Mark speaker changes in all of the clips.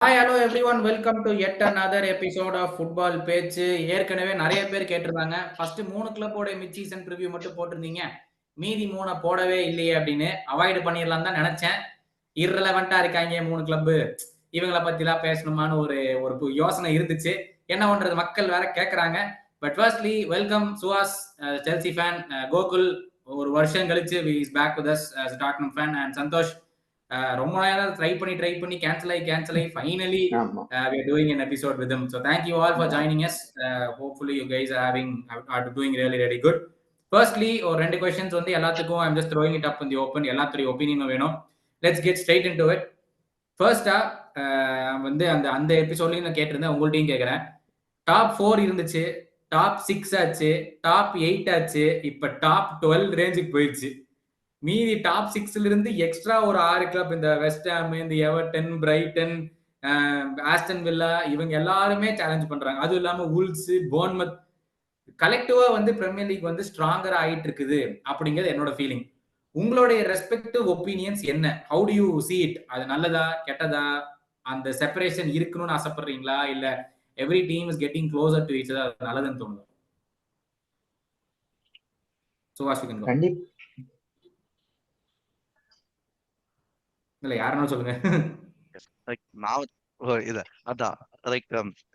Speaker 1: Hi, hello everyone. Welcome to yet another episode of Football Pechu. ஏற்கனவே நிறைய பேர் கேட்டிருந்தாங்க. ஃபர்ஸ்ட் 3 கிளப்போட மிட் சீசன் ப்ரிவ்யூ மட்டும் போட்டிருந்தீங்க. மீதி 3 போடவே இல்லையே அப்படின்னு அவாய்ட் பண்ணிடலாம் தான் நினைச்சேன். irrelevant இருக்காங்க 3 கிளப். இவங்களை பத்திலாம் பேசணுமான்னு ஒரு யோசனை இருந்துச்சு. என்ன பண்றது, மக்கள் வேற கேட்கறாங்க. But firstly welcome Suhas, Chelsea fan. Gokul ஒரு வருஷம் கழிச்சு is back with us as a Tottenham fan, and Santhosh ரொம்ப நேரம் ட்ரை பண்ணி கேன்சல் ஆகி finally we are doing an episode with him. So thank you all for joining us. Hopefully you guys are doing really good. Firstly, ஒரு ரெண்டு questions வந்து எல்லாத்துக்கும் I'm just throwing it up in the open. எல்லாத்துடைய ஒப்பீனியனும் வேணும். Let's get straight into it. ஃபர்ஸ்டா வந்து அந்த எபிசோட்லயும் நான் கேட்டிருந்தேன், உங்கள்ட்டையும் கேட்கிறேன். டாப் 4 இருந்துச்சு, டாப் 6 ஆச்சு, டாப் 8 ஆச்சு, இப்ப டாப் 12 ரேஞ்சுக்கு போயிடுச்சு. மீதி டாப் 6ல இருந்து எக்ஸ்ட்ரா ஒரு 6 கிளப், இந்த வெஸ்ட் ஹாம், இந்த எவர்டன், பிரைட்டன், ஆஸ்டன் வில்லா, இவங்க எல்லாருமே சேலஞ்ச் பண்றாங்க. அதுவும் இல்லாம வூல்ஸ், போர்ன்மத், கலெக்டிவா வந்து பிரீமியர் லீக் வந்து ஸ்ட்ராங்கர் ஆயிட்டு இருக்குது அப்படிங்கிறது என்னோட ஃபீலிங். உங்களுடைய ரெஸ்பெக்டிவ் ஒப்பீனியன்ஸ் என்ன? How do you see it? அது நல்லதா கெட்டதா? அந்த செப்பரேஷன் இருக்கணும்னு ஆசைப்படுறீங்களா, இல்ல every team is getting closer to each other நல்லதுன்னு தோணுது? சுபாஷ் கண்டிப்பா இல்ல, யாருன்னு சொல்லுங்க.
Speaker 2: Like now,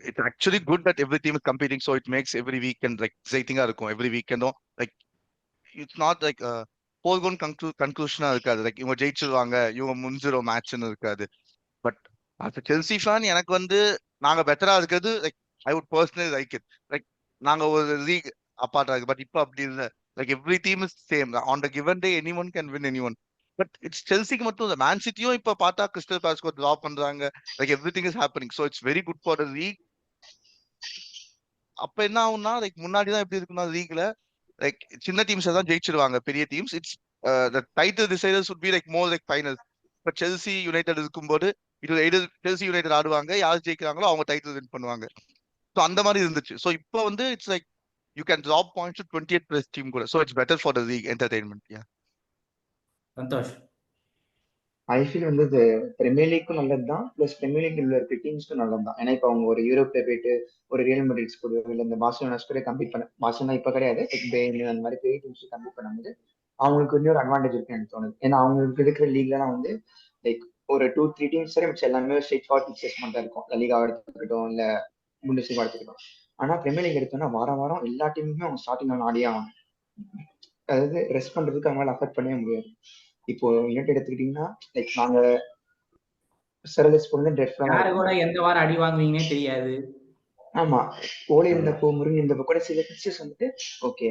Speaker 2: it's actually good that every team is competing, so it makes every weekend like exciting. Every weekend, like it's not like a foregone conclusion. Like இவங்க ஜெயிச்சிருவாங்க, இவங்க முடிஞ்சிரோ மேட்ச்னு இருக்காது. But as a Chelsea fan, எனக்கு வந்து நாங்க பெட்டரா இருக்கிறது, like I would personally like it. Like நாங்க ஒரு லீக் அப்பார்ட் ஆகுது, பட் இப்போ அப்படி இல்லை. Like every team is same. On the given day, anyone can win anyone. But it's Chelsea மட்டும் இல்ல, மேன் சிட்டியும் இப்ப பார்த்தா கிறிஸ்டல் பேலஸ்க்கு டிரா பண்றாங்க. Like everything is happening, so it's very good for the league. அப்ப என்ன ஆகும்னா, லைக் முன்னாடி தான் எப்படி இருக்குன்னா, லீக்ல லைக் சின்ன டீம்ஸ் தான் ஜெயிச்சிருவாங்க, பெரிய teams it's the title deciders would be like more like finals. இப்ப செல்சி யுனைடெட் இருக்கும்போது இது எய்தர் செல்சி யுனைடெட் ஆடுவாங்க, யார் ஜெயிக்கிறாங்களோ அவங்க டைட்டில் வின் பண்ணுவாங்க. ஸோ அந்த மாதிரி இருந்துச்சு. ஸோ இப்போ வந்து it's like you can drop points to 28 plus team கூட. So it's better for the league entertainment. Yeah
Speaker 1: Santosh,
Speaker 3: I feel வந்து இது பிரீமியர் லீக்கும் நல்லது தான், பிளஸ் பிரீமியர் லீக்ல இருக்க டீம்ஸ்க்கும் நல்லது தான். ஏன்னா இப்போ அவங்க ஒரு யூரோப்ல போயிட்டு ஒரு ரியல் மெட்ரிட்ஸ் கூட இல்லை இந்த பார்சலோனாஸ் கூட கம்பீட் பண்ண, பார்சலோனா இப்போ கிடையாது, அந்த மாதிரி பெரிய டீம்ஸ் கம்பீட் பண்ணும்போது அவங்களுக்கு இன்னொரு அட்வான்டேஜ் இருக்குன்னு எனக்கு தோணுது. ஏன்னா அவங்களுக்கு இருக்கிற லீக்லாம் வந்து லைக் ஒரு 2-3 டீம்ஸ் வரை மிச்சம் எல்லாமே ஸ்ட்ரெயிட் ஃபார்வர்ட் பிக்சர்ஸ் மட்டும் தான் இருக்கும். லீகா எடுத்துக்கிட்டோம் இல்ல புண்டஸ்லீகா எடுத்துக்கிட்டோம். ஆனா பிரீமியர் லீக் எடுத்தோம்னா வாரம் எல்லா டீமுமே அவங்க ஸ்டார்டிங் ஆடியே ஆகணும். அதாவது ரெஸ்ட் பண்றதுக்கு அவங்களால அஃபெக்ட் பண்ணவே முடியாது. இப்போ யுனைடெட் எடுத்துக்கிட்டீங்கன்னா லைக் நாங்க
Speaker 1: யாரு கூட எந்த வாரம் அடி வாங்குவீங்கன்னே தெரியாது.
Speaker 3: ஆமா, ஓலை இருந்தப்போ முருகன் இருந்தப்போ கூட சில பிக்சர்ஸ் வந்துட்டு ஓகே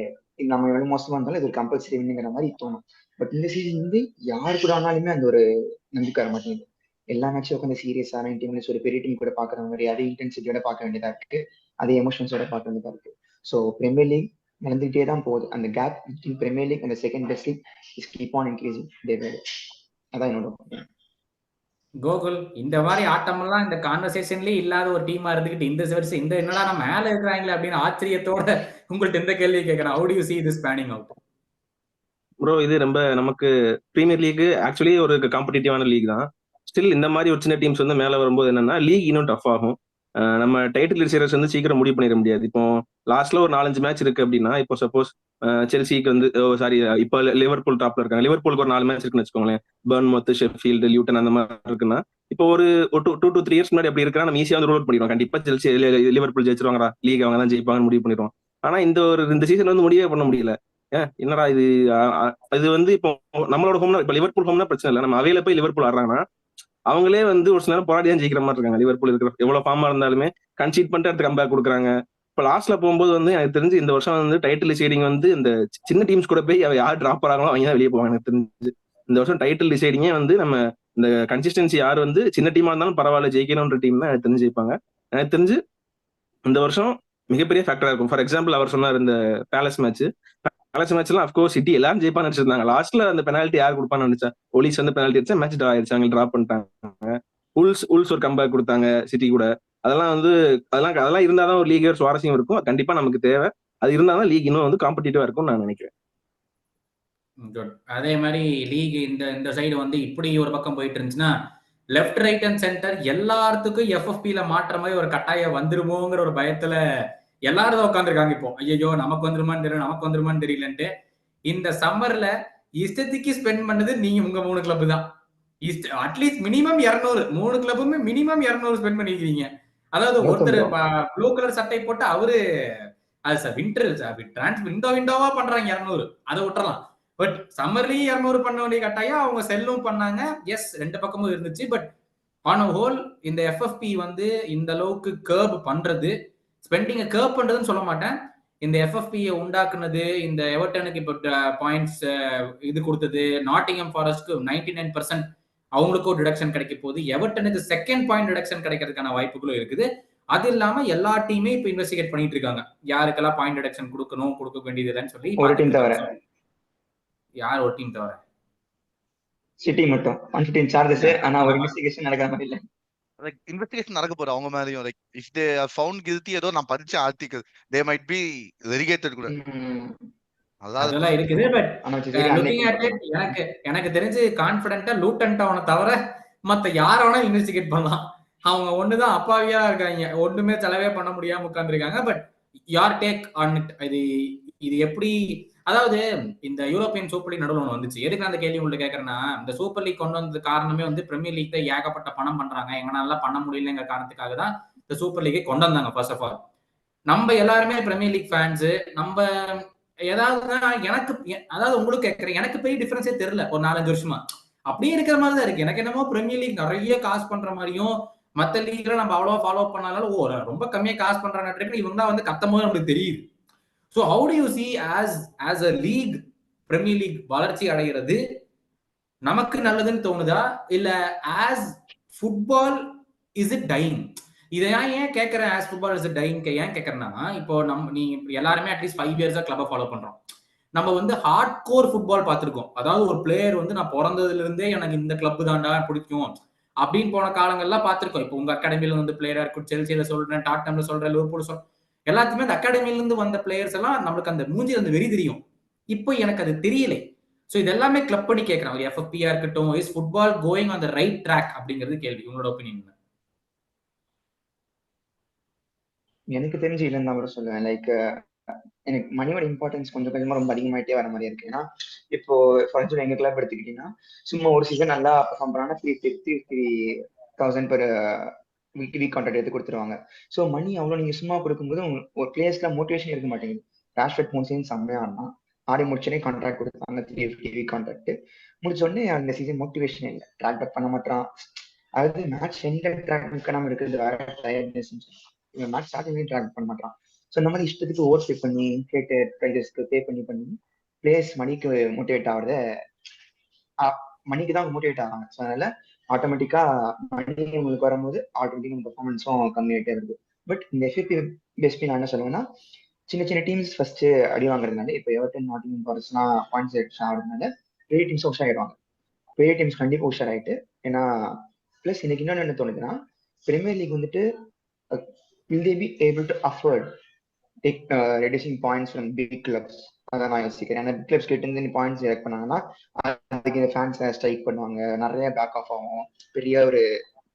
Speaker 3: நம்ம எவ்வளவு மோசமா இருந்தாலும் இது ஒரு கம்பல்சரி வின்னுங்கிற மாதிரி தோணும். பட் இந்த சீசன் வந்து யாரு கூட ஆனாலுமே அந்த ஒரு நம்பிக்கை வர மாட்டேங்குது. எல்லா மேட்சும் உட்காந்து சீரியஸா 90 மினிட்ஸ் ஒரு பெரிய டீம் கூட பாக்குற மாதிரி அதே இன்டென்சிட்டியோட பார்க்க வேண்டியதா இருக்கு, அதே எமோஷன்ஸோட பார்க்க வேண்டியதா இருக்கு. ஸோ பிரீமியர் லீக் நடந்துகிட்டே தான் போகுது. அந்த கேப் பிட்வீன் பிரீமியர் லீக் அந்த second best league is keep on increasing day by day. அதான் என்னோட ஒப்பீனியன்.
Speaker 1: கோகுல், இந்த மாதிரி ஆட்டமெல்லாம் இந்த கான்வர்சேஷன்லயே இல்லாத ஒரு டீமா இருந்துகிட்டு இந்த வருஷம் இந்த என்னடா நம்ம மேல இருக்கிறாங்களே அப்படின்னு ஆச்சரியத்தோட உங்கள்ட்ட இந்த கேள்வி கேட்கிறேன். How do you see this panning out?
Speaker 4: Bro, இது ரொம்ப நமக்கு பிரீமியர் லீக் ஆக்சுவலி ஒரு காம்படிட்டிவான லீக் தான். ஸ்டில் இந்த மாதிரி ஒரு சின்ன டீம்ஸ் வந்து மேல வரும்போது என்னன்னா லீக் இன்னும் டஃப் ஆகும். நம்ம டைட்டில் சீரீஸ் வந்து சீக்கிரம் முடிவு பண்ணிட முடியாது. இப்போ லாஸ்ட்ல ஒரு 4-5 மேட்ச் இருக்கு அப்படின்னா, இப்போ சப்போஸ் செல்சிக்கு வந்து சாரி இப்போ லிவர்பூல் டாப்ல இருக்காங்க, லிவர்பூலுக்கு ஒரு 4 மேட்ச் இருக்குன்னு வச்சுக்கோங்களேன். பர்ன்மவுத், ஷெஃபீல்டு, லியூட்டன் அந்த மாதிரி இருக்குன்னா, இப்போ ஒரு 2 to 3 இயர்ஸ் முன்னாடி அப்படி இருக்கா நம்ம ஈஸியா வந்து ரூல் பண்ணிடுவோம். கண்டிப்பா செல்சி லிவர்பூல் ஜெயிச்சிருவாங்கடா, லீக் அவங்க தான் ஜெயிப்பாங்கன்னு முடிவு பண்ணிடுவோம். ஆனா இந்த சீசன் வந்து முடிவே பண்ண முடியல. என்னடா இது வந்து இப்போ நம்மளோட ஹோம்னா, இப்ப லிவர்பூல் ஹோம்னா பிரச்சனை இல்லை, நம்ம அவையில போய் லிவர்பூல் ஆடுறாங்கன்னா அவங்களே வந்து ஒரு சில நேரம் போராடி தான் ஜெயிக்கிற மாதிரி இருக்காங்க. லிவர்பூல் இருக்கிற எவ்வளவு ஃபார்மா இருந்தாலுமே கன்சீட் பண்ணிட்டு அடுத்து கம்பேக் கொடுக்குறாங்க. இப்ப லாஸ்ட்ல போகும்போது வந்து எனக்கு தெரிஞ்சு இந்த வருஷம் வந்து டைட்டில் டிசைடிங் வந்து இந்த சின்ன டீம்ஸ் கூட போய் யார் டிராப் ஆகிறாங்களோ அவங்க தான் வெளியே போவாங்க. எனக்கு தெரிஞ்சு இந்த வருஷம் டைட்டில் டிசைடிங்கே வந்து நம்ம இந்த கன்சிஸ்டன்சி யார் வந்து சின்ன டீமா இருந்தாலும் பரவாயில்ல ஜெயிக்கணும்ன்ற டீம் தான் எனக்கு தெரிஞ்சு ஜெயிப்பாங்க. எனக்கு தெரிஞ்சு இந்த வருஷம் மிகப்பெரிய ஃபேக்டரா இருக்கும். ஃபார் எக்ஸாம்பிள் அவர் சொன்னார் இந்த பேலஸ் மேட்ச்லாம் அஃப்கோர்ஸ் சிட்டி எல்லாரும் ஜெயிப்பான்னு நினைச்சிருந்தாங்க. லாஸ்ட்ல அந்த பெனால்ட்டி யார் கொடுப்பான்னு நினைச்சா ஒலிஸ் வந்து பெனால்ட்டி அடிச்சா மேட்ச் டிரா ஆயிடுச்சு, அவங்க டிரா பண்ணிட்டாங்க. உல்ஸ் ஒரு கம்பேக் கொடுத்தாங்க சிட்டி கூட. அதெல்லாம் இருந்தாதான் ஒரு லீக் சுவாரஸ்யம் இருக்கும். கண்டிப்பா நமக்கு தேவை. அது இருந்தாதான் லீக் இன்னும் வந்து காம்படிட்டிவா இருக்கும்னு நான் நினைக்கிறேன்.
Speaker 1: அதே மாதிரி லீக் இந்த சைடு வந்து இப்படி ஒரு பக்கம் போயிட்டு இருந்துச்சுன்னா லெஃப்ட் ரைட் அண்ட் சென்டர் எல்லாத்துக்கும் எஃப்எஃபில மாற்ற மாதிரி ஒரு கட்டாயம் வந்துருமோங்கிற ஒரு பயத்துல எல்லாரும் தான் உட்காந்துருக்காங்க. இப்போ ஐயோ நமக்கு வந்துருமான்னு தெரியல, நமக்கு வந்துருமான்னு தெரியலன்ட்டு. இந்த சம்மர்ல இஷ்டத்துக்கு ஸ்பெண்ட் பண்ணது நீங்க உங்க 3 கிளப் தான். அட்லீஸ்ட் மினிமம் 200, 3 கிளப்புமே மினிமம் 200 ஸ்பெண்ட் பண்ணிருக்கீங்க. அதாவது ஒருத்தர் ப்ளூ கலர் சட்டை போட்டு அவரு அது சார் விண்டர் விண்டோவா பண்றாங்க 200, அதை விட்டுறலாம். பட் சம்மர்லயும் 200 பண்ண வேண்டிய கட்டாயம் அவங்க செல்லும் பண்ணாங்க. எஸ், 2 பக்கமும் இருந்துச்சு. பட் ஆன் அ ஹோல் இந்த எஃப்எஃப்பி வந்து இந்த அளவுக்கு கர்ப் பண்றது, ஸ்பெண்டிங்க கர்ப் பண்றதுன்னு சொல்ல மாட்டேன். இந்த எஃப்எஃப்பியை உண்டாக்குனது, இந்த எவர்டனுக்கு இப்போ பாயிண்ட்ஸ் இது கொடுத்தது, நாட்டிங்ஹாம் ஃபாரஸ்ட்க்கு 99% அவங்களுக்கும் ஒரு டிடக்ஷன் கிடைக்க போகுது. எவர்டனுக்கு செகண்ட் பாயிண்ட் டிடக்ஷன் கிடைக்கிறதுக்கான வாய்ப்புகளும் இருக்குது. அது இல்லாம எல்லா டீமே இப்ப இன்வெஸ்டிகேட் பண்ணிட்டு இருக்காங்க, யாருக்கெல்லாம் பாயிண்ட் டிடக்ஷன் கொடுக்கணும், கொடுக்க வேண்டியது இல்லைன்னு சொல்லி.
Speaker 3: ஒரு டீம் தவிர
Speaker 1: யார்? ஒரு டீம் தவிர
Speaker 3: சிட்டி மட்டும் 115 சார்ஜஸ். ஆனா ஒரு இன்வெஸ்டிகேஷன் நடக்கிற மாதிரி இல்ல.
Speaker 2: லைக் இன்வெஸ்டிகேஷன் நடக்க போற அவங்க மேலயும். Like if they are found guilty, ஏதோ நான் படிச்ச article, they might be relegated கூட.
Speaker 1: அதெல்லாம் இருக்குது. பட் லுக்கிங் அட் இட், எனக்கு தெரிஞ்சு கான்ஃபிடென்ட்டா லூட்டன் டவுனை தவிர மத்த யார வேணா இன்வெஸ்டிகேட் பண்ணலாம். அவங்க ஒண்ணுதான் அப்பாவியா இருக்காங்க, ஒண்ணுமே செலவே பண்ண முடியாம உட்கார்ந்துருக்காங்க. பட் யார் டேக் ஆன் இட்? இது எப்படி? அதாவது இந்த யூரோப்பியன் சூப்பர் லீக் நடுவில் ஒன்று வந்துச்சு. எதுக்கு அந்த கேள்வி உங்களை கேட்கறேன்னா, இந்த சூப்பர் லீக் கொண்டு வந்தது காரணமே வந்து பிரீமியர் லீக் தான் ஏகப்பட்ட பணம் பண்றாங்க, எங்கனால பண்ண முடியலங்கிற காரணத்துக்காக தான் இந்த சூப்பர் லீக்கை கொண்டு வந்தாங்க. ஃபர்ஸ்ட் ஆஃப் ஆல் நம்ம எல்லாருமே பிரீமியர் லீக் ஃபேன்ஸ். நம்ம ஏதாவது எனக்கு, அதாவது உங்களுக்கு கேட்கறேன், எனக்கு பெரிய டிஃபரன்ஸே தெரியல ஒரு 4-5 வருஷமா. அப்படியே இருக்கிற மாதிரி தான் இருக்கு. எனக்கு என்னமோ பிரீமியர் லீக் நிறைய காசு பண்ற மாதிரியும், மத்த லீக்ல நம்ம அவ்வளவா ஃபாலோ பண்ணாலும் ரொம்ப கம்மியா காசு பண்றாங்க இவங்க தான் வந்து கத்தும் போது நமக்கு தெரியுது. So how do you see as a league, premier league வளர்ச்சி அடைகிறது நமக்கு நல்லதுன்னு தோணுதா, இல்ல as football is it dying? இதை ஏன் கேட்கறேன், as football is it dying ஏன் கேட்கறேன்னா, இப்போ நீங்க எல்லாருமே அட்லீஸ்ட் 5 இயர்ஸா கிளப்பை ஃபாலோ பண்றோம். நம்ம வந்து ஹார்ட் கோர் ஃபுட்பால் பார்த்திருக்கோம். அதாவது ஒரு பிளேயர் வந்து நான் பிறந்ததுல இருந்தே எனக்கு இந்த கிளப் தான்டா பிடிக்கும் அப்படின்னு போன காலங்கள்லாம் பார்த்திருக்கோம். இப்போ உங்க அகாடமில வந்து பிளேயரா இருக்கும், செல்சியில சொல்றேன், டாட்டம்ல சொல்றேன், லிவர்பூல் சொல்றேன், எல்லாத்துக்குமே அந்த அகாடமில இருந்து வந்த பிளேயர்ஸ் எல்லாம் நம்மளுக்கு அந்த மூஞ்சி அந்த வெறி தெரியும். இப்போ எனக்கு அது தெரியலை. சோ இது எல்லாமே கிளப் பண்ணி கேட்கறாங்க. ஒரு எஃப்எஃப்பியா இருக்கட்டும், is football going on the right track அப்படிங்கிறது கேள்வி. உங்களோட ஒப்பீனியன்?
Speaker 3: எனக்கு தெரிஞ்சு இல்லைன்னு தான் கூட சொல்லுவேன். லைக் எனக்கு மணியோட இம்பார்ட்டன்ஸ் கொஞ்சம் கொஞ்சமா ரொம்ப அதிகமாயிட்டே வர மாதிரி இருக்கு. ஏன்னா இப்போ ஃபார் எக்ஸாம்பிள் எங்க கிளப் எடுத்துக்கிட்டீங்கன்னா, சும்மா ஒரு சீசன் நல்லா பர்ஃபார்ம் பண்ணாங்கன்னா 3,000 பெர் வீக் கான்ட்ராக்ட் எடுத்து கொடுத்துருவாங்க. ஸோ மணி அவ்வளோ நீங்க சும்மா கொடுக்கும்போது ஒரு பிளேயர்ஸ்லாம் மோட்டிவேஷன் இருக்க மாட்டேங்குது. ராஷ்ஃபோர்ட் போன சீசன் செம்மையா ஆடினா, ஆடி முடிச்சோடனே கான்ட்ராக்ட் கொடுத்தாங்க, 350 வீக் கான்ட்ராக்ட். முடிச்சோடனே அந்த சீசன் மோட்டிவேஷன் இல்லை, ட்ராக் பேக் பண்ண மாட்டான். அதாவது மேட்ச் எந்த ட்ராக் பண்ணாம இருக்கிறது வேற டயர்ட்னஸ். இவன் மேட்ச் ஸ்டார்டிங்லேயே ட்ராக் பண்ண மாட்டான். ஸோ இந்த மாதிரி இஷ்டத்துக்கு ஓவர் பே பண்ணி கேட்டு ப்ரைஸஸ்க்கு பே பண்ணி பிளேயர்ஸ் மணிக்கு மோட்டிவேட் ஆகுறத, மணிக்கு தான் மோட்டிவேட் ஆகிறாங்க. ஸோ அதனால ஆட்டோமேட்டிக்கா மணி உங்களுக்கு வரும்போது ஆட்டோமேட்டிக் பெர்ஃபார்மன்ஸும் கம்மியாயிட்டே இருக்கு. பட் இந்த எஃப்எஃப்பி பெஸ்ட் நான் என்ன சொல்லுவேன்னா, சின்ன சின்ன டீம்ஸ் ஃபர்ஸ்ட் அடி வாங்குறதுனால, இப்போ எவர்டன், நாட்டிங்ஹாம் ஃபாரஸ்ட்லாம் பாயிண்ட்ஸ் எக்ஸ்ட்ரா ஆகுறதுனால பெரிய டீம்ஸ் உஷாராயிடுவாங்க. பெரிய டீம்ஸ் கண்டிப்பா உஷாராயிட்டு, ஏன்னா பிளஸ் இன்னைக்கு இன்னொன்று என்ன தோணுதுன்னா, பிரீமியர் லீக் வந்துட்டு will they be able to afford reducing points from big clubs? அதான் நான் யோசிக்கிறேன். ஏன்னா பிக் கிளப்ஸ் கிட்ட இருந்து பாயிண்ட்ஸ் செலக்ட் பண்ணாங்கன்னா அதுக்கு இந்த ஃபேன்ஸ் ஸ்ட்ரைக் பண்ணுவாங்க, நிறைய பேக் ஆஃப் ஆகும், பெரிய ஒரு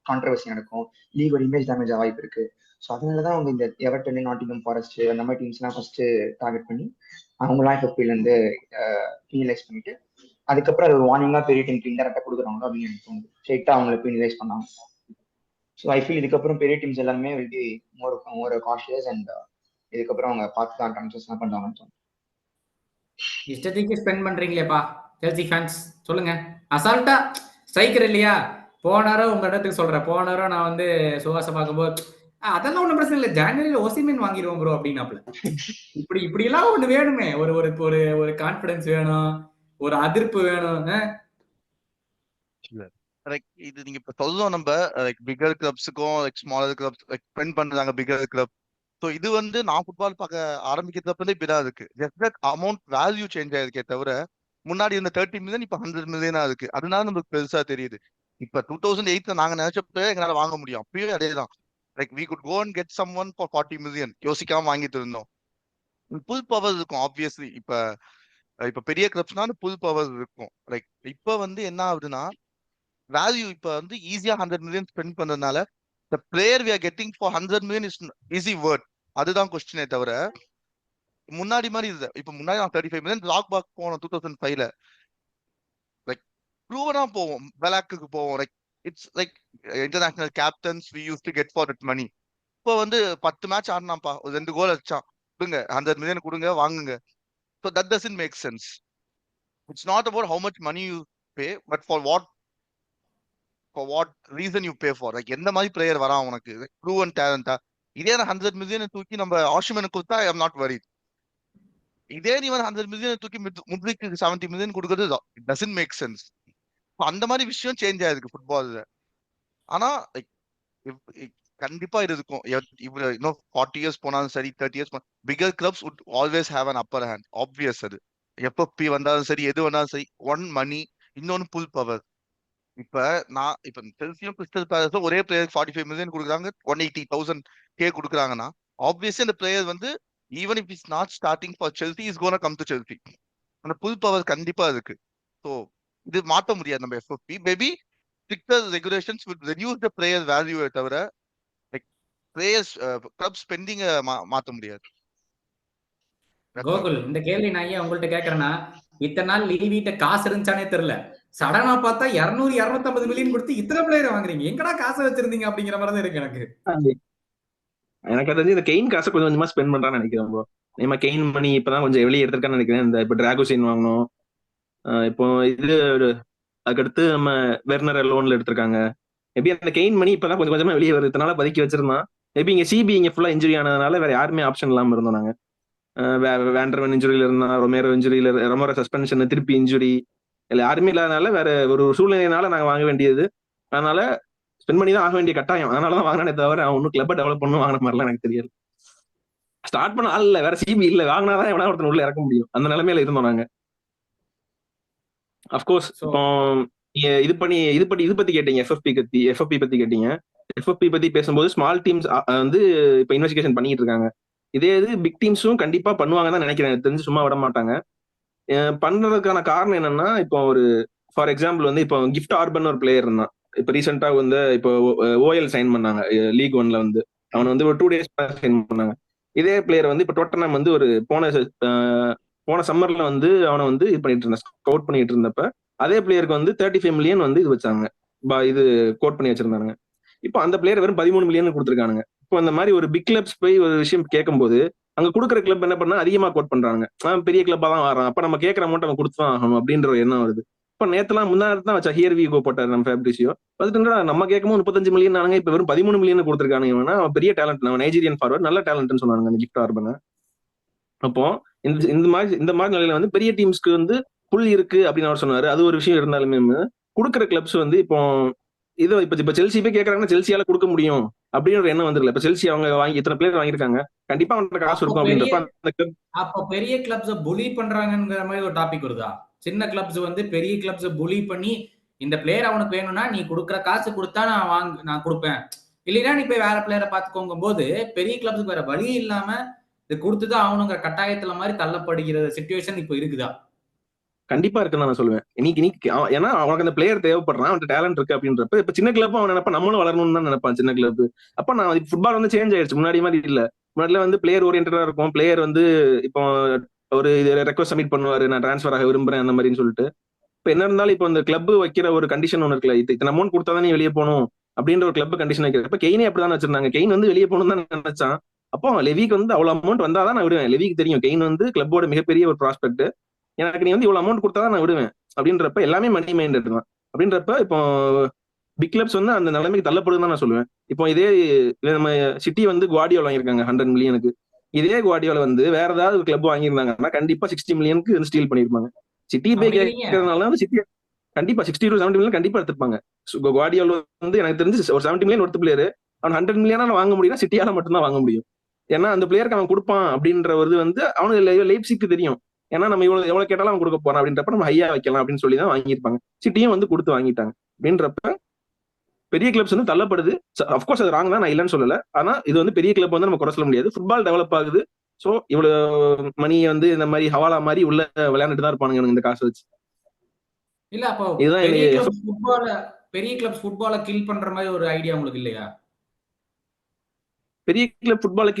Speaker 3: கான்ட்ரவர்சி நடக்கும், லீகோட இமேஜ் டேமேஜ் ஆக வாய்ப்பு இருக்கு. ஸோ அதனாலதான் அவங்க இந்த எவர்டன், நாட்டிங்ஹாம் ஃபாரஸ்ட் அந்த மாதிரி டீம்ஸ் எல்லாம் ஃபர்ஸ்ட் டார்கெட் பண்ணி அவங்களாம் எஃப்எஃப்பில இருந்து பீனலைஸ் பண்ணிட்டு, அதுக்கப்புறம் அது ஒரு வார்னிங்கா பெரிய டீமுக்கு இன்டெரக்டா கொடுக்குறாங்களோ அப்படின்னு எனக்கு தோணுது. ஸ்ட்ரைட்டா அவங்களை பீனலைஸ் பண்ணாங்க. ஸோ ஐ ஃபீல் இதுக்கப்புறம் பெரிய டீம்ஸ் எல்லாருமே will be more cautious and இதுக்கப்புறம் அவங்க பார்த்து தான் ட்ரான்ஸ்ஃபர்ஸ்லாம் பண்ணுவாங்கன்னு தோணுது.
Speaker 1: இஷ்டத்துக்கு ஸ்பெண்ட் பண்றீங்களேப்பா செல்சி ஃபேன்ஸ், சொல்லுங்க. அசால்ட்டா ஸ்ட்ரைக்கர் இல்லையா, போனாரோ உங்க இடத்துக்கு சொல்றேன், போனாரோ நான் வந்து சுவாசம் பார்க்கும்போது அதெல்லாம் ஒன்றும் பிரச்சனை இல்லை, ஜான்வரியில ஓசிமென் வாங்கிடுவோம் ப்ரோ அப்படின்னாப்புல. இப்படி எல்லாம் ஒண்ணு வேணுமே, ஒரு ஒரு ஒரு ஒரு கான்பிடன்ஸ் வேணும், ஒரு அதிர்ப்பு வேணும்.
Speaker 2: லைக் இது நீங்க இப்ப சொல்லுவோம், நம்ம லைக் பிகர் கிளப்ஸுக்கும் like smaller clubs like spend பண்றாங்க பிகர் கிளப். ஸோ இது வந்து நான் ஃபுட்பால் பார்க்க ஆரம்பிக்கிறதுல இப்படிதான் இருக்கு. Just that amount value change ஆயிருக்கே தவிர, முன்னாடி இருந்த 30 மில்லியன் இப்ப 100 மில்லியனா இருக்கு. அதனால நமக்கு பெருசா தெரியுது. இப்ப 2008 நாங்க நினைச்சப்ப எங்களால வாங்க முடியும், அப்பயும் அதேதான். Like we could go and get some one for 40 million யோசிக்காம வாங்கிட்டு இருந்தோம். புல் பவர் இருக்கும் ஆப்வியஸ்லி. இப்ப பெரிய கிளப்ஸ்னா புல் பவர் இருக்கும். லைக் இப்ப வந்து என்ன ஆகுதுன்னா, வேல்யூ இப்ப வந்து ஈஸியா 100 million ஸ்பெண்ட் பண்றதுனால the player we are getting for 100 million is he worth? அதுதான் கொஸ்டினே தவிர முன்னாடி மாதிரி இது. இப்ப முன்னாடி நான் 35 million ராக் பாக் போனோம் 2005ல, லைக் ப்ரூவனா போவோம், பெலாக்கு போவோம், like it's like international captains we use to get for that money. இப்போ வந்து 10 மேட்ச் ஆடினாப்பா, 2 கோல் அடிச்சான், கொடுங்க 100 million கொடுங்க வாங்குங்க. So that doesn't make sense. It's not about how much money you pay, but for what reason you pay for. Like எந்த மாதிரி player வரான் உனக்கு, ப்ரூவன் டேலண்டா. இதே 100 million தூக்கி நம்ம ஆஷிமனுக்கு கொடுத்தா ஐ எம் நாட் வரிட். இதே நீ 100 million தூக்கி முத்ரிக்கு 70 million கொடுக்கறது இட் டசன்ட் மேக் சென்ஸ். அந்த மாதிரி விஷயம் சேஞ்ச் ஆயிருக்கு ஃபுட்பால்ல. ஆனா கண்டிப்பா இது இருக்கும். இவ்வளவு இன்னும் 40 இயர்ஸ் போனாலும் சரி, 30 years bigger clubs would always have an upper hand. Obvious. அது எப்ப வந்தாலும் சரி, எது வந்தாலும் சரி, ஒன் மணி, இன்னொன்னு புல் பவர். இப்ப செல்சியும் கிறிஸ்டல் பேலஸும் ஒரே பிளேயர் 45 million கொடுக்குறாங்க, 180,000 கொடுக்குறாங்கன்னா ஆப்வியஸ்லி அந்த பிளேயர் வந்து even if is not starting for Chelsea is gonna come to Chelsea. அந்த புல் பவர் கண்டிப்பா இருக்கு. ஸோ இது மாற்ற முடியாது நம்ம FFP. Maybe stricter regulations will reduce the player வேல்யூவை தவிர லைக் பிளேயர்ஸ் கிளப் ஸ்பெண்டிங்க மாற்ற முடியாது.
Speaker 1: கோகுல், இந்த கேள்வி நான் ஏன் உங்கள்ட்ட கேட்கறேன்னா, இத்தனை நாள் லீவிட்ட காசு இருந்துச்சானே தெரியல. சடனா பார்த்தா 200 250 மில்லியன் கொடுத்து இத்தனை பிளேயர் வாங்குறீங்க, எங்கடா காசை வச்சிருந்தீங்க அப்படிங்கிற மாதிரி தான் இருக்கு எனக்கு.
Speaker 4: எனக்கு தெரிஞ்சு இந்த கெயின் காசை கொஞ்சம் கொஞ்சமா ஸ்பெண்ட் பண்றான்னு நினைக்கிறேன் ப்ரோ. நம்ம கெயின் மணி இப்பதான் கொஞ்சம் வெளியே எடுத்திருக்கான்னு நினைக்கிறேன். இந்த இப்ப டிராகோசின் வாங்கணும், இப்போ இது அதுக்கடுத்து நம்ம வெர்னர் லோன்ல எடுத்திருக்காங்க. மேபி அந்த கெயின் மணி இப்பதான் கொஞ்சம் கொஞ்சமா வெளியே வருது. இதனால பதுக்கி வச்சிருந்தான். மேபி இங்க சிபி இங்க ஃபுல்லா இன்ஜுரி ஆனதுனால வேற யாருமே ஆப்ஷன் இல்லாம இருந்தோம் நாங்க. வேண்டர்வன் இன்ஜுரியில இருந்தா, ரொமேரோ இன்ஜுரியில, ரொமேரோ சஸ்பென்ஷன் திருப்பி இன்ஜுரி, இல்ல யாருமே இல்லாதனால வேற ஒரு சூழ்நிலையினால நாங்க வாங்க வேண்டியது. அதனால ஸ்பெண்ட் பண்ணி தான் ஆக வேண்டிய கட்டாயம். அதனாலதான் வாங்கினே தவிர அவன் ஒன்னும் கிளப்பை டெவலப் பண்ணணும் வாங்கின மாதிரிலாம் எனக்கு தெரியாது. ஸ்டார்ட் பண்ண ஆள் இல்ல, வேற சிபி இல்ல, வாங்கினாதான் எவனா ஒருத்தன் உள்ள இறக்க முடியும். அந்த நிலைமையில இருந்தோம் நாங்க. அப்கோர்ஸ் இப்போ இது பத்தி கேட்டீங்க, எஃப்எஃப்பி பத்தி கேட்டீங்க. எஃப்எஃப்பி பத்தி பேசும்போது ஸ்மால் டீம்ஸ் வந்து இப்ப இன்வெஸ்டிகேஷன் பண்ணிட்டு இருக்காங்க. இதே இது பிக் டீம்ஸும் கண்டிப்பா பண்ணுவாங்க தான் நினைக்கிறேன். தெரிஞ்சு சும்மா விட மாட்டாங்க. பண்றதுக்கான காரணம் என்னன்னா, இப்போ ஒரு ஃபார் எக்ஸாம்பிள் வந்து இப்போ கிஃப்ட் ஆர்பன் ஒரு பிளேயர் இருந்தான். இப்போ ரீசெண்டா வந்து இப்போ ஓஎல் சைன் பண்ணாங்க லீக் 1ல வந்து. அவனை வந்து ஒரு 2 days சைன் பண்ணாங்க. இதே பிளேயர் வந்து இப்போ டொட்டனம் வந்து ஒரு போன சம்மர்ல வந்து அவனை வந்து இது பண்ணிட்டு இருந்தா, ஸ்கவுட் பண்ணிட்டு இருந்தப்ப அதே பிளேயருக்கு வந்து 35 மில்லியன் வந்து இது வச்சாங்க, இது கோட் பண்ணி வச்சிருந்தாங்க. இப்போ அந்த பிளேயர் வெறும் 13 மில்லியன் கொடுத்துருக்காங்க. இப்போ அந்த மாதிரி ஒரு பிக் கிளப்ஸ் போய் ஒரு விஷயம் கேட்கும்போது அங்க கொடுக்குற கிளப் என்ன பண்ணா அதிகமா கோட் பண்றாங்க. பெரிய கிளப்பா தான் வரான், அப்ப நம்ம கேட்கற அமௌண்ட் அவன் கொடுத்துதான் ஆகணும் அப்படின்ற ஒரு எண்ணம் வருது. இப்ப நேத்துலாம் முன்னாடி தான் வச்சா ஹியர் வி கோ போட்டார் நம்ம ஃபேப்ரிசியோ. அதுக்கு நம்ம கேட்கும்போது 35 மில்லியன் ஆனாங்க, இப்ப வெறும் 13 மில்லியன் கொடுத்துருக்கானுங்க. அவன் பெரிய டேலண்ட், அவன் நைஜீரியன் ஃபார்வர்ட், நல்ல டேலண்ட்னு சொன்னாங்க அந்த கிஃப்ட் ஆர்பனை. அப்போ இந்த மாதிரி நிலையில வந்து பெரிய டீம்ஸ்க்கு வந்து புல் இருக்கு அப்படின்னு அவர் சொன்னாரு. அது ஒரு விஷயம் இருந்தாலுமே கொடுக்குற கிளப்ஸ் வந்து இப்போ இது இப்ப செல்சி போய் கேட்கறாங்கன்னா செல்சியால கொடுக்க முடியும் அப்படின்னு ஒரு எண்ணம் வந்துருல. இப்ப செல்சி அவங்க வாங்கி இத்தனை பிளேயர் வாங்கியிருக்காங்க, கண்டிப்பா அவங்களுக்கு காசு இருக்கும் அப்படின்றப்ப
Speaker 1: அப்ப பெரிய கிளப்ஸ் புலி பண்றாங்கங்கிற மாதிரி ஒரு டாபிக் வருதா? சின்ன கிளப்ஸ் வந்து பெரிய கிளப்ஸ் புலி பண்ணி இந்த பிளேயர் அவனுக்கு வேணும்னா நீ கொடுக்குற காசு கொடுத்தா நான் கொடுப்பேன், இல்லைன்னா நீ போய் வேற பிளேயரை பாத்துக்கோங்க போது பெரிய கிளப்ஸுக்கு வேற வழி இல்லாம இது கொடுத்துதான் அவனுங்க கட்டாயத்துல மாதிரி தள்ளப்படுகிற சிச்சுவேஷன் இப்போ இருக்குதா?
Speaker 4: கண்டிப்பா இருக்குன்னு நான் சொல்லுவேன். இன்னைக்கு ஏன்னா அவனுக்கு அந்த பிளேயர் தேவைப்படுறான், அவன் டேலண்ட் இருக்கு அப்படின்றப்ப இப்ப சின்ன கிளப் அவன் நினைப்பான் நம்மளும் வளரணும்னு தான் நினைப்பான் சின்ன கிளப். அப்ப நான் ஃபுட்பால் வந்து சேஞ்ச் ஆயிடுச்சு, முன்னாடி மாதிரி இல்ல. முன்னாடில வந்து பிளேயர் ஓரியன்டா இருக்கும். பிளேயர் வந்து இப்போ ஒரு ரெக்வஸ்ட் சப்மிட் பண்ணுவாரு, நான் டிரான்ஸ்ஃபர் ஆக விரும்புறேன் அந்த மாதிரின்னு சொல்லிட்டு. இப்ப என்ன இருந்தாலும் இப்போ இந்த கிளப் வைக்கிற ஒரு கண்டிஷன் ஒன்று இருக்குல்ல, இத்தனை அமௌண்ட் கொடுத்தாதான் நீ வெளியே போகணும் அப்படின்ற ஒரு கிளப் கண்டிஷன் வைக்கிறப்ப கெயினே அப்படிதான் வச்சிருந்தாங்க. கெயின் வந்து வெளியே போகணும் தான் நினைச்சான். அப்போ லெவிக்கு வந்து அவ்வளவு அமௌண்ட் வந்தாதான் நான் விடுவேன். லெவிக்கு தெரியும் கெயின் வந்து கிளப்போட மிகப்பெரிய ஒரு ப்ராஸ்பெக்ட், எனக்கு நீ வந்து இவ்வளவு அமௌண்ட் கொடுத்தாதான் நான் விடுவேன் அப்படின்றப்ப எல்லாமே மணி மைண்டட் தான். அப்படின்றப்ப இப்போ பிக் கிளப்ஸ் வந்து அந்த நிலைமைக்கு தள்ளப்படுதுன்னு தான் நான் சொல்லுவேன். இப்போ இதே நம்ம சிட்டி வந்து குவார்டியோலா வாங்கியிருக்காங்க 100 மில்லியனுக்கு. இதே குவார்டியோலா வந்து வேற ஏதாவது ஒரு கிளப் வாங்கியிருந்தாங்கன்னா கண்டிப்பா 60 மில்லியனுக்கு ஸ்டீல் பண்ணிருப்பாங்க. சிட்டி போய் கேட்கறதுனால சிட்டி கண்டிப்பா 60 to 70 மில்லியன் கண்டிப்பா எடுத்துப்பாங்க. குவார்டியோலா வந்து எனக்கு தெரிஞ்சு ஒரு 70 மில்லியன் ஒருத்த பிளேயர் அவன் 100 மில்லியனா வாங்க முடியும்னா சிட்டியால மட்டும்தான் வாங்க முடியும். ஏன்னா அந்த பிளேயருக்கு அவன் கொடுப்பான் அப்படின்ற ஒரு வந்து அவனுக்கு லைப்சிக்கு தெரியும். ஏன்னா நம்ம எவ்வளவு கேட்டாலும் அவன் கொடுக்க போறான் அப்படின்றப்ப நம்ம ஹையா வைக்கலாம் அப்படின்னு சொல்லி தான் வாங்கியிருப்பாங்க. சிட்டியும் வந்து கொடுத்து வாங்கிட்டாங்க. அப்படின்றப்ப பெரிய கிளப்ஸ் வந்து தள்ளப்படுது. அப்கோர்ஸ் அது ராங் தான், நான் இல்லைன்னு சொல்லல. ஆனா இது வந்து பெரிய கிளப் வந்து நம்ம குறை சொல்ல முடியாது. ஃபுட்பால் டெவலப் ஆகுது. சோ இவ்வளவு மணியை வந்து இந்த மாதிரி ஹவாலா மாதிரி உள்ள விளையாண்டுட்டு தான் இருப்பானுங்க இந்த காசு வச்சு.
Speaker 1: இல்ல அப்போ பெரிய கிளப் ஃபுட்பால பெரிய கிளப்ஸ் ஃபுட்பாலை கில் பண்ற மாதிரி ஒரு ஐடியா உங்களுக்கு இல்லையா?
Speaker 4: பெரிய கிளப் ஃபுட்பாலை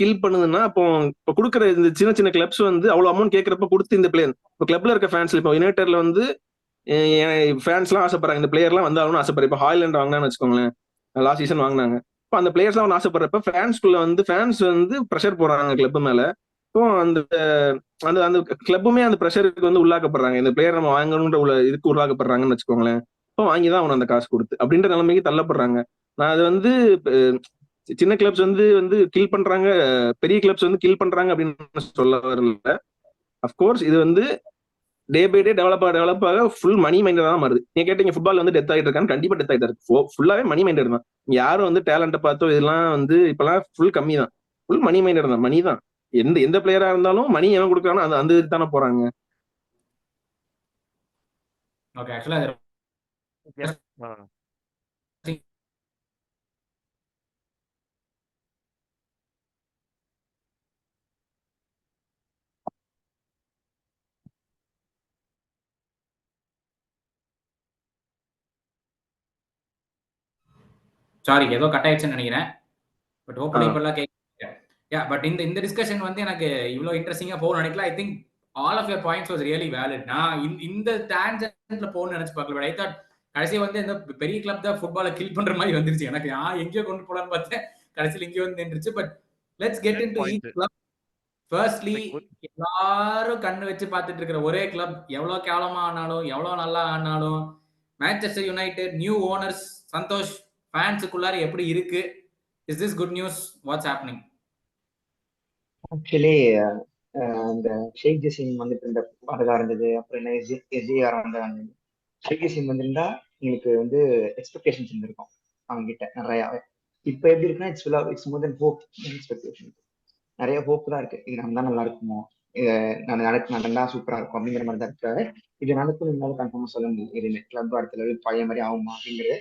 Speaker 4: கில் பண்ணுதுன்னா இப்போ கொடுக்குற இந்த சின்ன சின்ன கிளப்ஸ் வந்து அவ்வளவு அமௌண்ட் கேட்கறப்ப கொடுத்து இந்த பிளேயர் இப்போ கிளப்ல இருக்க ஃபேன்ஸ் இப்போ யுனைடெட்ல வந்து ஃபேன்ஸ்லாம் ஆசைப்படுறாங்க இந்த பிளேயர்லாம் வந்து ஆகணும்னு ஆசைப்படுறேன். இப்போ ஹாய்லாண்ட் வாங்கினான்னு வச்சுக்கோங்களேன், லாஸ்ட் சீசன் வாங்கினாங்க. இப்போ அந்த பிளேயர்ஸ்லாம் வந்து ஆசைப்படுறப்ப ஃபேன்ஸ் வந்து ப்ரெஷர் போடுறாங்க கிளப் மேல. இப்போ அந்த அந்த அந்த கிளப்புமே அந்த ப்ரெஷருக்கு வந்து உள்ளாக்கப்படுறாங்க. இந்த பிளேயர் நம்ம வாங்கணுன்ற இதுக்கு உள்ளாக்கப்படுறாங்கன்னு வச்சுக்கோங்களேன். இப்போ வாங்கிதான் அவன் அந்த காசு கொடுத்து அப்படின்ற நிலைமைக்கு தள்ளப்படுறாங்க. நான் அது வந்து சின்ன கிளப்ஸ் வந்து வந்து கில் பண்றாங்க, பெரிய கிளப்ஸ் வந்து கில் பண்றாங்க அப்படின்னு சொல்ல வரல. அப்கோர்ஸ் இது வந்து டே பை டே டெவலப் ஆக ஃபுல் மணி மைண்டட் தான் மாறுது. நீங்க கேட்டீங்க ஃபுட்பால் வந்து டெத் ஆகிட்டு இருக்கான்னு, கண்டிப்பா டெத் ஆகிட்டு இருக்கு. ஃபுல்லாவே மணி மைண்டட் தான். யாரும் வந்து டேலண்ட்டை பார்த்தோ இதெல்லாம் வந்து இப்பெல்லாம் ஃபுல் கம்மி தான். ஃபுல் மணி மைண்டட் தான், மணி தான். எந்த பிளேயரா இருந்தாலும் மணி எவன் கொடுக்குறானோ அந்த அந்த தானே போறாங்க.
Speaker 1: ஓகே, ஆக்சுவலா சாரி ஏதோ கட் ஆயிடுச்சுன்னு நினைக்கிறேன். பட் ஹோப்ஃபுல்லி இப்பெல்லாம் பட் இந்த டிஸ்கஷன் வந்து எனக்கு இவ்வளவு இன்ட்ரெஸ்டிங்கா போகணும்னு நினைக்கல. I think all of your points was really valid. நான் இந்த டான்ஜென்ட்ல போகணும்னு நினைச்சு பார்க்கல. பட் ஐ தாட் கடைசியா வந்து இந்த பெரிய கிளப் தான் ஃபுட்பாலை கில் பண்ற மாதிரி வந்துருச்சு. எனக்கு எங்கேயோ கொண்டு போலான்னு பார்த்தேன், கடைசியில் இங்கே வந்து நின்றுச்சு. But let's get in to each club. Firstly, எல்லாரும் கண்ணு வச்சு பார்த்துட்டு இருக்கிற ஒரே கிளப், எவ்வளவு கேவலமா ஆனாலும் எவ்வளவு நல்லா ஆனாலும், Manchester United new owners Santosh ஃபேன்ஸுக்குள்ளார எப்படி இருக்கு? Is this good news? What's happening?
Speaker 3: Actually அந்த ஷேக் ஜசீம் வந்துட்டு இருந்த அதெல்லாம் இருந்தது. அப்புறம் என்ன எஸ்ஜிஆர் வந்தாங்க. ஷேக் ஜசீம் வந்திருந்தா எங்களுக்கு வந்து எக்ஸ்பெக்டேஷன்ஸ் இருந்திருக்கும் அவங்க கிட்ட நிறையாவே. இப்போ எப்படி இருக்குன்னா it's more then hope. Expectation நிறைய ஹோப் தான் இருக்கு. இது நடந்தா நல்லா இருக்குமோ, நடந்தா சூப்பரா இருக்கும் அப்படிங்கிற மாதிரி தான் இருக்காரு. இது நடக்கும் இருந்தாலும் கன்ஃபார்மா சொல்ல முடியும். இது கிளப் அடுத்த லெவல் பழைய மாதிரி ஆகுமா அப்படிங்கிறது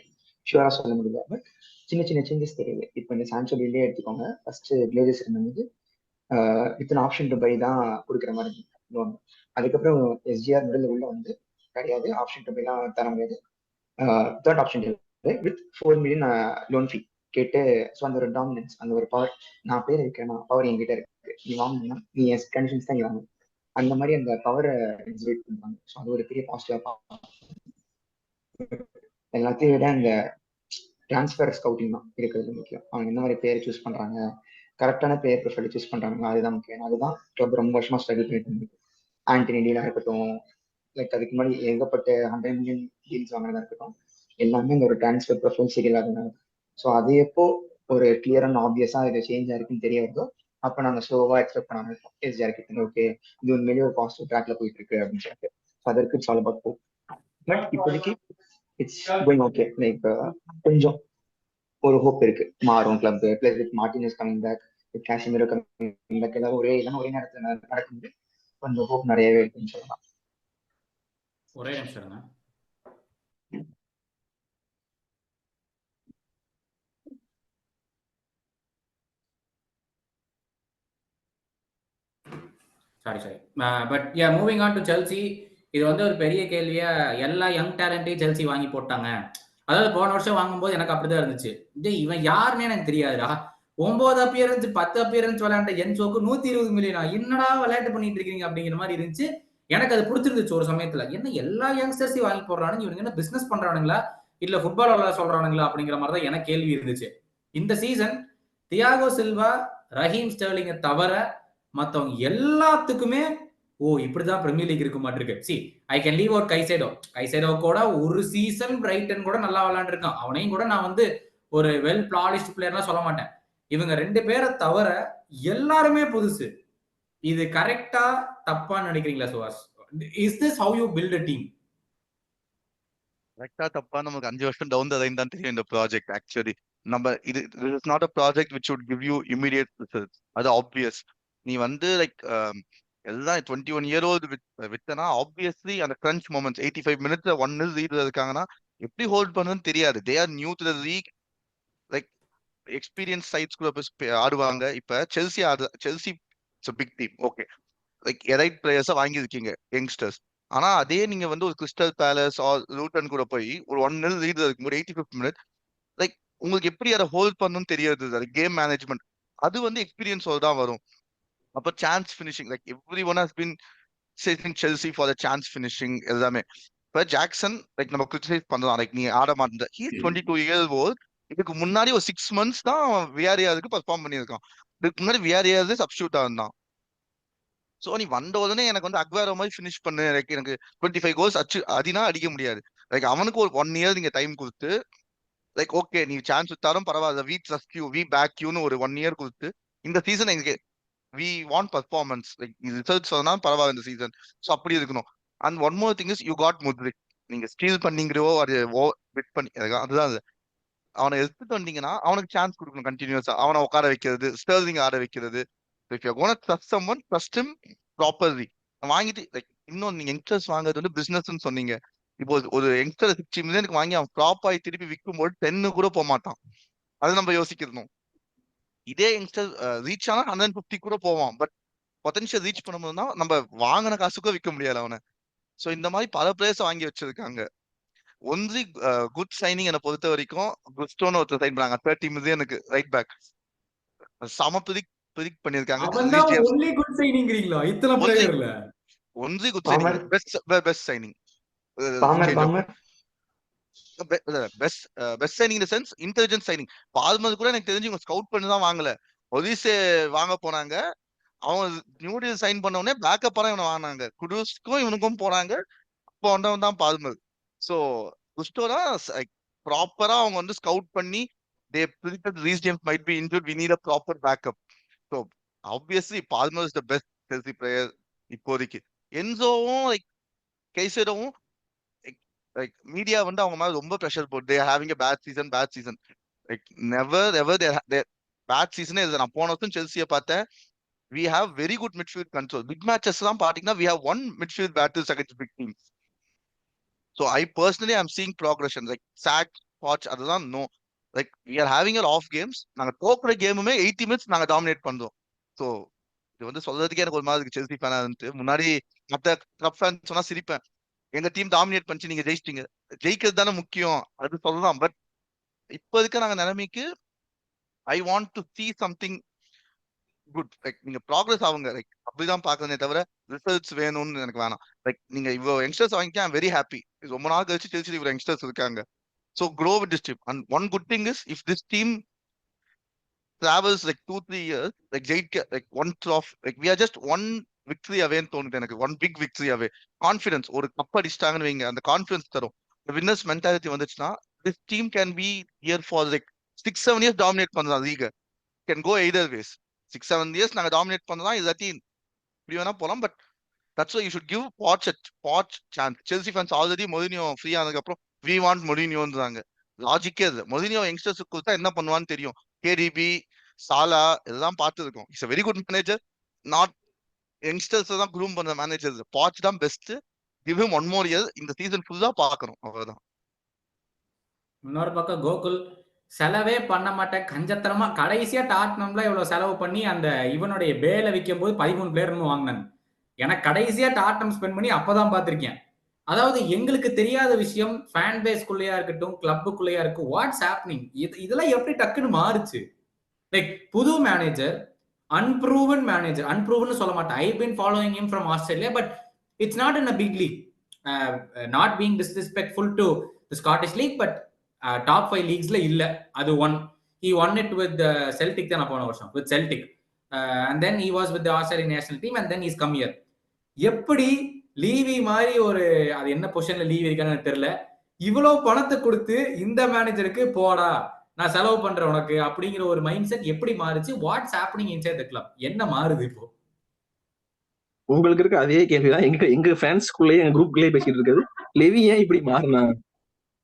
Speaker 3: ஷுவரா சொல்ல முடியல. பட் சின்ன சின்ன சேஞ்சஸ் தெரியுது. இப்போ இந்த சான்சோ பில்லே எடுத்துக்கோங்க. ஃபர்ஸ்ட் கிளேஜஸ் இருந்தது இத்தனை ஆப்ஷன் டு பை தான் கொடுக்குற மாதிரி லோன். அதுக்கப்புறம் எஸ்ஜிஆர் மிடில் உள்ள வந்து கிடையாது, ஆப்ஷன் டு பை தான் தர முடியாது. Third option with 4 million loan fee கேட்டு. ஸோ அந்த ஒரு டாமினன்ஸ், அந்த ஒரு பவர், நான் பேர் இருக்கேன், பவர் என்கிட்ட இருக்கு, நீ வாங்கணும்னா நீ என் கண்டிஷன்ஸ் தான் நீ வாங்கணும், அந்த மாதிரி அந்த பவரை எக்ஸிபிட் பண்ணுவாங்க. ஸோ அது ஒரு பெரிய பாசிட்டிவா. எல்லாத்தையும் விட அந்த டிரான்ஸ்ஃபர் ஸ்கவுட்டிங் தான் இருக்கிறது முக்கியம். அவங்க என்ன மாதிரி பேர் சூஸ் பண்றாங்க, கரெக்டான பேர் ப்ரொஃபைல் சூஸ் பண்றாங்க, அதுதான் முக்கியம். அதுதான் கிளப் ரொம்ப வருஷமா ஸ்ட்ரகிள் பண்ணிட்டு இருக்கு. ஆண்டனி டீலா இருக்கட்டும், லைக் அதுக்கு முன்னாடி ஏகப்பட்ட 100 million டீல்ஸ் வாங்கினதா இருக்கட்டும், எல்லாமே இந்த ஒரு டிரான்ஸ்ஃபர் ப்ரொஃபைல் சரியில்லாதனால. ஸோ அது எப்போ ஒரு கிளியர் அண்ட் ஆப்வியஸா இது சேஞ்ச் ஆயிருக்குன்னு தெரிய வருதோ அப்போ நாங்கள் ஸ்லோவா எக்ஸ்பெக்ட் பண்ண ஆரம்பிப்போம். எஸ்ஜிஆர் கிட்ட ஓகே இது உண்மையிலேயே ஒரு பாசிட்டிவ் ட்ராக்ல போயிட்டு இருக்கு அப்படின்னு சொல்லிட்டு. அதற்கு it's all about hope. But இப்போதைக்கு இட்ஸ் கோயிங் ஓகே. லைக் கொஞ்சம் ஒரு ஹோப் இருக்கு, மாறும் club. Plus with Martinez coming back, with Casemiro coming back, ஏதாவது ஒரே நேரத்தில் நடக்குது. கொஞ்சம் ஹோப் நிறையவே இருக்குன்னு சொல்லலாம்.
Speaker 1: ஒரே நிமிஷம். Sorry. But moving on to Chelsea. இது வந்து ஒரு பெரிய கேள்வியா, எல்லா யங் டேலண்ட்டையும் செல்சி வாங்கி போட்டாங்க. அதாவது போன வருஷம் வாங்கும்போது எனக்கு அப்படிதான் இருந்துச்சு. இவன் யாருன்னே எனக்கு தெரியாதுடா. 9 அப்பியரன்ஸ் 10 அப்பியரன்ஸ் விளையாண்ட என்சோக்கு 120 மில்லியனா, என்னடா விளையாட்டு பண்ணிட்டு இருக்கீங்க அப்படிங்கிற மாதிரி இருந்துச்சு. எனக்கு அது பிடிச்சிருந்துச்சு ஒரு சமயத்துல. என்ன எல்லா யங்ஸ்டர்ஸையும் வாங்கி போடுறானுங்க, இவனுங்க என்ன பிசினஸ் பண்றானுங்களா இல்ல ஃபுட்பால் விளையாட சொல்றானுங்களா அப்படிங்கிற மாதிரி தான் எனக்கு கேள்வி இருந்துச்சு. இந்த சீசன் தியாகோ சில்வா, ரஹீம் ஸ்டெர்லிங்கை தவிர மத்தவங்க எல்லாத்துக்குமே இப்படிதான் பிரீமியர் லீக் இருக்க மாட்டிருக்கு. See I can leave out Caicedo கூட ஒரு சீசன் பிரைட்டன் கூட நல்லா விளையாண்டுருக்கான். அவனையும் கூட நான் வந்து ஒரு வெல் பிளாலிஷ்ட் பிளேயர்லாம் சொல்ல மாட்டேன். இவங்க 2 பேரை தவிர எல்லாருமே புதுசு. இது கரெக்டா தப்பா நினைக்கிறீங்களா சுவாஸ்? Is this how you build a team?
Speaker 2: கரெக்டா தப்பா நமக்கு 5 வருஷம் டவுன் த லைன் தான் தெரியும் இந்த ப்ராஜெக்ட். ஆக்சுவலி நம்ம இது is not a project which would give you immediate results. அது ஆப்வியஸ். நீ வந்து லைக் எல்லாம் 21 இயர் ஓல்டு வித்தனா ஆப்வியஸ்லி அந்த கிரன்ச் மொமெண்ட்ஸ் 85 மினிட்ஸ்ல 1-0 லீட்ல இருக்காங்கன்னா எப்படி ஹோல்ட் பண்ணுன்னு தெரியாது. They are new to the league. Like experience sides கூட ஆடுவாங்க. இப்ப Chelsea it's big team. Okay, like elite பிளேயர்ஸை வாங்கியிருக்கீங்க யங்ஸ்டர்ஸ். ஆனா அதே நீங்க வந்து ஒரு கிறிஸ்டல் பேலஸ் ஆர் லூட்டன் கூட போய் ஒரு 1-0 லீட் இருக்கும்போது 85th மினிட் லைக் உங்களுக்கு எப்படி அதை ஹோல்ட் பண்ணணும்னு தெரியாது. கேம் மேனேஜ்மெண்ட் அது வந்து எக்ஸ்பீரியன்ஸோட தான் வரும். அப்ப chance finishing like every one has been chasing Chelsea for the chance finishing எல்லாமே. இப்ப ஜாக்சன் லைக் நம்ம கிரிட்டிசைஸ் பண்ணலாம், லைக் நீ ஆட மாட்டேன். He 22 years old. இதுக்கு முன்னாடி ஒரு 6 months தான் விஆர்ஏஆருக்கு பெர்ஃபார்ம் பண்ணியிருக்கான். இதுக்கு முன்னாடி விஆர்ஏஆர் சப்ஸ்டியூட் இருந்தான். சோ நீ வந்த உடனே எனக்கு வந்து அக்வாரோ மாதிரி ஃபினிஷ் பண்ணு, லைக் எனக்கு 25 கோல்ஸ் அதினா அடிக்க முடியாது. லைக் அவனுக்கு ஒரு 1 year நீங்க டைம் கொடுத்து லைக் ஓகே நீ சான்ஸ் வித்தாலும் பரவாயில்ல, we trust you, we back யூன்னு ஒரு 1 year கொடுத்து இந்த சீசன் எங்களுக்கு we want performance like results சொன்னா பரவாயில்ல இந்த சீசன். ஸோ அப்படி இருக்கணும். And one more thing is you got Mudryk. நீங்க ஸ்டீல் பண்ணீங்களோ அது பிட் பண்ணி அதுதான் அது. அவனை எடுத்துட்டு வந்தீங்கன்னா அவனுக்கு சான்ஸ் கொடுக்கணும் கண்டினியூஸா. அவனை உட்கார வைக்கிறது, ஸ்டர்லிங் ஆட வைக்கிறது. If you gonna trust someone, trust him properly. வாங்கிட்டு லைக் இன்னொன்று நீங்க யங்ஸ்டர்ஸ் வாங்குறது வந்து பிசினஸ்ன்னு சொன்னீங்க. இப்போ ஒரு யங்ஸ்டர் 60 million வாங்கி அவன் ஃப்ளாப் ஆகி திருப்பி விற்கும் போது 10 கூட போக மாட்டான். அது நம்ம யோசிக்கணும். இதே யங்ஸ்டர் ரீச் ஆனா 150 கூட போவான். பட் பொட்டன்ஷியல் ரீச் பண்ணும்போது தான் நம்ம வாங்கின காசுக்கும் விற்க முடியாது அவனை. சோ இந்த மாதிரி பல பிளேயர்ஸ் வாங்கி வச்சிருக்காங்க. ஒன்லி குட் சைனிங் என்னை பொறுத்த வரைக்கும் குஸ்டோன்னு ஒருத்தர் சைன் பண்ணாங்க 30 million ரைட் பேக். சம பிரிக் பண்ணிருக்காங்க.
Speaker 1: அவன்தான் ஒன்லி குட் சைனிங்கிறீங்களா இத்தனை பிளேயர்ல?
Speaker 2: Only good signing, best signing. Best signing in the sense intelligent signing. Palmer கூட எனக்கு தெரிஞ்சு இவங்க ஸ்கவுட் பண்ணி தான் வாங்கல. ஒலிசே வாங்க போனாங்க. அவன் நியூடில் சைன் பண்ண உடனே பேக்கப் பண்ண இவனை வாங்கினாங்க. குடூஸ்க்கும் இவனுக்கும் போறாங்க. அப்போ வந்தவன் தான் பால்மர். ஸோ குஸ்டோரா ப்ராப்பரா அவங்க வந்து ஸ்கவுட் பண்ணி they predicted Reece James might be injured, we need a proper backup. So obviously Palmer is the best Chelsea player இப்போதைக்கு. என்சோவும் லைக் கைசேடோவும் லைக் மீடியா வந்து அவங்க மேல ரொம்ப ப்ரெஷர் போட்டு they having a bad season like never ever their bad சீசனே இல்லை. நான் போன வருஷம் செல்சியை பார்த்தேன். we have very good midfield control. Big matches எல்லாம் பாத்தீங்கன்னா we have won midfield battles against big teams. So I personally am seeing progression like sack watch அதுதான் no like we are having our off games. நாங்க தோக்குற கேமுமே 80 minutes நாங்க dominate பண்றோம். So இது வந்து சொல்றதுக்கே எனக்கு ஒரு மாதிரி இருக்கு செல்சி ஃபேனா இருந்து. முன்னாடி மற்ற கிளப் ஃபேன் சொன்னா சிரிப்பேன், எங்க டீம் டாமினேட் பண்ணிச்சு நீங்க ஜெயிச்சிட்டீங்க, ஜெயிக்கிறது தானே முக்கியம் அது சொல்லலாம். பட் இப்ப இருக்க நாங்க நிலைமைக்கு I want to see something good. Like நீங்க ப்ராக்ரஸ் ஆகுங்க, லைக் அப்படிதான் பாக்குறதே தவிர ரிசல்ட்ஸ் வேணும்னு எனக்கு வேணாம். லைக் நீங்க இவ்வளவு யங்ஸ்டர்ஸ் வாங்கிக்க ஐம் வெரி ஹாப்பி. ரொம்ப நாள் கழிச்சு செல்சி இவ்வளவு யங்ஸ்டர்ஸ் இருக்காங்க. So grow with this team. And one good thing is if this team travels like 2-3 years like ஜெயிக்க like one trophy like we are just one victory awayன்னு தோணுது எனக்கு. One big victory away. Confidence ஒரு cup அடிச்சிட்டாங்கன்னு வைங்க, அந்த confidence தரும். Winners mentality வந்துச்சுன்னா this team can be here for like 6-7 years dominate பண்ணலாம் league. Can go either ways. 6-7 years நாங்க டாமினேட் பண்ணலாம், இல்லாட்டி இப்படி வேணா போலாம். But that's why you should give Poch chance. Chelsea fans already Mourinho free ஆனதுக்கு அப்புறம் வி வாண்ட் மொரினியோன்றாங்க. லாஜிக்கே இல்லை. மொரினியோ யங்ஸ்டர்ஸ் கொடுத்தா என்ன பண்ணுவான்னு தெரியும். கேடிபி சாலா இதெல்லாம் பார்த்துருக்கோம். It's very good manager. Not youngsters தான் க்ரூம் பண்ற மேனேஜர். பாட்ச் தான் best. Give him one more year. இந்த சீசன் ஃபுல்லா பார்க்கணும், அவ்வளவுதான்.
Speaker 1: இன்னொரு பக்கம் கோகுல் செலவே பண்ண மாட்டேன் கஞ்சத்தனமா கடைசியா டாட்னம்ல இவ்வளவு செலவு பண்ணி அந்த இவனுடைய பேல விற்கும் போது 13 பிளேயர் வாங்கினான். எனக்கு கடைசியா டாட்னம் ஸ்பெண்ட் பண்ணி அப்பதான் பார்த்திருக்கேன். அதாவது எங்களுக்கு தெரியாத விஷயம் ஃபேன் பேஸ்க்குள்ளேயா இருக்கட்டும், கிளப்புக்குள்ளேயா இருக்கும், வாட்ஸ் ஹேப்பனிங் இதெல்லாம் எப்படி டக்குன்னு மாறுச்சு. லைக் புது மேனேஜர், அன்ப்ரூவன் மேனேஜர். அன்ப்ரூவன் சொல்ல மாட்டேன், I been following him from Australia, but it's not in a big league. Not being disrespectful to the Scottish league, but top 5 லீக்ஸ்ல இல்ல. அது won. He won it with Celtic தான் போன வருஷம் with Celtic. And then he was with Australian national team and then he's come here. எப்படி லீவி மாதிரி ஒரு அது என்ன பொசிஷன்ல லீவி இருக்கான்னு தெரியல, இவ்வளவு பணத்தை கொடுத்து இந்த மேனேஜருக்கு போடா நான் செலவு பண்றேன் உனக்கு அப்படிங்கிற ஒரு மைண்ட் செட் எப்படி மாறுச்சு? What's happening inside the club? என்ன மாறுது இப்போ?
Speaker 4: உங்களுக்கு இருக்க அதே கேள்விதான் எங்க ஃபேன்ஸ்குள்ளேயே எங்க குரூப்குள்ளேயே பேசிட்டு இருக்குது. லெவி ஏன் இப்படி மாறினா?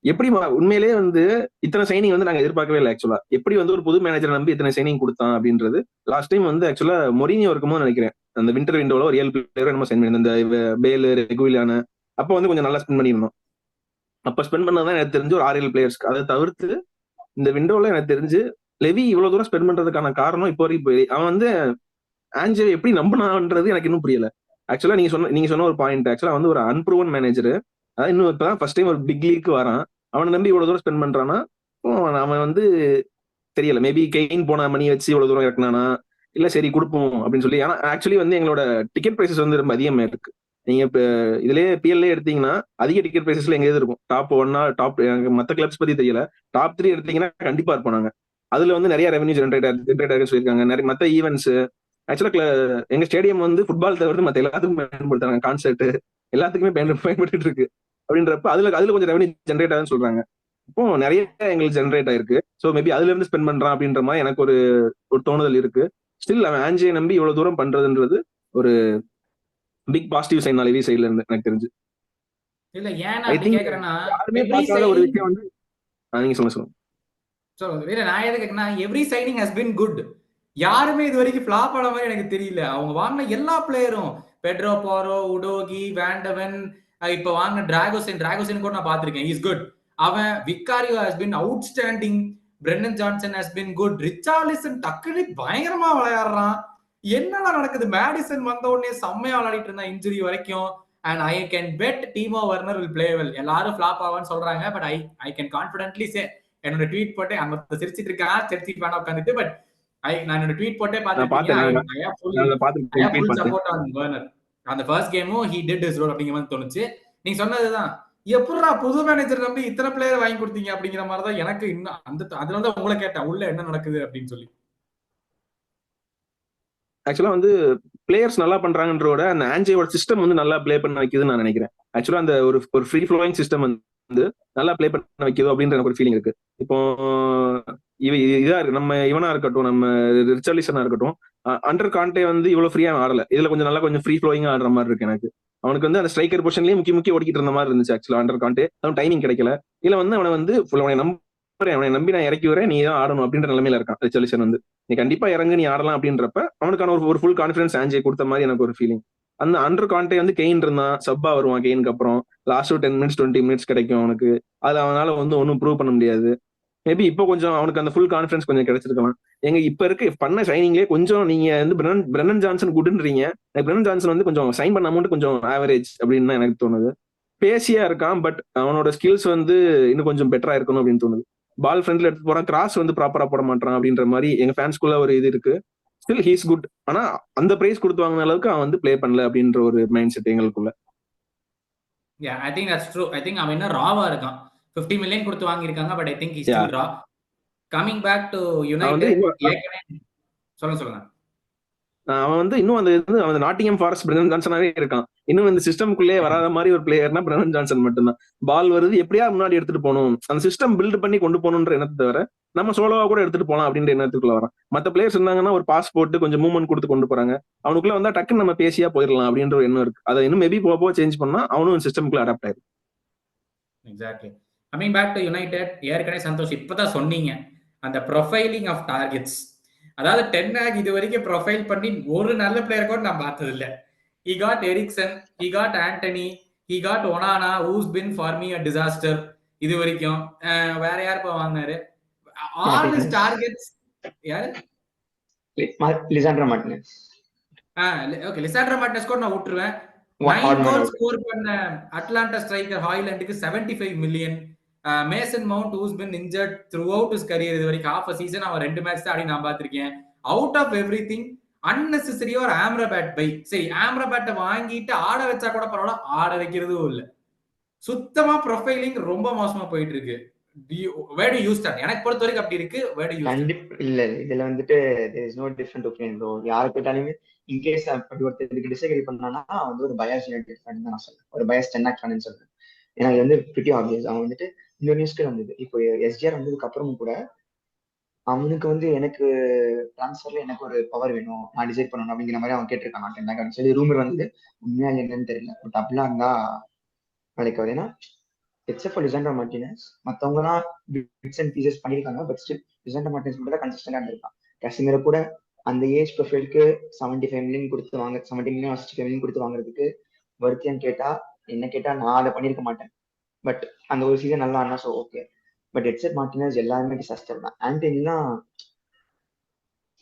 Speaker 4: எப்படி உண்மையிலேயே வந்து இத்தனை சைனிங் வந்து நாங்க எதிர்பார்க்கவே இல்லை. ஆக்சுவலா எப்படி வந்து ஒரு புது மேனேஜர் நம்பி இத்தனை சைனிங் கொடுத்தான் அப்படின்றது லாஸ்ட் டைம் வந்து ஆக்சுவலா மொரினியோ இருக்கும்போது நினைக்கிறேன் அந்த விண்டர் விண்டோல ஒரு 7 பிளேயர் நம்ம சைன் பண்ணியிருந்தோம். இந்த பேலு ரெகுவிலான அப்ப வந்து கொஞ்சம் நல்லா ஸ்பெண்ட் பண்ணியிருந்தோம். அப்ப ஸ்பெண்ட் பண்ணதான் எனக்கு தெரிஞ்சு ஒரு 6-7 பிளேயர்ஸ்க்கு. அதை தவிர்த்து இந்த விண்டோல எனக்கு தெரிஞ்சு லெவி இவ்வளவு தூரம் ஸ்பெண்ட் பண்றதுக்கான காரணம் இப்போ வரைக்கும் அவன் வந்து ஆஞ்சே எப்படி நம்பினான்றது எனக்கு இன்னும் புரியல. ஆக்சுவலா நீங்க சொன்ன ஒரு பாயிண்ட், ஆக்சுவலா வந்து ஒரு அன்ப்ரூவன் மேனேஜர், அதாவது இன்னும் இப்பதான் ஃபர்ஸ்ட் டைம் ஒரு பிக் லீக் வரான், அவனை நம்பி இவ்வளவு தூரம் ஸ்பெண்ட் பண்றான்னா அவன் வந்து தெரியல, மேபி கெயின் போன மணி வச்சு இவ்வளவு தூரம் இறக்குனானா, இல்ல சரி கொடுப்போம் அப்படின்னு சொல்லி. ஆனா ஆக்சுவலி வந்து எங்களோட டிக்கெட் பிரைசஸ் வந்து ரொம்ப அதிகமா இருக்கு. நீங்க இப்ப இதுலயே பிஎல்ஏ எடுத்தீங்கன்னா அதிக டிக்கெட் பிரைசஸ்ல எங்க இருக்கும், டாப் 1 டாப், மத்த கிளப்ஸ் பத்தி தெரியல, டாப் 3 எடுத்தீங்கன்னா கண்டிப்பா இருப்போம் நாங்க. அதுல வந்து நிறைய ரெவன்யூ ஜென்ரேட் சொல்லியிருக்காங்க. நிறைய மத்த ஈவெண்ட்ஸ், ஆக்சுவலா எங்க ஸ்டேடியம் வந்து ஃபுட்பால் தவிர்த்து மத்த எல்லாத்துக்கும் பயன்படுத்துறாங்க, கான்சர்ட் எல்லாத்துக்குமே பயன்பட்டு இருக்கு. அப்படின்றப்ப அதுல அதுல கொஞ்சம் ரெவன்யூ ஜென்ரேட் ஆகுதுன்னு சொல்றாங்க. இப்போ நிறைய எங்களுக்கு ஜென்ரேட் ஆயிருக்கு. ஸோ மேபி அதுல இருந்து ஸ்பெண்ட் பண்றான் அப்படின்ற மாதிரி எனக்கு ஒரு தோணுதல் இருக்கு. ஸ்டில் அவன் ஆன்ஜியை நம்பி இவ்வளவு தூரம் பண்றதுன்றது ஒரு பிக் பாசிட்டிவ் சைன் அலவி சைட்ல இருந்து எனக்கு தெரிஞ்சு.
Speaker 1: இல்ல ஏன்
Speaker 4: ஐ
Speaker 1: அப்படி
Speaker 4: திங்க்
Speaker 1: கேக்குறேன்னா,
Speaker 4: யாருமே
Speaker 1: எவ்ரி
Speaker 4: பார்க்காத ஒரு
Speaker 1: சைனிங்
Speaker 4: விஷயம் வந்து நீங்க சொல்லுங்க.
Speaker 1: இல்ல நான் எது கேக்குறேன்னா, every signing has been good. யாருமே இது வரைக்கும் ஃபிளாப் ஆன மாதிரி எனக்கு தெரியல. அவங்க வாங்கின எல்லா பிளேயரும், பெட்ரோ போரோ, உடோகி, வேண்டவன், இப்ப வாங்கின டிராகோசன் கூட நான் பார்த்திருக்கேன். Is good. அவன் Vicario has been outstanding. Brennan Johnson has been good. Richarlison டக்குனு பயங்கரமா விளையாடுறான். என்னடா நடக்குது? மேடிசன் வந்த உடனே செம்மையா விளையாடிட்டு இருந்தான் இன்ஜுரி வரைக்கும். And I can bet Timo Werner will play well. எல்லாரும் ஃபிளாப் ஆவான்னு சொல்றாங்க, but I can confidently say, என்னோட ட்வீட் போட்டு அங்க சிரிச்சிட்டு இருக்கான், செல்சி ஃபேனா உட்காந்துட்டு, பட் நான் என்னோட ட்வீட் போட்டே
Speaker 4: நான்
Speaker 1: பார்த்திருப்பீங்க. I have full support on Warner. அந்த ஃபர்ஸ்ட் கேமும் ஹி டிட் ஹிஸ் ரோல் அப்படிங்கிற மாதிரி தோணுச்சு. நீங்க சொன்னதுதான், எப்படிடா புது மேனேஜர் நம்பி இத்தனை பிளேயர் வாங்கி கொடுத்தீங்க அப்படிங்கிற மாதிரி தான் எனக்கு இன்னும் அதனால தான் உங்களை கேட்டேன், உள்ள என்ன நடக்குது அப்படின்னு சொல்லி.
Speaker 4: ஆக்சுவலா வந்து பிளேயர்ஸ் நல்லா பண்றாங்கன்றோட அந்த ஆன்ஜியோட சிஸ்டம் வந்து நல்லா பிளே பண்ண வைக்குதுன்னு நான் நினைக்கிறேன். ஆக்சுவலா அந்த ஒரு ஃப்ரீ ஃப்ளோயிங் சிஸ்டம் வந்து நல்லா பிளே பண்ண வைக்குதோ அப்படின்ற எனக்கு ஒரு ஃபீலிங் இருக்கு. இப்போ இதா இருக்கு, நம்ம இவனா இருக்கட்டும், நம்ம ரிச்சர்லிசனா இருக்கட்டும், அண்டர் கான்டே வந்து இவ்வளவு ஃப்ரீயா ஆடல. இதுல கொஞ்சம் நல்லா கொஞ்சம் ஃப்ரீ ஃப்ளோயிங்கா ஆடுற மாதிரி இருக்கு எனக்கு. அவனுக்கு வந்து அந்த ஸ்ட்ரைக்கர் பொசிஷன்லயே முக்கிய ஓடிக்கிட்டு இருந்த மாதிரி இருந்துச்சு ஆக்சுவலா அண்டர் கான்டே. அவன் டைமிங் கிடைக்கல. இல்ல வந்து அவனை நம்பி நான் இறக்கி வரேன், நீ தான் ஆடணும் அப்படின்ற நிலைமையில இருக்கான் ரிச்சர்லிசன் வந்து. நீ கண்டிப்பா இறங்கு, நீ ஆடலாம் அப்படின்றப்ப அவனுக்கான ஒரு ஃபுல் கான்ஃபிடன்ஸ் ஆன்ஜே கொடுத்த மாதிரி எனக்கு ஒரு ஃபீலிங். அந்த அண்டர் கான்டே வந்து கெயின் இருந்தான், சப்பா வருவான் கெயினுக்கு அப்புறம், லாஸ்ட் 10 மினிட்ஸ் 20 மினிட்ஸ் கிடைக்கும் அவனுக்கு. அதுல அவனால வந்து ஒன்னும் ப்ரூவ் பண்ண முடியாது. மேபி இப்போ கொஞ்சம் அவனுக்கு அந்த ஃபுல் கான்ஃபிடன்ஸ் கொஞ்சம் கிடைச்சிருக்கலாம். எங்க இப்ப இருக்க பண்ண சைனிங்லேயே கொஞ்சம் நீங்க வந்து பிரென்னன் ஜான்சன் குட்ன்றீங்க, பிரென்னன் ஜான்சன் வந்து கொஞ்சம் சைன் பண்ண அமௌண்ட் கொஞ்சம் ஆவரேஜ் அப்படின்னு தான் எனக்கு தோணுது. பேசியா இருக்கான், பட் அவனோட ஸ்கில்ஸ் வந்து இன்னும் கொஞ்சம் பெட்டரா இருக்கணும் அப்படின்னு தோணுது. பால் ஃப்ரண்ட்ல எடுத்து போறான், கிராஸ் வந்து ப்ராப்பரா போட மாட்டான் அப்படின்ற மாதிரி எங்க ஃபேன்ஸ்குள்ள ஒரு இது இருக்கு. Still he's good. ஆனா அந்த பிரைஸ் கொடுத்து வாங்கின அளவுக்கு அவன் வந்து பிளே பண்ணல அப்படின்ற ஒரு மைண்ட் செட் எங்களுக்குள்ள.
Speaker 1: I think that's true. I think அவன் என்ன ராவா இருக்கான். 50 மில்லியன் கொடுத்து வாங்கியிருக்காங்க, but I think he still raw. Coming back to United, சொல்லுங்க.
Speaker 4: அவன் வந்து இன்னும் அந்த நாட்டிங்ஹாம் ஃபாரஸ்ட் பிரெனன் ஜான்சனாவே இருக்கான். இன்னும் இந்த சிஸ்டம்குள்ளே வராத மாதிரி ஒரு பிளேயர்னா பிரெனன் ஜான்சன் மட்டும்தான். பால் வருது எப்படியா முன்னாடி எடுத்துட்டு போகணும், அந்த சிஸ்டம் பில்ட் பண்ணி கொண்டு போகணுன்ற எண்ணத்தை தவிர நம்ம சோலோவா கூட எடுத்துட்டு போலாம் அப்படின்ற எண்ணத்துக்குள்ள வரான். மத்த பிளேயர்ஸ் இருந்தாங்கன்னா ஒரு பாஸ் போட்டு கொஞ்சம் மூவ்மெண்ட் கொடுத்து கொண்டு போறாங்க. அவனுக்குள்ள வந்தா டக்குன்னு நம்ம பேசியா போயிடலாம் அப்படின்ற ஒரு எண்ணம் இருக்கு. அதை இன்னும் மேபி போக சேஞ்ச் பண்ணா அவனும் சிஸ்டம்குள்ள அடாப்ட் ஆயிருக்கு.
Speaker 1: Exactly. Coming back to United, ஏற்கனவே சந்தோஷ் இப்பதான் சொன்னீங்க அந்த ப்ரொஃபைலிங் ஆஃப் டார்கெட்ஸ். அதாவது டென் ஹேக் இது வரைக்கும் ப்ரொஃபைல் பண்ணி ஒரு நல்ல பிளேயர் கூட நான் பார்த்தது இல்ல. He got Eriksen, he got Antony, he got Onana, who's been for me a disaster இது வரைக்கும். வேற யார் இப்ப வாங்கினாரு? ஆல் his targets யாரு?
Speaker 3: Lisandro Martinez.
Speaker 1: Okay, Lisandro Martinez கூட நான் விட்டுருவேன். 9 கோல் ஸ்கோர் பண்ண அட்லாண்டா ஸ்ட்ரைக்கர் ஹாய்லண்டுக்கு 75 million. Mason Mount who's been injured throughout his career, இது வரைக்கும் half a season அவன் 2 மேட்ச் தான் ஆடி நான் பார்த்திருக்கேன். அவுட் ஆஃப் எவ்ரிதிங் அன்னெசரி ஒரு ஆம்ரபேட் பை. சரி, ஆம்ரபேட்டை வாங்கிட்டு ஆட வச்சா கூட பரவாயில்ல, ஆட வைக்கிறதும் இல்ல. சுத்தமா ப்ரொஃபைலிங் ரொம்ப மோசமா போயிட்டு இருக்கு. வேர் டு யூ ஸ்டாண்ட்? எனக்கு பொறுத்த வரைக்கும் அப்படி இருக்கு. வேர் டு யூ ஸ்டாண்ட்?
Speaker 3: இல்ல இதுல வந்துட்டு there is no different opinion bro. யாரை கேட்டாலுமே இன்கேஸ் அப்படி ஒருத்தருக்கு டிஸ்அக்ரி பண்ணானா வந்து ஒரு பயாஸ் யுனைடெட் ஃபேன் தான் நான் சொல்றேன், ஒரு பயாஸ் டென்னாக் ஃபேன் சொல்றேன். ஏன்னா இது வந்து பிரிட்டி ஆப்வியஸ். அவன் வந்துட்டு இந்த நியூஸ்க்கு வந்தது, இப்போ எஸ்ஜிஆர் வந்ததுக்கு அப்புறமும் கூட அவனுக்கு வந்து எனக்கு டிரான்ஸ்ஃபர்ல எனக்கு ஒரு பவர் வேணும், நான் டிசைட் பண்ணணும் அப்படிங்கிற மாதிரி அவன் கேட்டிருக்கான் டென்னாக் சொல்லி ரூமர் வந்து. உண்மையா என்னன்னு தெரியல, பட் அப்படிலாம் இருந்தா வேலைக்கு வருது. ஏன்னா எக்ஸப்ட் ஃபார் லிசாண்ட்ரோ மார்டினஸ் மற்றவங்கலாம் பிட்ஸ் அண்ட் பீசஸ் பண்ணியிருக்காங்க, பட் ஸ்டில் லிசாண்ட்ரோ மார்டினஸ் மட்டும் தான் கன்சிஸ்டண்டா இருந்திருக்கான். கேசிமீரை கூட அந்த ஏஜ் ப்ரொஃபைலுக்கு 75 மில்லியன் கொடுத்து 70 மில்லியன் 65 மில்லியன் கொடுத்து வாங்குறதுக்கு வருத்தியான்னு கேட்டா, என்ன கேட்டா நான் அதை பண்ணியிருக்க மாட்டேன். பட் அந்த ஒரு சீசன் நல்லா ஆனா so okay. But except Martinez எல்லாருமே டிசாஸ்டர் தான்.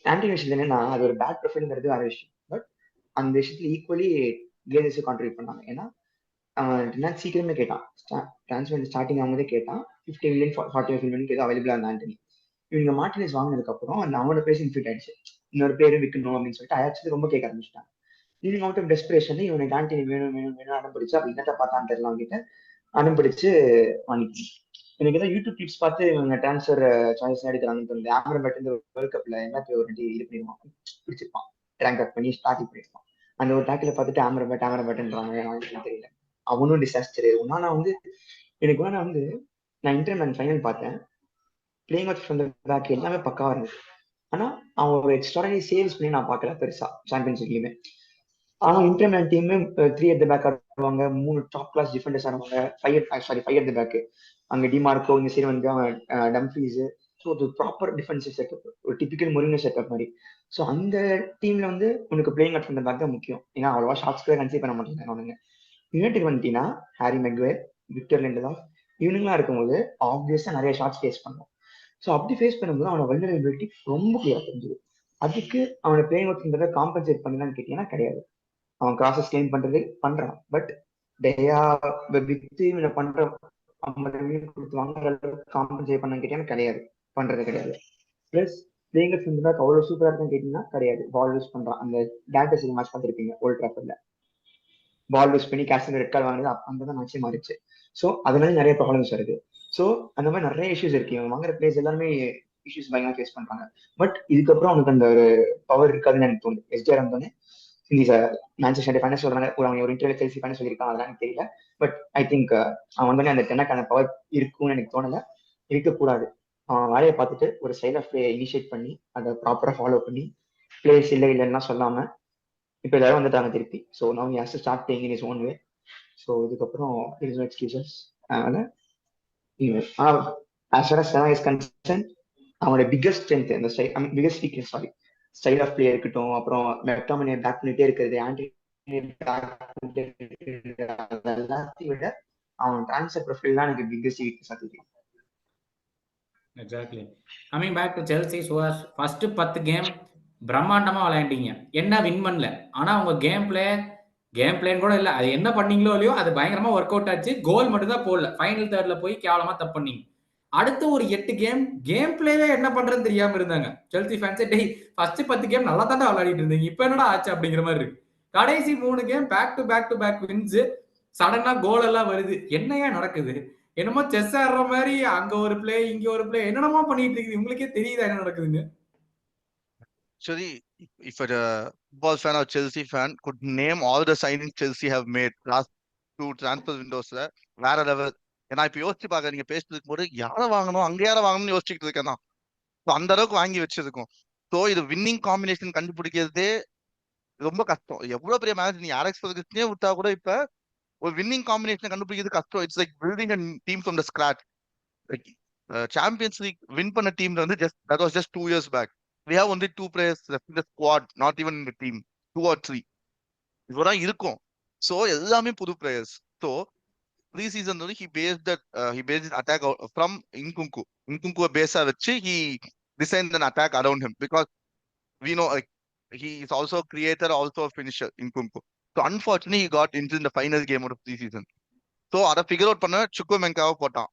Speaker 3: ஆண்டனி விஷயத்துல என்னன்னா அது ஒரு பேட் ப்ரொஃபைலுங்கிறது வேற விஷயம். பட் அந்த விஷயத்துல ஈக்குவலி கேஜஸ் கான்ட்ரிபியூட் பண்ணாங்க. ஏன்னா நான் சீக்கிரமே கேட்டான், டிரான்ஸ்ஃபர் ஸ்டார்டிங் ஆகும்போதே கேட்டான் 50 மில்லியன் 45 மில்லியன் ஏதோ அவைலபிளா இருந்தா ஆண்டனி. இவங்க மார்டினஸ் வாங்கினதுக்கு அப்புறம் அந்த அவனோட பேஸ் இன்ஃபிட் ஆயிடுச்சு, இன்னொரு பேரும் விற்கணும் அப்படின்னு சொல்லிட்டு அயாச்சு ரொம்ப கேட்க ஆரம்பிச்சிட்டாங்க. இவங்க அவுட் ஆஃப் டெஸ்பிரேஷன் இவனுக்கு ஆண்டனி வேணும் வேணும் வேணும் அடம் பிடிச்சு, அப்படி என்னட்ட பார்த்தான்னு தெரியல அவங்ககிட்ட அடம் பிடிச்சு வாங்கிட்டேன். எனக்கு ஏதாவது யூடியூப் கிளிப்ஸ் பார்த்து இவங்க டிரான்ஸ்ஃபர் சாய்ஸ் எடுக்கிறாங்கன்னு தோணுது. ஆமரபேட் இந்த வேர்ல்ட் கப்ல என்ன ஒரு வாட்டி இது பண்ணிருவான், பிடிச்சிருப்பான், ரேங்க் அப் பண்ணி ஸ்டார்டிங் பண்ணிருப்பான். அந்த ஒரு டேக்கில பார்த்துட்டு ஆமரபேட்ன்றாங்க தெரியல. அவனும் டிசாஸ்டர். நான் வந்து எனக்கு வேணா வந்து நான் இன்டர்மேன் ஃபைனல் பார்த்தேன், playing out from the back எல்லாமே பக்காவா இருந்துச்சு. ஆனா அவன் ஒரு எக்ஸ்ட்ராடனரி சேவ்ஸ் பண்ணி நான் பார்க்கல பெருசா சாம்பியன்ஷிப்லயுமே. ஆனா இன்டர்மேன் டீம் 3 at the பேக் ஆடுவாங்க, 3 டாப் கிளாஸ் டிஃபெண்டர்ஸ் ஆடுவாங்க, 5 at the பேக். அங்க டிமார்க்கோ, இந்த சைடு வந்து அவன் டம்ஃப்ரீஸ். ஸோ ஒரு ப்ராப்பர் டிஃபென்சிவ் செட்டப், ஒரு டிபிக்கல் மொரினோ செட்டப் மாதிரி. ஸோ அந்த டீம்ல வந்து உனக்கு playing out from the back தான் முக்கியம். ஏன்னா அவ்வளவா ஷார்ட்ஸ் கூட கன்சிடர் பண்ண மாட்டேங்கிறாங்க அவனுங்க. யுனைடெட் வந்துட்டீங்கன்னா ஹாரி மெக்வேர், விக்டர் லிண்டலாஃப் இவனுங்களா இருக்கும்போது ஆப்வியஸா நிறைய ஷார்ட்ஸ் ஃபேஸ் பண்ணும். ஸோ அப்படி ஃபேஸ் பண்ணும்போது அவனோட வல்னரபிலிட்டி ரொம்ப கிளியரா தெரிஞ்சுது. அதுக்கு அவனை பிளேயிங் அவுட்ன்றதை காம்பன்சேட் பண்ணலான்னு கேட்டீங்கன்னா கிடையாது. அவன் கிராசஸ் கிளைம் பண்றது பண்றான், பட் டேயா வித்து இவனை பண்ற 50 மில்லியன் கொடுத்து வாங்குற காம்பன்சேட் பண்ண கேட்டீங்கன்னா கிடையாது, பண்றது கிடையாது. பிளஸ் பிளேயிங் அவுட் பேக் அவ்வளவு சூப்பரா இருக்குன்னு கேட்டீங்கன்னா கிடையாது. பால் யூஸ் பண்றான். அந்த டேட்டஸ் மேட்ச் பார்த்துருப்பீங்க ஓல்ட் ட்ராஃபர்ட்ல, பால் யூஸ் பண்ணி கேஸ்டன் ரெட் கார்டு வாங்குறது அங்கதான் மேட்சே மாறிச்சு. ஸோ அதனால நிறைய ப்ராப்ளம்ஸ் வருது. ஸோ அந்த மாதிரி நிறைய இஷ்யூஸ் இருக்கு. இவங்க வாங்குற பிளேஸ் எல்லாருமே இஷ்யூஸ் பயங்கரமா ஃபேஸ் பண்றாங்க. பட் இதுக்கப்புறம் அவனுக்கு அந்த ஒரு பவர் இருக்காதுன்னு எனக்கு தோணுது. எஸ்டிஆர் வந்தோடனே இந்த மேன்செஸ்டர் ஃபேனஸ் சொல்றாங்க, அவங்க ஒரு இன்டர்வியூ செல்சி ஃபேனஸ் சொல்லியிருக்காங்க, அதெல்லாம் எனக்கு தெரியல. பட் ஐ திங்க் அவன் வந்து அந்த டென்னக்கான பவர் இருக்கும்னு எனக்கு தோணல, இருக்கக்கூடாது. அவன் வேலையை பார்த்துட்டு ஒரு ஸ்டைல் ஆஃப் பிளே இனிஷியேட் பண்ணி அதை ப்ராப்பரா ஃபாலோ பண்ணி பிளேஸ் இல்லை இல்லைன்னா சொல்லாம இப்போ எல்லாரும் வந்துட்டாங்க திருப்பி. So now he has to start playing in his own way. So இதுக்கப்புறம் இட் இஸ் நோ எக்ஸ்கியூசஸ். அதனால as far as seven is concern, அவனோட பிக்கஸ்ட் ஸ்ட்ரென்த் அந்த biggest weakness sorry style of play இருக்கட்டும், அப்புறம் மெக்டாமினியை பேக் பண்ணிட்டே இருக்கிறது, Andre எல்லாத்தையும் விட அவன் டிரான்ஸ்ஃபர் ப்ரொஃபைல் தான் எனக்கு பிக்கஸ்ட் வீக்னஸ் ஆகுது.
Speaker 1: Exactly. Coming back to Chelsea சுவாஸ், ஃபர்ஸ்ட் 10 கேம் பிரம்மாண்டமா விளையாண்டீங்க, என்ன வின் பண்ணல. ஆனா உங்க கேம் பிளேன் கூட இல்ல, அது என்ன பண்ணீங்களோ இல்லையோ அது பயங்கரமா ஒர்க் அவுட் ஆச்சு. கோல் மட்டும் தான் போடல, ஃபைனல் தேர்ட்ல போய் கேவலமா தப்பு பண்ணீங்க. அடுத்த ஒரு 8 கேம் பிளேவே என்ன பண்றதுன்னு தெரியாம இருந்தாங்க செல்சி ஃபேன்ஸ். டேய் ஃபர்ஸ்ட் 10 கேம் நல்லா தானே விளையாடிட்டு இருந்தீங்க, இப்ப என்னடா ஆச்சு அப்படிங்கிற மாதிரி இருக்கு. கடைசி 3 game back to back wins, சடனா கோல் எல்லாம் வருது. என்னையா நடக்குது? என்னமோ செஸ் ஆடுற மாதிரி அங்க ஒரு பிளே இங்க ஒரு பிளே என்னென்னமோ பண்ணிட்டு இருக்குது. உங்களுக்கே தெரியுதா என்ன நடக்குதுன்னு?
Speaker 2: Actually, if a football fan or Chelsea fan could name all the signings Chelsea have made last 2 transfer windows, வேற லெவல். ஏன்னா இப்ப யோசிச்சு பாக்க, நீங்க பேசிட்டு போது யாரை வாங்கணும் அங்க யாரை வாங்கணும்னு யோசிச்சுட்டு இருக்கேன் தான். அந்த அளவுக்கு வாங்கி வச்சிருக்கோம். ஸோ இது வின்னிங் காம்பினேஷன் கண்டுபிடிக்கிறதே ரொம்ப கஷ்டம். எவ்வளவு பெரிய மேட்ச் நீ ஆர்எக்ஸ் ஃபெர்குசனே விட்டா கூட இப்ப ஒரு வின்னிங் காம்பினேஷன் கண்டுபிடிக்கிறது கஷ்டம். It's like building a team from the scratch. Like Champions League win பண்ண டீம்ல வந்து that was just 2 years back. We have only 2 players left in the squad, not even in the team, 2 or 3 இவ்வளவுதான் இருக்கும். So எல்லாமே புது players. So pre season வந்து he based his attack from இன்குங்குவை பேஸா வச்சு he designed an attack around him because we know like he is also a creator, also a finisher in Kunku. So unfortunately he got injured in the final game of the preseason. So அதை figure out பண்ண சுக்குமெங்காவை போட்டான்.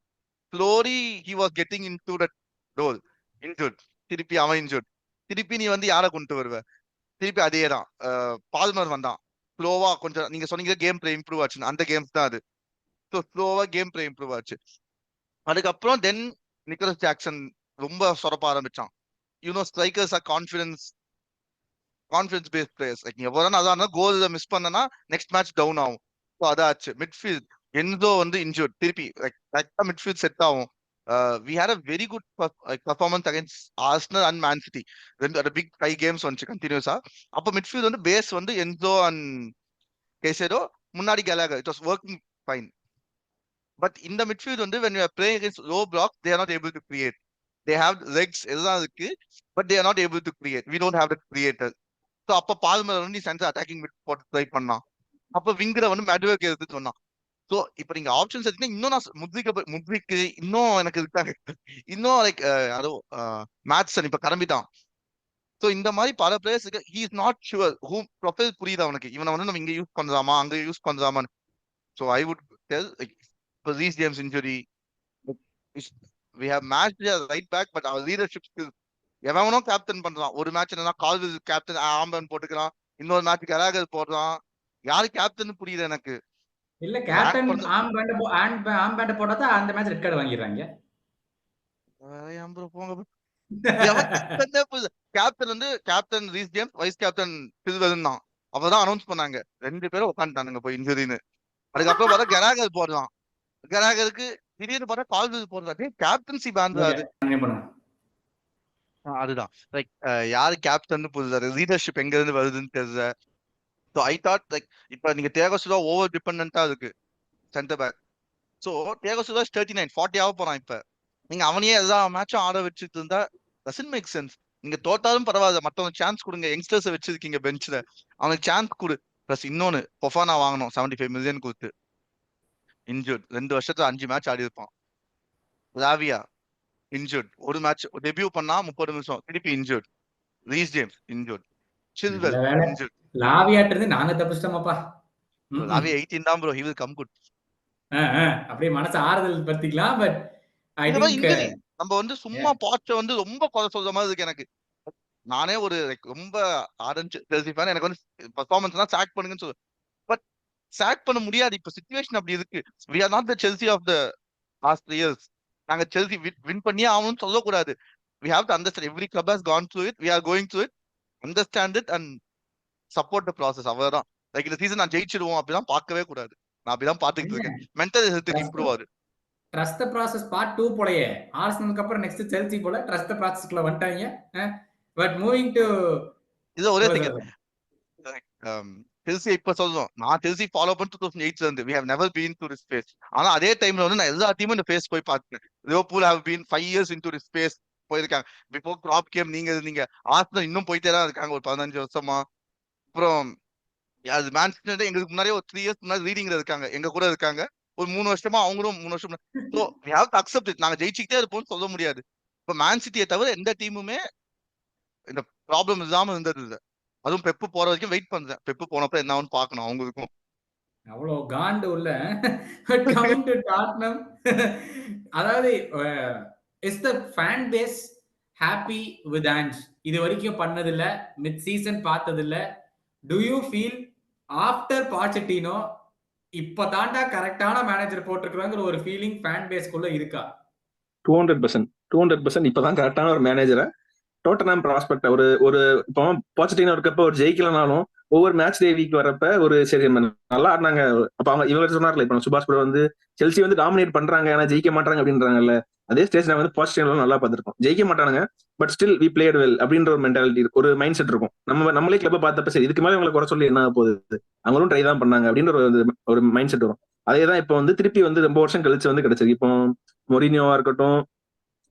Speaker 2: Slowly he was getting into that role. Injured, திருப்பி அவன் injured, திருப்பி நீ வந்து யாரை கொண்டு வருவ, திருப்பி அதே தான். பால்மர் வந்தான், ஸ்லோவா கொஞ்சம் நீங்க சொன்னீங்க கேம் பிளே இம்ப்ரூவ் ஆச்சுன்னு, அந்த கேம்ஸ் தான் அது. ஸோ ஸ்லோவா கேம் பிளே இம்ப்ரூவ் ஆச்சு. அதுக்கப்புறம் தென் நிக்கலஸ் ஜாக்சன் ரொம்ப சொரப்ப ஆரம்பிச்சான். You know strikers are confidence based players. Like எவ்வளவு அதான் கோல் மிஸ் பண்ணனா நெக்ஸ்ட் மேட்ச் டவுன் ஆகும். ஸோ அதாச்சு. மிட்ஃபீல்ட் என்தோ வந்து இன்ஜூர்ட், திருப்பி கரெக்டா மிட்ஃபீல்ட் செட் ஆகும். We had a very good performance against Arsenal and Man City. ரெண்டு பிக் 5 கேம்ஸ் வந்துச்சு கண்டினியூஸா. அப்ப மிட்ஃபீல்ட் வந்து பேஸ் வந்து என்தோ அண்ட் கேசேடோ, முன்னாடி Gallagher, it was working fine. But இந்த மிட்ஃபீல்ட் வந்து when you are playing against low block, they are not able to create. They have legs எல்லாம் இருக்கு, but they are not able to create. We don't have that creator. So அப்ப Palmer வந்து centre attacking mid போட்டு try பண்ணான். அப்ப விங்கரை வந்து மெட்வேக் எடுத்து சொன்னான். ஸோ இப்ப நீங்க ஆப்ஷன்ஸ் எடுத்தீங்கன்னா இன்னும் நான் முத்ரிக்கு இன்னும் எனக்கு இருக்காங்க, இன்னும் லைக் யாரோ மேட்சன் இப்ப கிளம்பிட்டான். சோ இந்த மாதிரி பல பிளேயர்ஸுக்கு he is not sure who profile புரியுது அவனுக்கு, இவனை வந்து நம்ம இங்க யூஸ் பண்றாமா அங்க யூஸ் பண்றாமான்னு. So I would tell like இப்போ Reece James injury, we have matched their right back but our leadership skills, எவனும் கேப்டன் பண்றான். ஒரு மேட்ச் என்னன்னா கால்வில் கேப்டன் ஆம்பன் போட்டுக்கிறான், இன்னொரு மேட்ச் கராகர் போடுறான். யாரு கேப்டன் புரியுது எனக்கு.
Speaker 1: இல்ல கேப்டன் ஆம் பேண்ட போட்டா தான் அந்த மேட்ச் ரெட் கார்டு வாங்கிடுறாங்க.
Speaker 2: கேப்டன் வந்து captain Reece James, vice captain Chilwell தான். அப்பதான் அனௌன்ஸ் பண்ணாங்க, 2 பேரும் உட்காந்துட்டானுங்க போய் இன்ஜுரின்னு. அதுக்கப்புறம் பார்த்தா கராகர் போடுறான், கராகருக்கு திடீர்னு பார்த்தா கால்வில் போடுறாரு, கேப்டன்சி பேண்ட். அதுதான் லைக் யாரு கேப்டன் புரியுது, லீடர்ஷிப் எங்க இருந்து வருதுன்னு தெரியல. ஸோ ஐ தாட் லைக் இப்ப நீங்க தியாகோ சில்வா ஓவர் டிபெண்டா இருக்கு centre back. So Thiago Silva 39 40 ஆக போறான். இப்ப நீங்க அவனையே எல்லா மேட்சும் ஆட வச்சுட்டு இருந்தா டசன்ட் மேக் சென்ஸ். நீங்க தோத்தாலும் பரவாயில்ல, மத்தவங்க சான்ஸ் கொடுங்க, யங்ஸ்டர்ஸ் வச்சிருக்கீங்க பெஞ்ச்ல, அவனுக்கு சான்ஸ் கொடு. பிளஸ் இன்னொன்னு பொஃபானா வாங்கணும் 75 மில்லியன் கொடுத்து. இன்ஜூர்ட் 2 வருஷத்துல 5 மேட்ச் ஆடி இருப்பான். லாவியா இன்ஜூர்ட், ஒரு மேட்ச் டெபியூ பண்ணா 30 நிமிஷம் திருப்பி injured. Reece James injured, Chilwell injured.
Speaker 1: லாவியாட்ட இருந்து நாங்க தப்பிச்சிட்டோமாப்பா.
Speaker 2: லாவியா 18 தான் bro, he will come good.
Speaker 1: அப்படியே மனசு ஆறுதல் படுத்திக்கலாம். பட் ஐ
Speaker 2: இந்த மாதிரி
Speaker 1: திங்க்
Speaker 2: இன்ஜுரி நம்ம வந்து சும்மா பாட்ச வந்து ரொம்ப குறை சொல்ற மாதிரி இருக்கு எனக்கு. நானே ஒரு ரொம்ப ஆரஞ்சு செல்சி ஃபேன், எனக்கு வந்து பெர்ஃபார்மன்ஸ்னா சாக் பண்ணுங்கன்னு சொல்லுவேன். பட் சாக் பண்ண முடியாது, இப்ப சிச்சுவேஷன் அப்படி இருக்கு. we are not the Chelsea of the last 3 years. நாங்க செல்சி வின் பண்ணியே ஆகணும்னு சொல்லக்கூடாது. we have to understand every club has gone through it, we are going through it, understand it and support the process. அவ்வளவுதான். Like இந்த season நான் ஜெயிச்சிடுவோம் அப்படிலாம் பார்க்கவே கூடாது. நான் அப்படிதான் பாத்துக்கிட்டு இருக்கேன். மென்டல் ஹெல்த் இம்ப்ரூவ் ஆகுது.
Speaker 1: ட்ரஸ்ட் தி ப்ராசஸ் பார்ட் 2 போலயே ஆர்சனலுக்கு அப்புறம் நெக்ஸ்ட் செல்சி போல ட்ரஸ்ட் தி ப்ராசஸ்க்குள்ள வந்துட்டாங்க. பட் மூவிங் டு
Speaker 2: இது ஒரே செகண்ட் செல்சி இப்ப சொல்றோம், நான் செல்சி ஃபாலோ பண்ணி 2008 இருந்து we have never been to this phase. ஆனா அதே டைம்ல வந்து நான் எல்லா டீமும் இந்த ஃபேஸ் போய் பார்த்தேன். Liverpool have been 5 years into this phase போயிருக்காங்க. பிஃபோர் கிராப் கேம் நீங்க இருந்தீங்க. ஆர்சனல் இன்னும் போயிட்டே தான் இருக்காங்க ஒரு 15 வருஷமா. அப்புறம் அது மேன்செஸ்டர் எங்களுக்கு முன்னாடியே ஒரு 3 இயர்ஸ் முன்னாடி ரீடிங்ல இருக்காங்க, எங்க கூட இருக்காங்க. ஒரு 3 வருஷமா அவங்களும் 3 வருஷம். So we have to accept it. நாங்க ஜெயிச்சுக்கிட்டே இருப்போம்னு சொல்ல முடியாது. இப்ப மேன் சிட்டியை தவிர எந்த டீமுமே இந்த ப்ராப்ளம் இல்லாம இருந்தது இல்லை. அதுவும் பெப்பு போற வரைக்கும் வெயிட் பண்றேன். பெப்பு போனப்ப என்ன ஆகும்னு பார்க்கணும் அவங்களுக்கும்.
Speaker 1: அவ்வளோ காண்டு உள்ள. பட் கமிங் டு டாட்னம், அதாவது is the fan base happy with Ange? இது வரைக்கும் பண்ணதில்ல, மிட் சீசன் பார்த்ததில்ல. Do you feel after Pochettino இப்ப தாண்டா கரெக்டான மேனேஜர் போட்டிருக்கிறாங்கிற ஒரு ஃபீலிங் ஃபேன் பேஸ்க்குள்ள இருக்கா?
Speaker 4: 200% இப்பதான் கரெக்டான ஒரு மேனேஜரை டோட்டனாம் ப்ராஸ்பெக்ட் ஒரு ஒரு இப்போ பாசிட்டிவ் இருக்கப்ப ஒரு ஜெயிக்கலனாலும் ஒவ்வொரு மேட்ச் டே வீக் வரப்ப ஒரு சரி நல்லா ஆடினாங்க. அப்ப அவங்க இவங்க சொன்னார்ல, இப்போ சுபாஷ் கூட வந்து செல்சி வந்து டாமினேட் பண்றாங்க ஆனா ஜெயிக்க மாட்டாங்க அப்படின்றாங்கல்ல. அதே ஸ்டேஜ் நான் வந்து பாசிட்டிவ் நல்லா பார்த்திருக்கோம். ஜெயிக்க மாட்டானுங்க but still we played well அப்படின்ற ஒரு மென்டாலிட்டி, ஒரு மைண்ட் செட் இருக்கும். நம்மளே கிளப்பை பார்த்தப்ப சரி இதுக்கு மேலே இவங்களை குறை சொல்லி என்ன போகுது, அவங்களும் ட்ரை தான் பண்ணாங்க அப்படின்ற ஒரு மைண்ட் செட் வரும். அதே தான் இப்போ வந்து திருப்பி வந்து ரொம்ப வருஷம் கழிச்சு வந்து கிடைச்சது. இப்போ மொரினியோவா இருக்கட்டும்,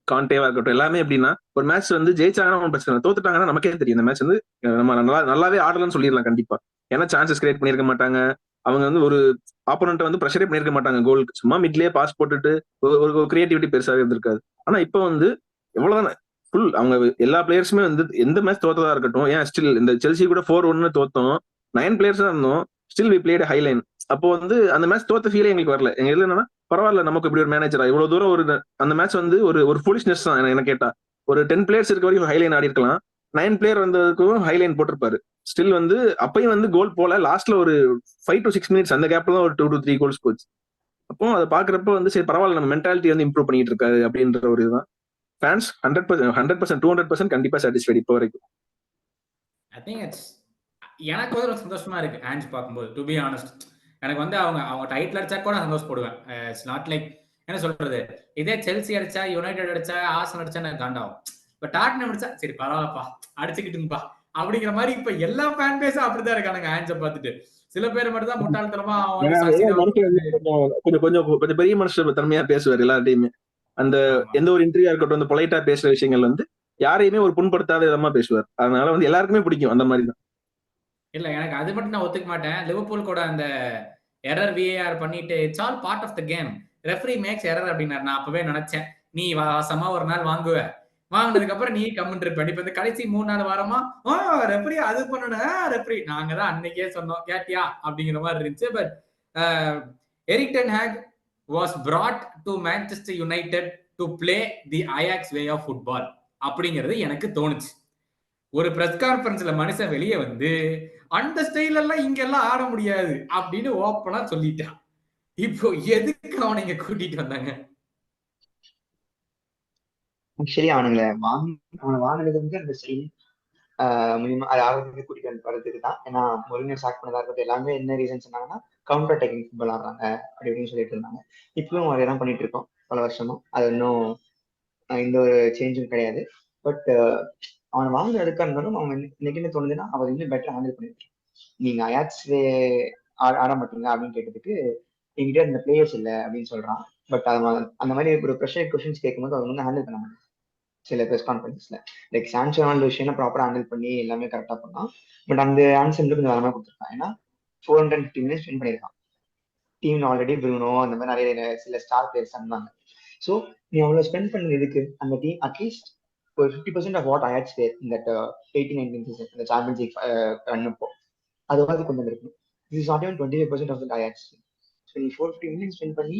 Speaker 4: கான்டேவா இருக்கட்டும், எல்லாமே எப்படின்னா ஒரு மேட்ச் வந்து ஜெயிச்சாங்கன்னா ஒன்றும் பிரச்சனை, தோத்துட்டாங்கன்னா நமக்கே தெரியும் இந்த மேட்ச் வந்து நம்ம நல்லாவே ஆடலன்னு சொல்லிடலாம் கண்டிப்பா. ஏன்னா சான்சஸ் கிரியேட் பண்ணிருக்க மாட்டாங்க அவங்க, வந்து ஒரு ஆப்போனன்ட்டை வந்து ப்ரெஷரே பண்ணிருக்க மாட்டாங்க கோலுக்கு. சும்மா மிட்லயே பாஸ் போட்டுட்டு ஒரு கிரியேட்டிவிட்டி பெருசாக இருந்திருக்காது. ஆனா இப்போ வந்து எவ்வளவுதான் ஃபுல் அவங்க எல்லா பிளேயர்ஸுமே வந்து எந்த மேட்ச் தோத்ததா இருக்கட்டும், ஏன் ஸ்டில் இந்த செல்சி கூட 4-1 தோத்தோம், 9 பிளேயர்ஸ் தான் இருந்தோம், still we played high line. அப்போ வந்து அந்த மேட்ச் தோத்த ஃபீலே எங்களுக்கு வரல. எங்க இதுல என்னன்னா பரவாயில்ல நமக்கு இப்படி ஒரு மேனேஜரா இவ்வளவு தூரம் ஒரு அந்த மேட்ச் வந்து ஒரு ஃபுலிஷ்னஸ் தான் என்ன கேட்டா. ஒரு 10 பிளேயர்ஸ் இருக்க வரைக்கும் ஹைலைன் ஆடி இருக்கலாம், 9 பிளேயர் வந்ததுக்கும் ஹைலைன் போட்டிருப்பாரு. ஸ்டில் வந்து அப்பயும் வந்து கோல் போல, லாஸ்ட்ல ஒரு 5 to 6 மினிட்ஸ் அந்த கேப்ல தான் ஒரு 2 to 3 கோல்ஸ் போச்சு. அப்போ அதை பாக்குறப்ப வந்து சரி பரவாயில்ல நம்ம மென்டாலிட்டி வந்து இம்ப்ரூவ் பண்ணிட்டு இருக்காரு அப்படின்ற ஒரு இதுதான். ஃபேன்ஸ் 100% 200% கண்டிப்பா சாட்டிஸ்ஃபைட் இப்போ வரைக்கும்.
Speaker 1: ஐ திங்க் இட்ஸ் எனக்கு வந்து ரொம்ப சந்தோஷமா இருக்கு ஆன்ஜ் பார்க்கும்போது. டு பி ஆனஸ்ட், எனக்கு வந்து அவங்க டைட்டில் அடிச்சா கூட சந்தோஷப்படுவேன். இட்ஸ் நாட் லைக் என்ன சொல்றது, இதே செல்சி அடிச்சா, யுனைடெட் அடிச்சா, ஆர்சனல் அடிச்சா எனக்கு காண்டாகும். பட் டாட்னம் அடிச்சா சரி பரவாயில்லப்பா அடிச்சுக்கிட்டுங்கப்பா அப்படிங்கிற மாதிரி இப்ப எல்லா ஃபேன் பேஸும் அப்படிதான் இருக்கானுங்க ஆன்ஜை பார்த்துட்டு. சில பேர் மட்டும் தான் முட்டாள்தனமா
Speaker 4: கொஞ்சம் பெரிய மனுஷன் தன்மையா பேசுவார் எல்லார்ட்டையுமே. அந்த எந்த ஒரு இன்டர்வியூ இருக்கட்டும், அந்த பொலைட்டா பேசுற விஷயங்கள் வந்து யாரையுமே ஒரு புண்படுத்தாத விதமா பேசுவார். அதனால வந்து எல்லாருக்குமே பிடிக்கும் அந்த மாதிரி தான்.
Speaker 1: இல்ல எனக்கு அது மட்டும் நான் ஒத்துக்க மாட்டேன். லிவர்பூல் கூட அந்த எரர் விஏஆர் பண்ணிட்டு it's all part of the game, referee makes error அப்படின்னாரு. நான் அப்பவே நினைச்சேன் நீ வாசமா ஒரு நாள் வாங்குவ, வாங்கினதுக்கு அப்புறம் நீ கம்முன்னு இருப்ப. இப்ப இந்த கடைசி 3-4 வாரமா ரெஃபரி அது பண்ணணும் ரெஃபரி நாங்க தான் அன்னைக்கே சொன்னோம் கேட்டியா அப்படிங்கிற மாதிரி இருந்துச்சு. But Erik ten hack was brought to Manchester United to play the Ajax way of football அப்படிங்கிறது எனக்கு தோணுச்சு. ஒரு பிரஸ் கான்ஃபரன்ஸ்ல மனுஷன் வெளியே வந்து அந்த ஸ்டைல் எல்லாம் இங்க எல்லாம் ஆட முடியாது அப்படின்னு ஓப்பனா சொல்லிட்டான். இப்போ எதுக்கு அவனை இங்க கூட்டிட்டு வந்தாங்க?
Speaker 3: ஆக்சுவலி அவனை வாங்கினது வந்து அந்த ஸ்டைல் மினிமம் அது ஆடுறதுக்கு கூட்டிட்டு வரதுக்கு தான். ஏன்னா மொரினியோ சாக் பண்ணதா இருக்கட்டும் எல்லாமே என்ன ரீசன் சொன்னாங்கன்னா கவுண்டர் அட்டாக்கிங் ஃபுட்பால் ஆடுறாங்க அப்படி அப்படின்னு சொல்லிட்டு இருந்தாங்க. இப்பவும் அதே தான் பண்ணிட்டு இருக்கோம் பல வருஷமா. அது இன்னும் எந்த ஒரு சேஞ்சும் கிடையாது. பட் அவனை வாங்க எடுக்க இருந்தாலும் அவன் இன்னைக்கு என்ன தோணுதுன்னா அவர் இன்னும் பெட்டரா ஹேண்டில் பண்ணிருக்கேன். நீங்க அயாக்ஸ்ல ஆட மாட்டீங்க அப்படின்னு கேட்டதுக்கு என்கிட்ட இந்த பிளேயர்ஸ் இல்லை அப்படின்னு சொல்றான். பட் அந்த மாதிரி ஒரு ப்ரெஷர் கொஸ்டின்ஸ் கேட்கும்போது அவர் வந்து ஹேண்டில் பண்ண மாட்டாங்க சில ப்ரெஸ் கான்ஃபரன்ஸ்ல. லைக் சான்சோ விஷயம் ப்ராப்பரா ஹேண்டில் பண்ணி எல்லாமே கரெக்டா பண்ணான். பட் அந்த ஆன்சர் கொஞ்சம் வேறமா கொடுத்துருக்கான். ஏன்னா 450 மினிட்ஸ் ஸ்பெண்ட் பண்ணியிருக்கான். டீம் ஆல்ரெடி ப்ரூனோ அந்த மாதிரி நிறைய சில ஸ்டார் பிளேயர்ஸ் இருந்தாங்க. ஸோ நீ அவ்வளோ ஸ்பெண்ட் பண்ணது எதுக்கு? அந்த டீம் அட்லீஸ்ட் ஒரு 50% ஆஃப் வாட் அயாட்ஸ் பிளேயர் இந்த 18-19 சீசன் இந்த சாம்பியன்ஸ் லீக் ரன்னப்போ அது வந்து கொண்டு வந்திருக்கும். Is not even 25% of the அயாட்ஸ். ஸோ நீ 450 மினிட்ஸ் ஸ்பெண்ட் பண்ணி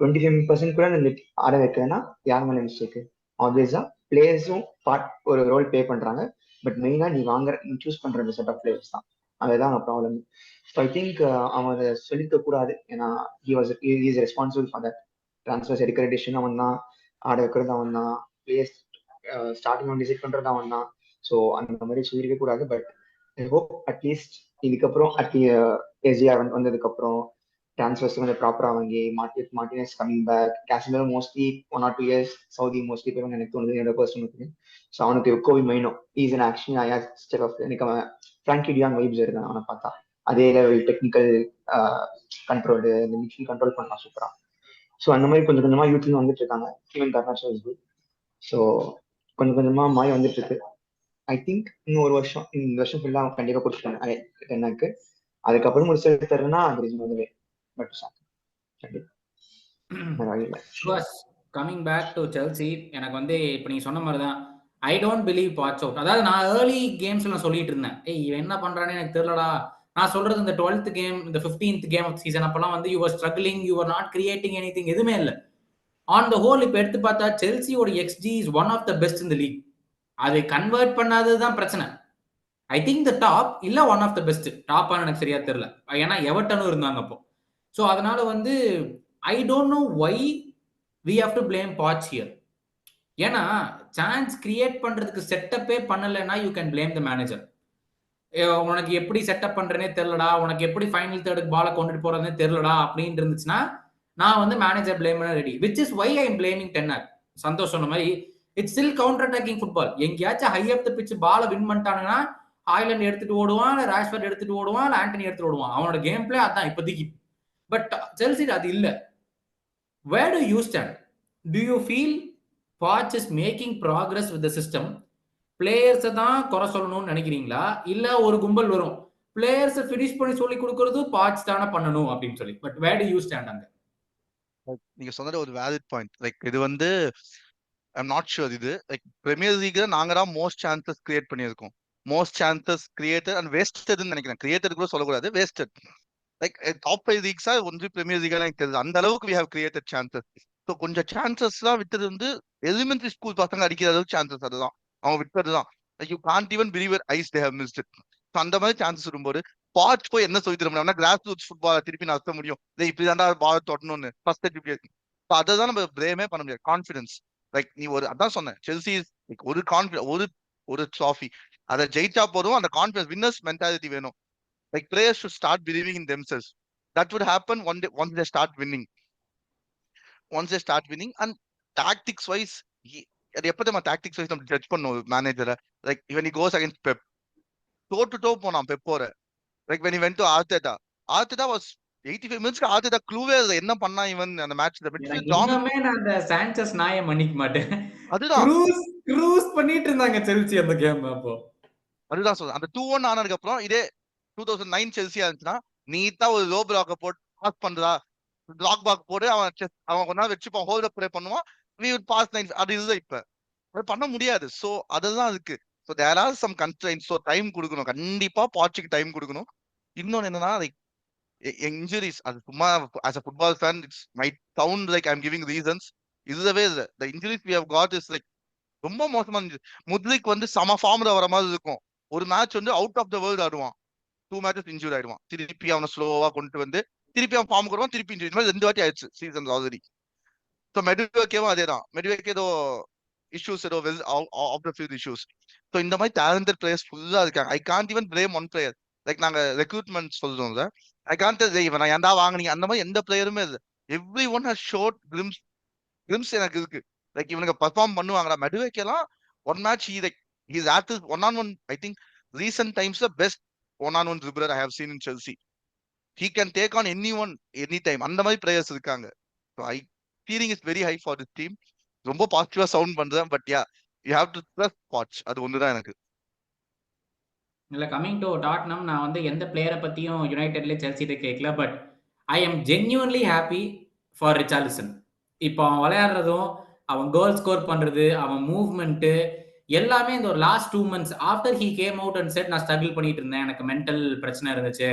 Speaker 3: 25% கூட அந்த ஆட வைக்கிறதுனா யார் மேலே மிஸ்டேக்கு? ஆப்வியஸா பிளேயர்ஸும் ஒரு ரோல் ப்ளே பண்றாங்க. பட் மெயினா நீ சூஸ் பண்ற அந்த செட் ஆஃப் பிளேயர்ஸ் தான். அதுதான் ப்ராப்ளம். ஸோ ஐ திங்க் அவன் அதை சொல்லிக்க கூடாது. ஏன்னா is responsible for that. Transfers எடுக்கிற டிசிஷன் அவன் தான், ஆட வைக்கிறது அவன் தான், பிளேயர்ஸ் ஸ்டார்டிங் அவன் டிசைட் பண்றது அவன் தான். ஸோ அந்த மாதிரி சொல்லிருக்க கூடாது. பட் ஐ ஹோப் அட்லீஸ்ட் இதுக்கப்புறம் எஸ்ஜிஆர் வந்ததுக்கு அப்புறம் ட்ரான்ஸ்ஃபர்ஸ் கொஞ்சம் ப்ராப்பரா வாங்கி Martinez coming back, Casemiro mostly 1 or 2 years Saudi mostly போய் எனக்கு தோணுது என்னோட பர்சனல் ஒப்பீனியன். ஸோ அவனுக்கு Kobbie Mainoo is an action step of எனக்கு அவன் ஃப்ராங்கி டியாங் வைப்ஸ் இருக்கான் அவனை பார்த்தா. அதே லெவல் டெக்னிக்கல் கண்ட்ரோல் இந்த மிஷின் கண்ட்ரோல் பண்ணலாம் சூப்பரா. ஸோ அந்த மாதிரி கொஞ்சம் கொஞ்சமா யூத்ல வந்துட்டு இருக்காங்க. Even Karnataka is good. So கொஞ்சம் கொஞ்சமா மாறி வந்துட்டு இருக்கு. ஐ திங்க் இன்னும் ஒரு வருஷம் இந்த வருஷம் ஃபுல்லா கண்டிப்பா கொடுத்துட்டாங்க எனக்கு. அதுக்கப்புறம் ஒரு சில தருன்னா அது முதவே but
Speaker 1: coming back to Chelsea எனக்கு வந்து இப்ப நீங்க சொன்ன மாதிரி தான் I don't believe Poch out. அதாவது நான் ஏர்லி கேம்ஸ்ல நான் சொல்லிட்டு இருந்தேன் இவன் என்ன பண்றானே எனக்கு தெரியலடா. நான் சொல்றது இந்த 12th கேம் இந்த 15th கேம் ஆஃப் சீசன் அப்பெல்லாம் வந்து you are struggling, you are not creating anything, எதுவுமே இல்லை. ஆன் த ஹோல் இப்ப எடுத்து பார்த்தா செல்சியோட xG is one of the best இந்த லீக். அதை கன்வெர்ட் பண்ணாததுதான் பிரச்சனை. ஐ திங்க் த டாப் இல்ல ஒன் ஆஃப் த பெஸ்ட். டாப்பான்னு எனக்கு சரியா தெரியல, ஏன்னா எவர்டனும் இருந்தாங்க அப்போ. ஸோ அதனால வந்து I don't know why we have to blame Poch here. ஏன்னா சான்ஸ் கிரியேட் பண்றதுக்கு செட்டப்பே பண்ணலைன்னா you can blame the manager. உனக்கு எப்படி செட்டப் பண்றேனே தெரியலடா, உனக்கு எப்படி ஃபைனல் தேர்டுக்கு பாலை கொண்டுட்டு போறதுனே தெரியலடா அப்படின்னு இருந்துச்சுன்னா நான் வந்து மேனேஜர் பிளேம் பண்ண ready. Which is why I am blaming Tenner. Santosh சொன்ன மாதிரி it's still counter attacking football. எங்கேயாச்சும் ஹை அப் த பிட்ச் பாலை வின் பண்ணிட்டாங்கன்னா ஹாய்லண்ட் எடுத்துட்டு ஓடுவான், ராஷ்வர்ட் எடுத்துட்டு ஓடுவான், ஆண்டனி எடுத்துட்டு ஓடுவான். அவனோட கேம் பிளே அதான் இப்போதைக்கு. பட் செல்சி அது இல்ல. Where do you stand? Do you feel Poch is making progress with the system? Players தான் குறை சொல்லணும்னு நினைக்கிறீங்களா? இல்ல ஒரு கும்பல் வரும் பிளேயர்ஸ் ஃபினிஷ் பண்ணி சொல்லி கொடுக்கிறது பாட்ச் தானே பண்ணணும் அப்படின்னு சொல்லி. But where do you stand அங்க?
Speaker 2: நீங்க சொன்னது ஒரு வேலிட் பாயிண்ட். லைக் இது வந்து ஐம் நாட் ஷுர். இது லைக் பிரீமியர் லீக்ல நாங்க தான் மோஸ்ட் சான்சஸ் கிரியேட் பண்ணியிருக்கோம். மோஸ்ட் சான்சஸ் கிரியேட்டட் அண்ட் வேஸ்டட்னு நினைக்கிறேன். கிரியேட்டட் கூட சொல்லக்கூடாது, வேஸ்டட். லைக் டாப் 5 லீக்ஸா ஒன்று பிரீமியர் லீக் எனக்கு தெரியுது. அந்த அளவுக்கு we have created chances. So கொஞ்சம் சான்சஸ் தான் விட்டது வந்து எலிமெண்டரி ஸ்கூல் பசங்க அடிக்கிற அளவுக்கு சான்சஸ். அதுதான் அவங்க விட்டது தான். Like you can't even believe your eyes they have mist it. So அந்த மாதிரி சான்சஸ் வரும்போது பாட்ச் போய் என்ன சொல்லி தர முடியும்? கிராஸ் ரூட்ஸ் ஃபுட்பாலை திருப்பி நடத்த முடியும். இப்படி தாண்டா பால் தொடணும்னு ஃபர்ஸ்ட் அதை தான் நம்ம பிரேமே பண்ண முடியாது. கான்ஃபிடன்ஸ். லைக் நீ ஒரு அதான் சொன்னேன், செல்சி ஒரு கான்ஃபிடன்ஸ் ஒரு ட்ராஃபி அதை ஜெயிச்சா போதும். அந்த கான்ஃபிடன்ஸ் வின்னர்ஸ் மென்டாலிட்டி வேணும். Like players should start believing in themselves. That would happen once they start winning. Once they start winning and tactics wise, எப்ப நம்ம tactics wise நம்ம ஜட்ஜ் பண்ணோம் மேனேஜரை. Like when he goes against Pep, toe to toe போனான் பெப்போர. Like when he went to Arteta was 85 minutes Arteta க்ளூவே என்ன பண்ணா இவன் அந்த மேட்ச்ல.
Speaker 1: இன்னுமே நான் அந்த சாnchez நாயை மன்னிக்க மாட்டேன்.
Speaker 2: அதுதான்
Speaker 1: க்ரூஸ் பண்ணிட்டு இருந்தாங்க செல்சி அந்த கேம் அப்போ.
Speaker 2: அதுதான் சொல்றேன். அந்த 2-1 ஆனதுக்கு அப்புறம் இதே 2009 செல்சியா இருந்துச்சுன்னா நீட்டா ஒரு லோ பிளாக்க போட்டு பாஸ் பண்றா, பிளாக் பாக் போட்டு அவன் கொஞ்ச நாள் வச்சுப்பான், ஹோல்ட் ப்ளே பண்ணுவான், வி வுட் பாஸ் 9. அது இல்லை இப்ப. அது பண்ண முடியாது. சோ அதெல்லாம் இருக்கு. So there are some constraints. So time கொடுக்கணும், கண்டிப்பா பாச்சுக்கு டைம் கொடுக்கணும். இன்னொன்னு என்னன்னா லைக் இன்ஜுரிஸ், அது சும்மா as a football fan it's might sound like I am giving reasons. இதுவே இல்ல. The injuries we have got is like ரொம்ப மோசமா இருந்துச்சு. முதலிக் வந்து சம ஃபார்ம்ல வர மாதிரி இருக்கும். ஒரு மேட்ச் வந்து அவுட் ஆஃப் த வேர்ல்ட் ஆடுவான், 2 மேட்சஸ் இன்ஜூர் ஆயிடுவான். திருப்பி அவனை ஸ்லோவா கொண்டு வந்து திருப்பி அவன் ஃபார்முக்கு வருவான், திருப்பி இன்ஜூரி. இந்த மாதிரி 2 வாட்டி ஆயிடுச்சு சீசன் ஆல்ரெடி. ஸோ மெடுவேக்கேவும் அதேதான். மெடுவேக்கே ஏதோ இஷ்யூஸ், ஏதோ well off the field issues. So இந்த மாதிரி டேலண்டட் பிளேயர்ஸ் ஃபுல்லா இருக்காங்க. I can't even blame one player. Like நாங்க ரெக்ரூட்மெண்ட் சொல்றோம்ல, ஐ கான்ட் இவன் ஏன்டா வாங்குனீங்க அந்த மாதிரி எந்த பிளேயருமே இல்லை. Every one has showed glimpse எனக்கு இருக்கு. லைக் இவனுக்கு பர்ஃபார்ம் பண்ணுவாங்களா. மெடுவேக்கெல்லாம் one match he like his active one on one. I think recent times the best one on one dribbler I have seen in Chelsea. He can take on any one any time. அந்த மாதிரி players இருக்காங்க. So I feeling is very high for this team. ரொம்ப பாசிட்டிவா sound பண்றேன், but yeah you have to trust batch. அது ஒண்ணுதான் எனக்கு.
Speaker 1: இல்ல கமிங் டு டாட்னம், நான் வந்து எந்த பிளேயரை பத்தியும் யுனைடெட்ல செல்சிட்ட கேட்கல. But I am genuinely happy for Richarlison. இப்போ அவன் விளையாடுறதும், அவன் கோல் ஸ்கோர் பண்றது, அவன் மூவ்மெண்ட் எல்லாமே இந்த ஒரு last 2 months after he came out and set நான் ஸ்ட்ரகிள் பண்ணிட்டு இருந்தேன், எனக்கு மென்டல் பிரச்சனை இருந்துச்சு,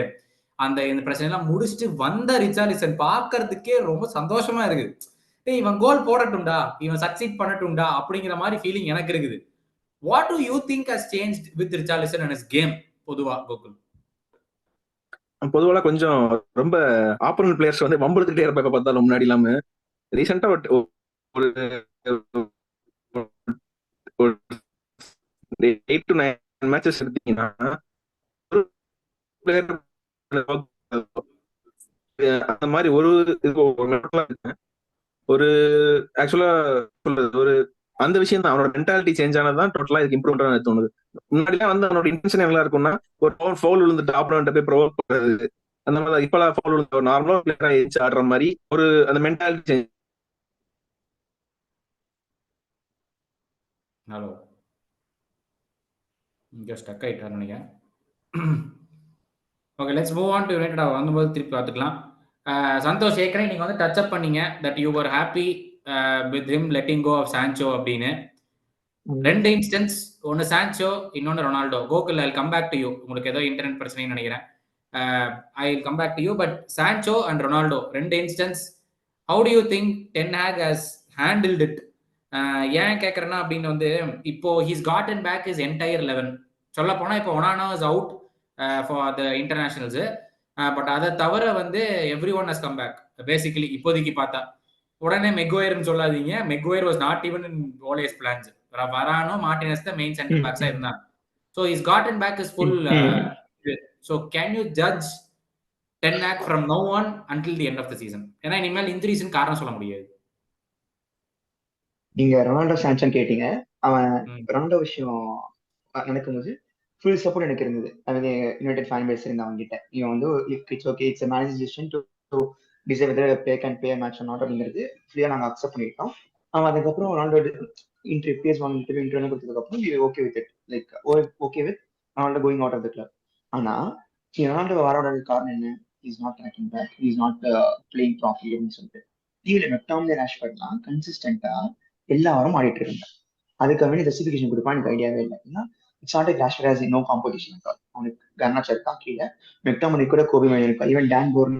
Speaker 1: இந்த பிரச்சனை எல்லாம் முடிச்சுட்டு வந்த ரிச்சார்லிசன் பார்க்கறதுக்கே ரொம்ப சந்தோஷமா இருக்கு. டேய் இவன் கோல் போடட்டும்டா, இவன் சக்சீட் பண்ணட்டும்டா அப்படிங்கிற மாதிரி ஃபீலிங் எனக்கு இருக்குது. What do you think has changed with Richarlison and his game? பொதுவா கோகுல்
Speaker 4: பொதுவாக கொஞ்சம் ரொம்ப ஆப்போனன்ட் பிளேயர்ஸ் வந்து வம்பெடுத்துக்கிட்டே இருப்பாங்க பார்த்தாலும் முன்னாடி இல்லாம. ரீசெண்டா ஒரு 8 to 9 மேட்சஸ் எடுத்தீங்கன்னா அந்த மாதிரி ஒரு ஆக்சுவலா சொல்றது ஒரு அந்த விஷயம் தான். அவனோட மென்டாலிட்டி சேஞ்ச் ஆனதான் டோட்டலா இதுக்கு இம்ப்ரூவ்மெண்ட் தோணுது. முன்னாடிலாம் வந்து அவனோட இன்டென்ஷன் நல்லா இருக்கும்னா ஒரு ஃபவுல் விழுந்துட்டு ஆப்போனன்ட் போய் ப்ரொவோக் பண்றது, அந்த மாதிரி இப்பெல்லாம் ஃபவுல் விழுந்து நார்மலா பிளேயரா ஏச்சு ஆடுற மாதிரி ஒரு அந்த மென்டாலிட்டி சேஞ்ச்.
Speaker 1: ஹலோ, இங்க ஸ்டக் ஆயிட்டாரு நினைக்கிறேன். Okay, let's move on to United. வந்தபோது திருப்பி பார்த்துக்கலாம். சந்தோஷ், ஏற்கனவே நீங்க வந்து டச் அப் பண்ணீங்க that you were happy with him letting go of Sancho அப்படின்னு. 2 இன்ஸ்டன்ஸ், ஒன்னு சான்சோ, இன்னொன்னு Ronaldo. Gokul I come back to you. உங்களுக்கு ஏதோ இன்டர்நெட் பிரச்சனைன்னு நினைக்கிறேன். I come back to you. But Sancho and Ronaldo 2 instances, how do you think Ten Hag has handled it? ஏன் கேட்கறேன்னா அப்படின்னு வந்து இப்போ he's got back is entire 11. சொல்ல போனா இப்போ Onana is out for the internationals. But அதை தவிர வந்து every one has come back basically இப்போதைக்கு பார்த்தா. உடனே மெக்வயர்னு சொல்லாதீங்க, Maguire was not even in Ole's plans. Varane Martinez தான் மெயின் சென்டர் பேக்ஸா இருந்தாங்க. So is cotton back is full. So can you judge Ten Hag from no one until the end of the season? ஏன்னா இனிமேல் இன்ஜுரிஸ்னு காரணம் சொல்ல முடியாது.
Speaker 3: நீங்க Ronaldo sanction கேட்டீங்க. அவன் ரொனால்டோ விஷயம் நடக்கும்போது ஃபுல் சப்போர்ட் எனக்கு இருந்தது. அது யுனைடெட் ஃபேன் பேஸ் இருந்த அவங்க கிட்ட. இவன் வந்து it's okay, it's manage decision to decide whether play match not அப்படிங்கிறது ஃப்ரீயா நாங்கள் அக்செப்ட் பண்ணிட்டோம். அவன் அதுக்கப்புறம் ரொனால்டோ இன்டர்வியூ இன்டர்வியூ கொடுத்ததுக்கப்புறம் okay with it, like okay with Ronaldo going out of the club. ஆனா ரொனால்டோ வரோட காரணம் என்ன? Is not tracking back, is not playing profit அப்படின்னு சொல்லிட்டு டிவில மெக்டாமிலே ராஷ்ஃபோர்ட்லாம் கன்சிஸ்டன்டா எல்லா வாரம் ஆடிட்டு இருந்தாங்க. அதுக்காக ஜஸ்டிஃபிகேஷன் கொடுப்பான்னு எனக்கு ஐடியாவே இல்லை. ஏன்னா it's not like Rashford has no competition. அவனுக்கு கர்னாச்சா இருக்கான் கீழே, மெக்டாமனி கூட கோபி மேலே இருக்கா, ஈவன் டான் போர்ன்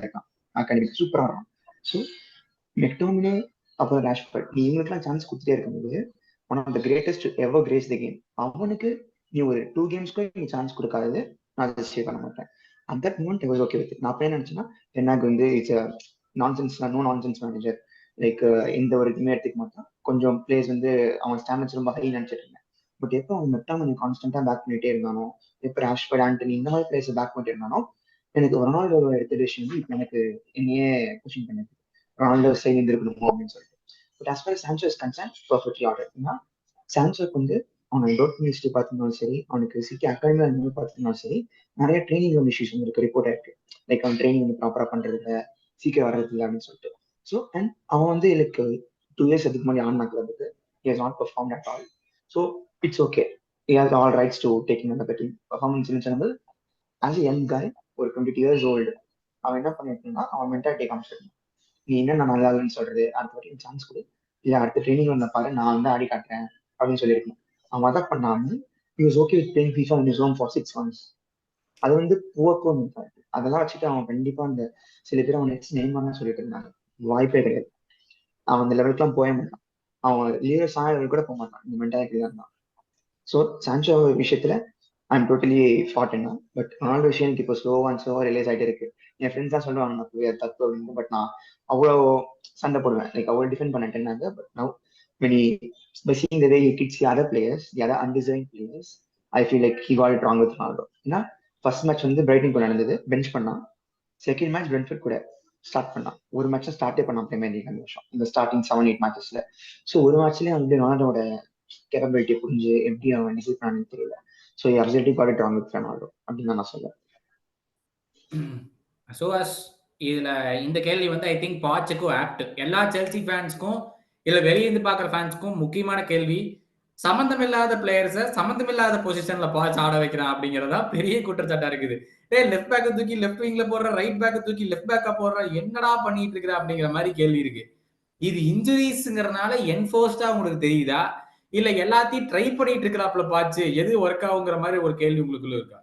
Speaker 3: இருக்கான் அகாடமி, சூப்பரா இருக்கும். ஸோ மெக்டாமினே அப்புறம் ராஷ்ஃபோர்ட், நீ இவங்களுக்குலாம் சான்ஸ் கொடுத்துட்டே இருக்கும்போது one of the greatest ever graced the game, அவனுக்கு நீ ஒரு 2 கேம்ஸ்க்கு நீ சான்ஸ் கொடுக்காதது நான் ஜஸ்டிஃபை பண்ண மாட்டேன். அந்த மூமெண்ட் எவர் ஓகே வித். நான் என்ன நினைச்சேன்னா எனக்கு வந்து it's nonsense, no nonsense manager, like எந்த ஒரு இதுவுமே எடுத்துக்க மாட்டான், கொஞ்சம் பிளேஸ் வந்து அவன் ஸ்டாண்டர்ட்ஸ் ரொம்ப ஹை நினைச்சிட்டு இருந்தேன். பட் எப்போ அவன் மெக்டாமனி கான்ஸ்டன்டா பேக் பண்ணிட்டே இருந்தானோ, எப்போ ராஷ்ஃபோர்ட், ஆண்டனி இந்த மாதிரி பிளேஸ் பேக் பண்ணிட்டு இருந்தானோ, எனக்கு ரொனால்டோ எடுத்த டிசிஷன் வந்து இப்போ எனக்கு என்னையே கொஸ்டின் பண்ணிருக்கு, ரொனால்டோ சைடு இருந்திருக்கணுமோ அப்படின்னு சொல்லிட்டு. But as far as Sancho is concerned, perfectly ordered. ஏன்னா சான்சோக்கு வந்து அவனை டோட் ஹிஸ்ட்ரி பார்த்துருந்தாலும் சரி, அவனுக்கு சிட்டி அகாடமியா இருந்து பார்த்துருந்தாலும் சரி, நிறைய ட்ரைனிங் இஷ்யூஸ் வந்து இருக்கு, ரிப்போர்ட் ஆயிருக்கு. லைக் அவன் ட்ரைனிங் வந்து ப்ராப்பரா பண்றது இல்லை, சீக்கிரம் வர்றது இல்லை அப்படின்னு சொல்லிட்டு. ஸோ அண்ட் அவன் வந்து லைக் 2 years அதுக்கு முன்னாடி on கிளப்புக்கு he has not performed at all. So it's okay, he has all rights to taking another team performance in channel. As a young guy, ஒரு 22 years old, அவன் என்ன பண்ணிருக்கான்னா அவன் mentality காமிச்சிருக்கான். நீ என்ன நான் நல்லா இல்லைன்னு சொல்றது, அடுத்த வாட்டி சான்ஸ் கொடு, இல்ல அடுத்த ட்ரைனிங் வந்த பாரு நான் வந்து ஆடி காட்டுறேன் அப்படின்னு சொல்லியிருக்கணும். அவன் அதை பண்ணாம he was okay with playing FIFA on his own for 6 months. அது வந்து புவர் மென்டாலிட்டி. அதெல்லாம் வச்சுட்டு அவன் கண்டிப்பா அந்த சில பேர் அவன் நெக்ஸ்ட் நெய்மார்னு சொல்லிட்டு இருந்தாங்க. வாய்ப்பே கிடையாது. அவன் அந்த லெவலுக்குலாம் போக மாட்டான். அவன் லீடர் சாயல் கூட போக மாட்டான். இந்த மென்டாலிட்டி தான் இருந்தான். ஸோ சான்சோ விஷயத்துல ஐம் டோட்டலி ஃபாட் என்ன. பட் ரொனால்டோ விஷயம் எனக்கு இப்போ ஸ்லோவா அண்ட் ஸ்லோவா ரிலைஸ் ஆகிட்டே இருக்கு. என் ஃப்ரெண்ட்ஸ் தான் சொல்லுவாங்க நான் தப்பு அப்படின்னு. பட் நான் அவ்வளோ சண்டை போடுவேன், லைக் அவ்வளோ டிஃபெண்ட் பண்ணிட்டேன்னாங்க. But now when he by seeing the way he kicks the other players, the other undeserving players, I feel like he got it wrong with Ronaldo. ஏன்னா ஃபர்ஸ்ட் மேட்ச் வந்து Brayton கூட நடந்தது, bench பண்ணான். Second match Brentford கூட start பண்ணான். ஒரு match ஸ்டார்டே பண்ணான் premier league அந்த வருஷம், இந்த ஸ்டார்டிங் 7-8 மேட்சஸ்ல. ஸோ ஒரு மேட்ச்லயே வந்து ரொனால்டோட கேப்பபிலிட்டி புரிஞ்சு எப்படி அவன் டிசைட் பண்ணான்னு தெரியல. So absolutely got it wrong with Ronaldo அப்படின்னு நான் சொல்லுவேன்.
Speaker 1: சுஹாஸ், இதுல இந்த கேள்வி வந்து ஐ திங்க் பாச்சுக்கும் ஆப்ட். எல்லா செல்சி ஃபேன்ஸ்க்கும் இல்ல வெளியிருந்து பாக்குற ஃபேன்ஸ்க்கும் முக்கியமான கேள்வி. சம்பந்தமில்லாத பிளேயர்ஸை சம்பந்தமில்லாத பொசிஷன்ல பாச் ஆட வைக்கிறான் அப்படிங்கறதா பெரிய குற்றச்சாட்டா இருக்குது. லெஃப்ட் பேக்க தூக்கி லெஃப்ட் விங்ல போடுற, ரைட் பேக்க தூக்கி லெஃப்ட் பேக்கா போடுற, என்னடா பண்ணிட்டு இருக்கிற அப்படிங்கிற மாதிரி கேள்வி இருக்கு. இது இன்ஜுரிஸ்ங்கிறதுனால என்ஃபோர்ஸ்டா உங்களுக்கு தெரியுதா, இல்ல எல்லாத்தையும் ட்ரை பண்ணிட்டு இருக்கிறாப்ல பாச்சு, எது ஒர்க் ஆகுங்கிற மாதிரி ஒரு கேள்வி உங்களுக்குள்ள இருக்கா?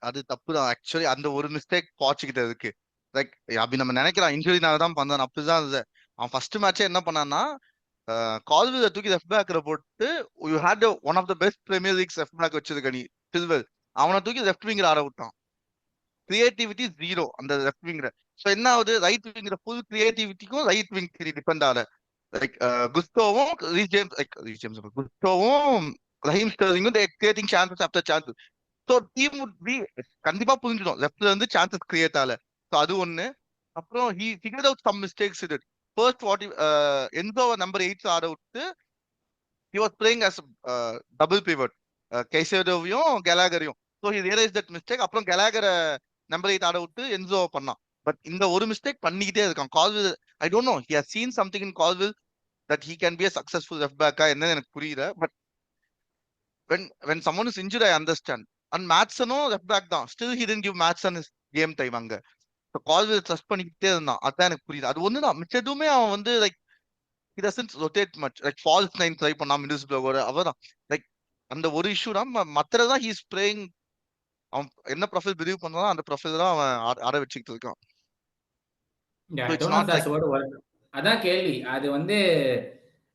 Speaker 2: அது தப்புதான் ஆக்சுவலி. அந்த ஒரு மிஸ்டேக் பாச்சுக்கிட்ட இருக்கு. லைக் அப்படி நம்ம நினைக்கிறான் இன்ஜுரினால தான் பண்ணான், அப்படிதான் அது. அவன் ஃபர்ஸ்ட் மேட்சே என்ன பண்ணான்னா, கால்வில தூக்கி லெஃப்ட் பேக்ல போட்டு you had one of the best Premier leagues left back வச்சிருக்க நீ சில்வர், அவனை தூக்கி லெஃப்ட் விங்ல ஆட விட்டான். கிரியேட்டிவிட்டி ஜீரோ அந்த லெஃப்ட் விங்ல. சோ என்ன ஆகுது, ரைட் விங்ல ஃபுல் கிரியேட்டிவிட்டிக்கும் ரைட் விங் டிபெண்ட் ஆகல. லைக் குஸ்டோவும் குஸ்டோவும் ரஹீம் ஸ்டெர்லிங்கும் creating chances after chances. So team would be கண்டிப்பா புரிஞ்சிடும் லெஃப்ட்ல இருந்து சான்சஸ் கிரியேட் ஆகல. ஸோ அது ஒண்ணு. அப்புறம் he figured out some mistakes it. First என்சோவை நம்பர் 8 ஆட விட்டு he was playing as double pivot, கைசேடோவையும் கெலாகரையும். So he realized that mistake. அப்புறம் கெலாகரை நம்பர் 8 ஆட விட்டு என்சோ பண்ணான். பட் இந்த ஒரு மிஸ்டேக் பண்ணிக்கிட்டே இருக்கான் Colwill. I don't know, he has seen something in Colwill that he can be a successful left back என்னன்னு எனக்கு புரியல. பட் when someone is injured I understand. And மேட்சனும் லெஃப்ட் பேக் தான், still he didn't give Maatsen his game time அங்க. So Colwill trust பண்ணிக்கிட்டே இருந்தான். அதான் எனக்கு புரியுது. அது ஒண்ணுதான். மிச்ச எதுவுமே அவன் வந்து like he doesn't rotate much. Like false nine try பண்ணா மிடில்ஸ்பிளோவர் அவதான். லைக் அந்த ஒரு இஷ்யூ தான். மத்ததான் he is playing. அவன் என்ன ப்ரொஃபைல் பிலீவ் பண்றானோ அந்த ப்ரொஃபைல் தான் அவன் ஆட வச்சுக்கிட்டு இருக்கான்.
Speaker 1: அதான் கேள்வி. அது வந்து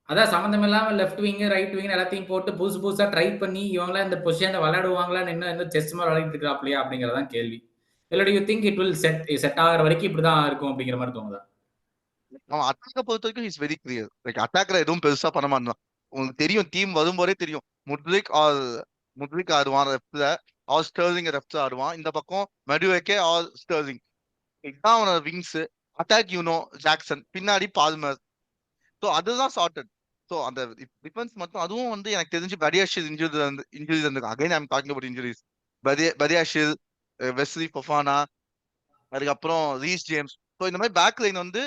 Speaker 1: அதான் சம்பந்தம் இல்லாம லெஃப்ட் விங் ரைட் விங் எல்லாத்தையும் போட்டு புதுசு புதுசா ட்ரை பண்ணி இவங்களா இந்த பொசிஷன்ல விளையாடுவாங்களான்னு என்ன செஸ் மாதிரி விளையாடிட்டு இருக்கிறாப்லையா அப்படிங்கறதான் கேள்வி. இல்ல you think it will set ஆகிற வரைக்கும் இப்படிதான் இருக்கும் அப்படிங்கிற மாதிரி தோணுதா?
Speaker 2: அவன் அட்டாக்க பொறுத்த வரைக்கும் இஸ் வெரி கிளியர். லைக் அட்டாக்ல எதுவும் பெருசா பண்ண மாட்டான். உங்களுக்கு தெரியும், டீம் வரும்போதே தெரியும். முட்ரிக் ஆடுவான் லெஃப்ட்ல, ஆல் ஸ்டெர்லிங் லெஃப்ட் ஆடுவான். இந்த பக்கம் மெடுவேக்கே ஆல் ஸ்டெர்லிங். இதுதான் அவனோட விங்ஸ். அட்டாக் ஜாக்சன், பின்னாடி பால்மர். ஸோ அதுதான் சார்ட்டட். ஸோ அந்த டிஃபென்ஸ் மட்டும் அதுவும் வந்து எனக்கு தெரிஞ்சு பரியாஷில் இன்ஜுரிஸ் இருந்து again I'm talking about injuries. Badiashile, Wesley Fofana, அதுக்கப்புறம் ரீஸ் ஜேம்ஸ். ஸோ இந்த மாதிரி பேக் லைன் வந்து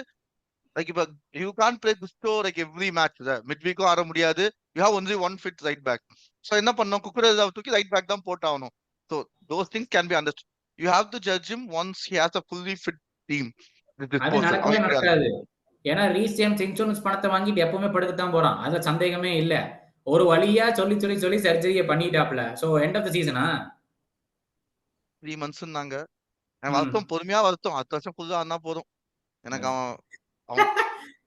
Speaker 2: லைக் இப்ப you can't play Gusto like every match. Mid வீக்கும் ஆட முடியாது. You have only one fit right back. So என்ன பண்ணோம், குக்கரேஜா தூக்கி ரைட் பேக் தான் போட்டாகணும். So those things can be understood. You have to judge him once he has a fully fit team.
Speaker 1: அது நடக்கவே நடக்காது. ஏன்னா ரீஸ் ஜேம்ஸ் இன்சூரன்ஸ் பணத்தை வாங்கிட்டு எப்பவுமே படுக்கத்தான் போறான், அதுல சந்தேகமே இல்ல. ஒரு வழியா சொல்லி சொல்லி சொல்லி சர்ஜரியை பண்ணிட்டாப்ல. சோ எண்ட் ஆஃப் தி சீசனா
Speaker 2: 3 months நாங்க வருத்தம், பொறுமையா வருத்தம். 10 வருஷம் ஃபுல்லா ஆனா போதும் எனக்கு. அவன்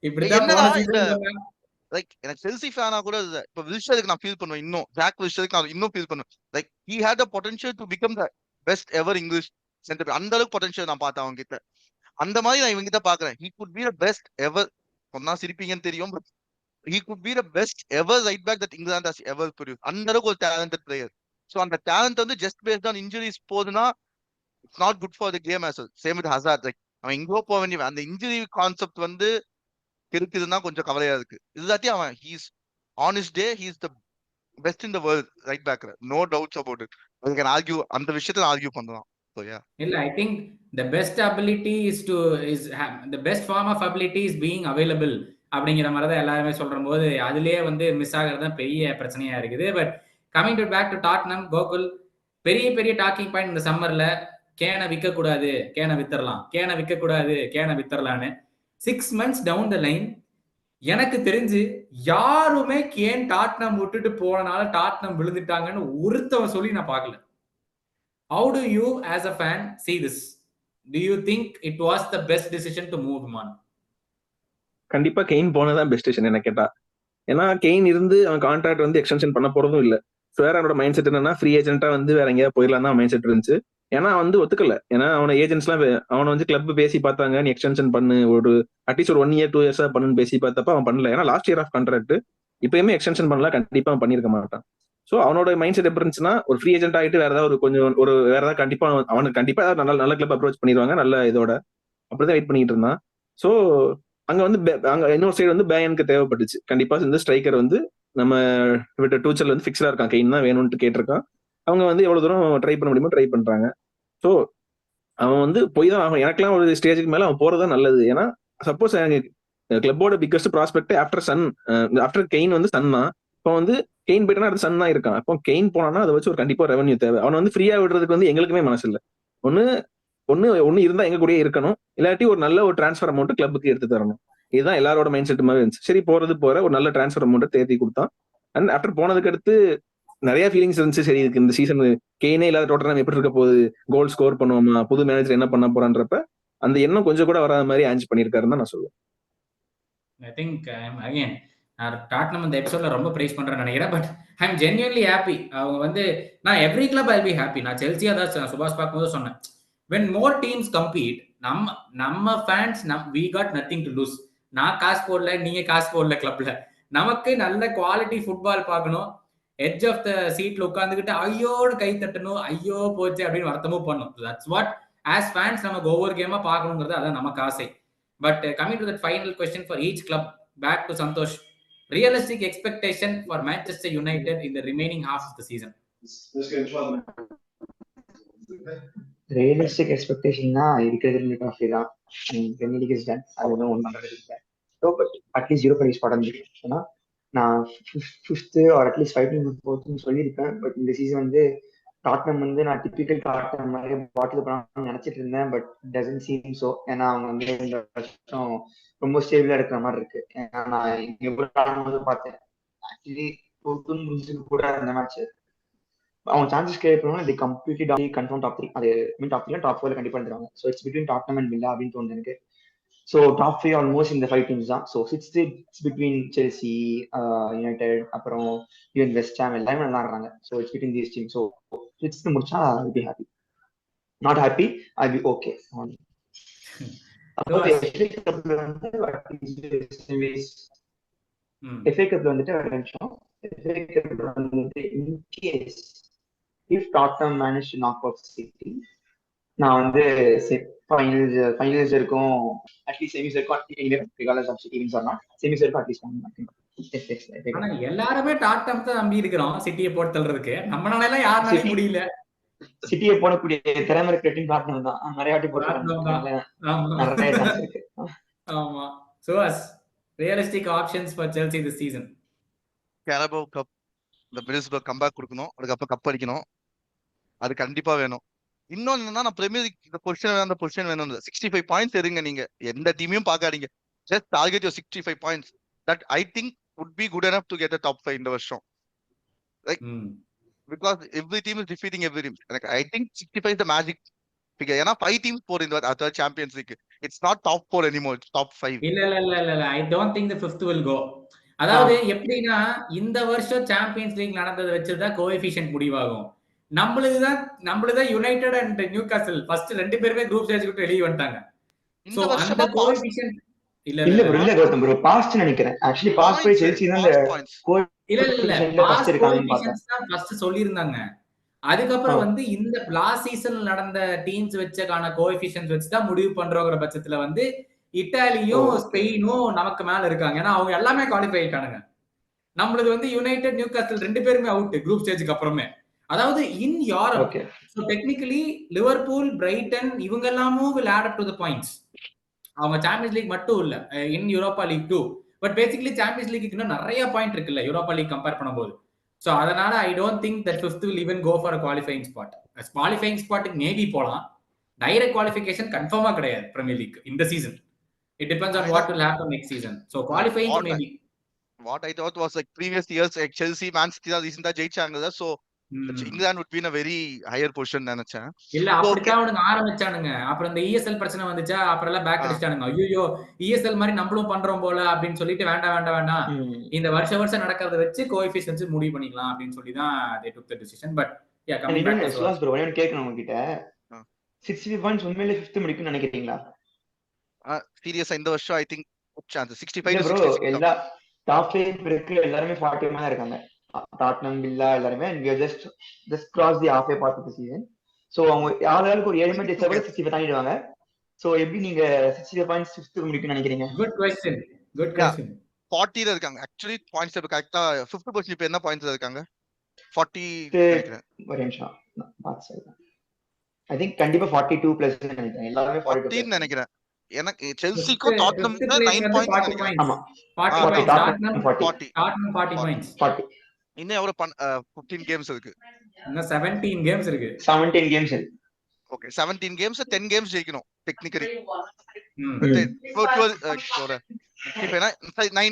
Speaker 1: இப்படிதான்
Speaker 2: என்னடா
Speaker 1: போன
Speaker 2: இந்த
Speaker 1: சீசன்.
Speaker 2: லைக் எனக்கு செல்சி ஃபேனா கூட இல்ல. இப்ப வில்ஷருக்கு நான் ஃபீல் பண்ணுவேன். இன்னும் ஜாக் வில்ஷருக்கு நான் இன்னும் ஃபீல் பண்ணுவேன். Like he had the potential to become the best ever English centre. அந்த அளவுக்கு பொட்டன்ஷியல் நான் பார்த்தேன் அவங்க கிட்ட. அந்த மாதிரி நான் இவங்க கிட்ட பாக்குறேன். He could be the best ever. சொன்னா சிரிப்பீங்கன்னு தெரியும், but he could be the best ever right back that England has ever produce. அந்த அளவுக்கு ஒரு டேலண்டட் பிளேயர். சோ அந்த டேலண்ட் வந்து ஜஸ்ட் பேஸ்ட் ஆன் இன்ஜுரிஸ் போதுன்னா it's not good for the game as well. Same with Hazard. Like அவன் எங்கோ போக வேண்டிய அந்த இன்ஜுரி கான்செப்ட் வந்து இருக்குதுன்னா கொஞ்சம் கவலையா இருக்கு. இதுதாட்டி அவன் he's on his day he's the best in the world right பேக்ல. No doubts about it. We can argue, அந்த விஷயத்துல ஆர்கியூ பண்ணலாம். சோ யா,
Speaker 1: இல்ல I think the best ability is the best form of ability is being available அப்படிங்கிற மாதிரி தான் எல்லாருமே சொல்ற போது அதுலயே வந்து மிஸ் ஆகிறது தான் பெரிய பிரச்சனையா இருக்குது. But coming to back to Tottenham, Gokul, பெரிய பெரிய டாக்கிங் பாயிண்ட் இந்த சம்மர்ல கேனை விற்க கூடாது, கேனை வித்தரலாம், கேனை விற்க கூடாது, கேனை வித்தரலான்னு 6 months டவுன் த லைன் எனக்கு தெரிஞ்சு யாருமே கேன் டாட்னம் விட்டுட்டு போனனால டாட்னம் விழுந்துட்டாங்கன்னு ஒருத்தவன் சொல்லி நான் பார்க்கல. How do you as a fan see this? Do you think it was the best decision to move him on?
Speaker 4: கண்டிப்பா கெயின் போனதான் பெஸ்ட் டிசிஷன் என்ன கேட்டா. ஏன்னா கெயின் இருந்து அவன் கான்ட்ராக்ட் வந்து எக்ஸ்டென்ஷன் பண்ண போறதும் இல்ல. வேற அவனோட மைண்ட் செட் என்னன்னா ஃப்ரீ ஏஜென்ட்டா வந்து வேற எங்கேயாவது போயிடலாம் தான் மைண்ட் செட் இருந்துச்சு. ஏன்னா வந்து ஒத்துக்கல. ஏன்னா அவன ஏஜென்ட்ஸ்லாம் அவனை வந்து கிளப் பேசி பார்த்தாங்க, நீ எக்ஸ்டென்ஷன் பண்ணு, ஒரு அட்லீஸ்ட் ஒரு 1 இயர் 2 இயர்ஸா பண்ணுன்னு பேசி பார்த்தப்ப அவன் பண்ணல. ஏன்னா லாஸ்ட் இயர் ஆஃப் கான்ட்ராக்ட் இப்பயுமே எக்ஸ்டென்ஷன் பண்ணல, கண்டிப்பா அவன் பண்ணிருக்க மாட்டான். சோ அவனோட மைண்ட் செட் எப்படி இருந்துச்சுன்னா ஒரு ஃப்ரீ ஏஜென்ட் ஆகிட்டு வேற ஏதாவது ஒரு வேற ஏதாவது கண்டிப்பா அவனுக்கு கண்டிப்பா ஏதாவது நல்ல நல்ல கிளப் அப்ரோச் பண்ணிடுவாங்க நல்ல இதோட. அப்படிதான் வெயிட் பண்ணிட்டு இருந்தான். சோ அங்க வந்து அங்க இன்னொரு சைடு வந்து பேயனுக்கு தேவைப்பட்டுச்சு. கண்டிப்பா இந்த ஸ்ட்ரைக்கர் வந்து நம்ம விட்ட டூச்சர்ல வந்து ஃபிக்ஸ்டா இருக்கான், கெயின் தான் வேணும்னு கேட்டிருக்கான். அவங்க வந்து எவ்வளவு தூரம் ட்ரை பண்ண முடியுமோ ட்ரை பண்றாங்க. சோ அவன் வந்து போய் தான் ஆகும். எனக்கெல்லாம் ஒரு ஸ்டேஜுக்கு மேல அவன் போறதா நல்லது. ஏன்னா சப்போஸ் கிளப்போட பிக்கஸ்ட் ப்ராஸ்பெக்ட் ஆஃப்டர் கெயின் வந்து சன் தான். இப்போ வந்து கெயின் போயிட்டா அது சன் தான் இருக்கான். இப்போ கெயின் போனான்னா அதை வச்சு ஒரு கண்டிப்பா ரெவன்யூ தேவை. அவனை வந்து ஃப்ரீயா விடுறதுக்கு வந்து எங்களுக்குமே மனசு இல்லை. ஒண்ணு ஒண்ணு ஒண்ணு இருந்தா எங்க கூடயே இருக்கணும், இல்லாட்டி ஒரு நல்ல ஒரு டிரான்ஸ்ஃபர் அமௌண்ட் கிளப்புக்கு எடுத்து தரணும். இதுதான் எல்லாரோட மைண்ட் செட் மாதிரி இருந்துச்சு. சரி போறது போற ஒரு நல்ல டிரான்ஸ்ஃபர் அமௌண்ட் தேதி கொடுத்தான். அண்ட் ஆஃப்டர் போனதுக்கு அடுத்து நிறைய ஃபீலிங்ஸ் இருந்துச்சு. சரி இதுக்கு இந்த சீசன் கெயினே இல்லாத டோட்டனம் எப்படி இருக்க போகுது, கோல் ஸ்கோர் பண்ணுவோமா, புது மேனேஜர் என்ன பண்ண போறான்றப்ப அந்த எண்ணம் கொஞ்சம் கூட வராத மாதிரி ஆன்ஜ் பண்ணிருக்காருன்னு தான் நான் சொல்லுவேன்.
Speaker 1: I think again டாட்னம் இந்த எபிசோட்ல ரொம்ப பிரைஸ் பண்றேன்னு நினைக்கிறேன். But I am genuinely happy. அவங்க வந்து நான் every club I be happy. நான் செல்சியா தான் சுபாஷ் பார்க்கும்போது சொன்னேன், when more teams compete நம்ம fans we got nothing to lose. நான் காசு போடல, நீங்க காசு போடல கிளப்ல. நமக்கு நல்ல குவாலிட்டி ஃபுட்பால் பார்க்கணும், எட்ஜ் ஆஃப் த சீட்ல உட்காந்துக்கிட்டு ஐயோன்னு கை தட்டணும், ஐயோ போச்சு அப்படின்னு வருத்தமும் பண்ணும். தட்ஸ் வாட் ஆஸ் ஃபேன்ஸ் நமக்கு ஒவ்வொரு கேமா பார்க்கணுங்கிறது அதான் நமக்கு ஆசை. But coming to that final question for each club, back to Santosh. Realistic expectation for Manchester United in the remaining half of the season.
Speaker 3: Realistic எக்ஸ்பெக்டேஷன்னா இருக்கிறது காஃபி தான். பிரீமியர் லீக் இஸ் டன், அது ஒன்றும் ஒன் பண்றது இல்லை. So but at least Europa League spot வந்துருக்கு. ஏன்னா நான் ஃபிஃப்த்து ஆர் அட்லீஸ்ட் 5 சொல்லியிருப்பேன். பட் இந்த சீசன் வந்து டாட்னம் வந்து நான் டிபிக்கல் டாட்னம் மாதிரி பாட்டில் பண்ணணும்னு நினைச்சிட்டு இருந்தேன். But doesn't seam so. ஏன்னா அவங்க வந்து இந்த வருஷம் ரொம்ப ஸ்டேபிளா இருக்கிற மாதிரி இருக்கு. ஏன்னா நான் இங்க கூட பார்த்தேன், ஆக்சுவலி முடிஞ்சது கூட அந்த மேட்ச் அவங்க சான்சஸ் கிரியேட் பண்ணுவாங்க. இது கம்ப்ளீட்லி கன்ஃபார்ம் டாப் 3. அது மீன் டாப் 3 டாப் 4 கண்டிப்பா வந்துருவாங்க. So it's between Tottenham and villa அப்படின்னு தோணுது எனக்கு. ஸோ டாப் 3 ஆல்மோஸ்ட் இந்த 5 டீம்ஸ் தான். So 6th it's between Chelsea, United, அப்புறம் ஈவன் வெஸ்ட் ஹாம் எல்லாமே நல்லா ஆடுறாங்க. So it's between these team. So 6th முடிச்சா I be happy. Not happy, I be okay. FA கப்ல வந்துட்டு ஒரு நிமிஷம், எஃப்ஏ கப்ல வந்துட்டு in case if Tottenham manage to knock out City, நான் வந்து ஃபைனல்ஸ் இருக்கும், அட்லீஸ்ட் செமிஸ் இருக்கும், regardless of City wins or not, semis இருக்கும் அட்லீஸ்ட்.
Speaker 1: ஆனா எல்லாருமே டாட்னம் தான் நம்பி இருக்கிறோம் சிட்டியை போட்டு தள்ளுறதுக்கு. நம்மளால எல்லாம் யாருனாலையும் முடியல.
Speaker 3: சிட்டியை போடக்கூடிய திறமை இருக்கிற டீம் டாட்னம் தான். நிறைய வாட்டி போட்டுருக்காங்க, நிறைய சான்ஸ் இருக்கு.
Speaker 1: ஆமா. So as realistic options for Chelsea this season,
Speaker 2: Carabao Cup இந்த மிடில்ஸ்பர்க் கம்பேக் கொடுக்கணும், அதுக்கப்புறம் கப் அடிக்கணும், அது கண்டிப்பா வேணும். இன்னொன்னு என்னன்னா, நான் பிரீமியர் லீக் இந்த பொசிஷன் அந்த பொசிஷன் வேணும். 65 பாயிண்ட்ஸ் எடுங்க, நீங்க எந்த டீமையும் பார்க்காதீங்க, just target your 65 points. That I think would be good enough to get a top 5 இந்த வருஷம். Like because every team is defeating every team. Like I think 65 is the magic figure. ஏன்னா 5 teams போற இந்த third Champions League. It's not top 4 anymore, it's top 5.
Speaker 1: இல்ல I don't think the fifth will go. அதாவது எப்படின்னா இந்த வருஷம் champions league நடந்ததை வச்சுதான் கோஎஃபிஷியன்ட் முடிவாகும். நம்மளுதான் யுனைடெட் அண்ட் நியூகாசல் ஃபர்ஸ்ட் ரெண்டு பேருமே குரூப் ஸ்டேஜ் விட்டு வெளியே வந்துட்டாங்க. சோ அந்த கோஎஃபிஷியன்ட்
Speaker 3: இல்ல கௌதம் ப்ரோ, பாஸ்ட் நினைக்கிறேன். ஆக்சுவலி பாஸ்ட் போய் செல்சி தான்
Speaker 1: இல்ல பாஸ்ட் கோஎஃபிஷியன்ட்ஸ் தான் ஃபர்ஸ்ட் சொல்லிருந்தாங்க. அதுக்கப்புறம் வந்து இந்த லாஸ்ட் சீசன்ல நடந்த டீம்ஸ் வச்சக்கான கோஎஃபிஷியன்ட்ஸ் வச்சு தான் முடிவு பண்றோங்கிற பட்சத்துல வந்து இத்தாலியும் ஸ்பெயினும் நமக்கு மேல இருக்காங்க. ஏன்னா அவங்க எல்லாமே குவாலிஃபை ஆயிட்டானுங்க. நம்மளுக்கு வந்து யுனைடெட் நியூகாசல் ரெண்டு பேருமே அவுட் குரூப் ஸ்டேஜுக்கு அப்புறமே. அதாவது in Europe. So technically Liverpool, Brighton இவங்க எல்லாமும் will add up to the points. அவங்க சாம்பியன்ஸ் லீக் மட்டும் இல்ல, in Europa League too. But basically Champions லீக்கு இன்னும் நிறைய பாயிண்ட் இருக்குல்ல யூரோப்பா லீக் கம்பேர் பண்ணும்போது. சோ அதனால I don't think that fifth will even go for a qualifying spot. Qualifying ஸ்பாட்டுக்கு மேபி போலாம், டைரக்ட் குவாலிஃபிகேஷன் கன்ஃபார்மா கிடையாது பிரீமியர் லீக் இந்த season. It depends on what will happen next season. So qualifying maybe.
Speaker 2: What I thought was like previous years, like Chelsea, Man City தான் ரீசெண்டா ஜெயிச்சாங்க. So England would be in a very higher position நினைச்சேன்.
Speaker 1: இல்ல அப்படித்தான் அவனுங்க ஆரம்பிச்சானுங்க. அப்புறம் இந்த ESL பிரச்சனை வந்துச்சா, அப்புறம் எல்லாம் பேக் அடிச்சிட்டானுங்க. ஐயோ ESL மாதிரி நம்மளும் பண்றோம் போல அப்படின்னு சொல்லிட்டு வேண்டாம் இந்த வருஷம் நடக்கிறத வச்சு கோஎஃபிஷியன்ட்ஸ் முடிவு பண்ணிக்கலாம் அப்படின்னு சொல்லி தான் they took the decision. But yeah, coming back to
Speaker 3: Suhas bro, நான் கேட்கணும் உங்ககிட்ட 65 பாயிண்ட்ஸ் உண்மையிலே 5th முடிக்கும்னு நினைக்கிறீங்களா?
Speaker 2: சீரியஸா இந்த வருஷம் ஐ திங்க் சான்ஸ் 65 to 66
Speaker 3: எல்லா டாப் 5 இருக்கு, எல்லாரும் 40 மேல இருக்காங்க. டாட்னம் வில்லா எல்லாரும் and we are just cross the halfway part of the season. So அவங்க யாராவது ஒரு 7 மேட்ச் ஜெயிச்சா கூட 65 தாண்டிடுவாங்க. So எப்படி நீங்க 65 பாயிண்ட்ஸ் 5th முடிக்கும்னு நினைக்கிறீங்க?
Speaker 1: குட் क्वेश्चन
Speaker 2: 40 ல இருக்காங்க. ஆக்சுவலி பாயிண்ட்ஸ் கரெக்ட்டா 5th பொசிஷன் இப்ப என்ன பாயிண்ட்ஸ் இருக்காங்க? 40 நினைக்கிறேன்.
Speaker 3: ஒரு நிமிஷம் பாத்து சொல்றேன். I think கண்டிப்பா 42 பிளஸ் நினைக்கிறேன். எல்லாரும் 42
Speaker 2: நினைக்கிறேன். எனக்கு செல்சிக்கும் டாட்னம்க்கு 9 பாயிண்ட்ஸ் நினைக்கிறேன்.
Speaker 3: ஆமா
Speaker 1: 40
Speaker 3: டாட்னம்
Speaker 1: 40 பாயிண்ட்ஸ்
Speaker 3: 40
Speaker 2: இன்னும் எவ்வளவு 15 கேம்ஸ் இருக்கு.
Speaker 1: இன்னும் 17 கேம்ஸ் இருக்கு.
Speaker 3: 17 கேம்ஸ் இருக்கு.
Speaker 2: ஓகே 17 கேம்ஸ் 10 கேம்ஸ் ஜெயிக்கணும் டெக்னிக்கலி. 9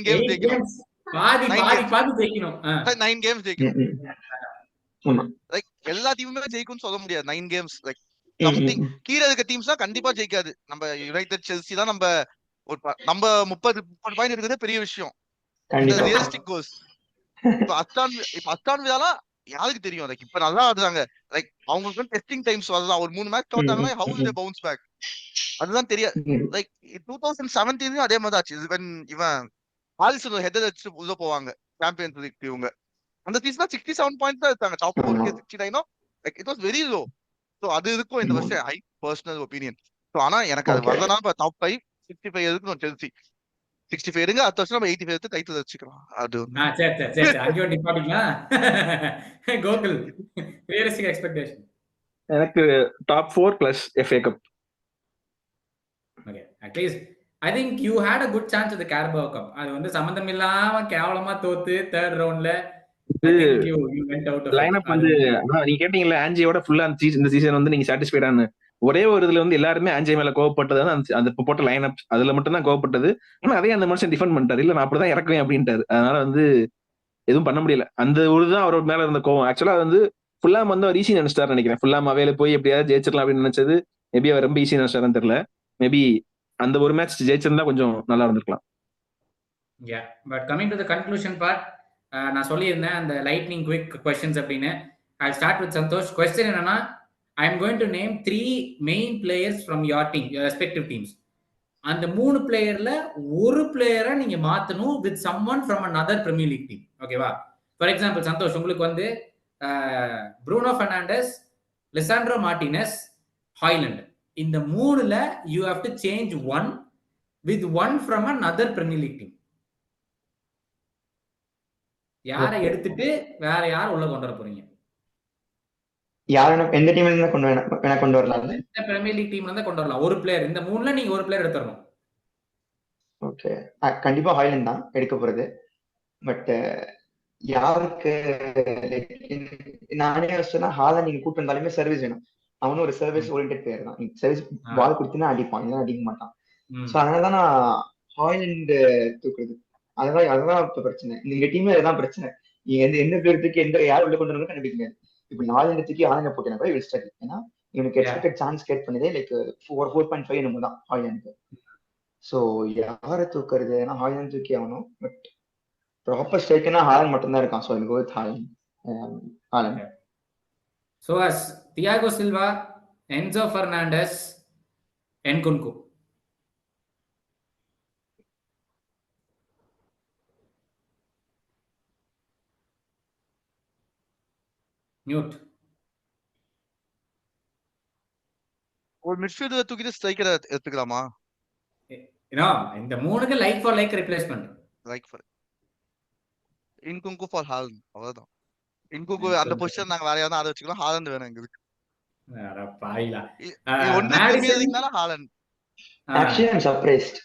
Speaker 2: கேம்ஸ் ஜெயிக்கணும்.
Speaker 1: பாதி ஜெயிக்கணும்.
Speaker 2: 9 கேம்ஸ் ஜெயிக்கணும்.
Speaker 3: ஆமா
Speaker 2: லைக் எல்லா டீமுமே ஜெயிக்கும்னு சொல்ல முடியாது. 9 கேம்ஸ் லைக் சம்திங் கீழ இருக்க டீம்ஸ் தான் கண்டிப்பா ஜெயிக்காது. நம்ம யுனைட்டட் செல்சி தான் நம்ம 30 பாயிண்ட் இருக்கிறதே பெரிய விஷயம். Realistic goals. இப்ப அஸ்டான் வில்லாலாம் யாருக்கு தெரியும்? லைக் இப்ப நல்லா ஆடுறாங்க. லைக் அவங்களுக்கு டெஸ்டிங் டைம்ஸ் வரலாம். ஒரு 3 match தோத்தாங்கன்னா how will they bounce back? அதுதான் தெரியாது. லைக் 2017 அதே மாதிரி ஆச்சு. இவன் ஆலிசன் ஹெட்டர் வச்சு உள்ள போவாங்க சாம்பியன்ஸ் லீக். இவங்க அந்த சீசன்ல 67 பாயிண்ட்ஸ் தான் எடுத்தாங்க. Top 4 69 like it was very low. So அது இருக்கும் இந்த வருஷம். High personal opinion. சோ ஆனா எனக்கு அது வரலனா டாப் 5 65 இருக்கணும் செல்சி. 65 இருங்க. அடுத்த வருஷம் நம்ம 85 எடுத்து டைட்டில் வச்சுக்கலாம். அது
Speaker 1: சரி அங்கேயும் நிப்பாட்டிங்களா? கோகுல் ரியலிஸ்டிக் எக்ஸ்பெக்டேஷன்
Speaker 4: எனக்கு top 4 plus FA cup.
Speaker 1: Okay at least I think you had a good chance at the Carabao Cup. அது வந்து சம்பந்தம் இல்லாம கேவலமா தோத்து 3rd ரவுண்ட்ல you went out of
Speaker 4: line up வந்து நீங்க கேட்டீங்கல ஆஞ்சேயோட ஃபுல்லா இந்த சீசன் வந்து நீங்க சாட்டிஸ்ஃபைடானு. ஒரே ஒரு இதுல வந்து எல்லாருமே ஆஞ்சே மேல கோவப்பட்டது அந்த போட்ட லைன் அப் அதுல மட்டும் தான் கோவப்பட்டது. ஆனா அதே அந்த மனுஷன் டிஃபெண்ட் பண்ணிட்டாரு. இல்ல நான் அப்படிதான் இறக்குவேன் அப்படின்ட்டாரு. அதனால வந்து எதுவும் பண்ண முடியல. அந்த ஒரு தான் அவரோட மேல இருந்த கோவம். ஆக்சுவலா வந்து ஃபுல்லாம் வந்து அவர் ஈஸி நினைச்சிட்டாரு நினைக்கிறேன். ஃபுல்லாம் அவையில போய் எப்படியாவது ஜெயிச்சிடலாம் அப்படின்னு நினைச்சது மேபி அவர் ரொம்ப ஈஸி நினைச்சாருன்னு தெரியல. மேபி அந்த ஒரு மேட்ச் ஜெயிச்சிருந்தா கொஞ்சம் நல்லா இருந்திருக்கலாம்.
Speaker 1: Yeah, but coming to the conclusion part, நான் சொல்லியிருந்தேன் அந்த லைட்னிங் குவிக் questions அப்படின்னு. I'll start with Santosh. Question என்னன்னா, I am going to name 3 main players from your team, your respective teams. அந்த 3 பிளேயர்ல ஒரு பிளேயரை நீங்க மாத்தணும் with someone from another Premier League team. ஓகேவா? ஃபார் எக்ஸாம்பிள் சந்தோஷ் உங்களுக்கு வந்து Bruno Fernandes, Lisandro Martinez, Højlund இந்த 3ல you have to change one with one from another Premier League team. யாரை எடுத்துட்டு வேற யாரை உள்ள கொண்டு வர போறீங்க?
Speaker 3: யாரும் எந்த டீம்ல இருந்து கொண்டு வரலாம்?
Speaker 1: இந்த பிரீமியர் லீக் டீம்ல இருந்து கொண்டு வரலாம். ஒரு பிளேயர் இந்த 3ல நீங்க ஒரு பிளேயர் எடுத்துறணும்.
Speaker 3: ஓகே கண்டிப்பா ஹாய்லண்ட் தான் எடுக்க போறது. பட் யாருக்கு நானே சொன்னா ஹாலண்ட் நீங்க கூட்டு வந்தாலுமே சர்வீஸ் வேணும். அவனும் ஒரு சர்வீஸ் ஓரியன்டட் பிளேயர் தான். சர்வீஸ் பால் கொடுத்தீங்கன்னா அடிப்பான், இல்லைன்னா அடிக்க மாட்டான். சோ அதனாலதான் நான் ஹாய்லண்ட் தூக்குறது. அதுதான் இப்ப பிரச்சனை. நீங்க டீம்ல அதுதான் பிரச்சனை. நீங்க எந்த பிளேயருக்கு யார் உள்ள கொண்டு வரணும் கண்டுபிடிக்க. இப்ப ஹாய்லண்ட் தூக்கி ஹாய்லண்ட் போட்டேன்னா கூட இல் ஸ்டடி. ஏன்னா இவனுக்கு எக்ஸ்பெக்டட் சான்ஸ் கிரியேட் பண்ணதே லைக் 4.5 என்னமோ தான் ஹாய்லண்டுக்கு. சோ யாரை தூக்குறது? ஏன்னா ஹாய்லண்ட் தூக்கி ஆகணும். பட் ப்ராப்பர் ஸ்ட்ரைக்கர்னா ஹாலண்ட் மட்டும் தான் இருக்கான். சோ எனக்கு with Haaland.
Speaker 1: So as Thiago Silva, Enzo Fernandez, Nkunku. Mute.
Speaker 2: ஒரு மிட்ஃபீல்டர் தூக்கிட்டு ஸ்ட்ரைக்கர் எடுத்துக்கலாமா?
Speaker 1: இந்த 3க்கு like for like replacement.
Speaker 2: Like for Nkunku for Haaland. அவ்வளவுதான். இன்குங்கு அந்த பொசிஷன் நாங்க வேற யாராவது வச்சுக்கலாம். ஹாலண்ட் வேணும் எங்களுக்கு.
Speaker 1: அட பாயிலா.
Speaker 2: ஒன்னு பிரீமியர் லீக்னால Haaland.
Speaker 3: Actually I'm surprised.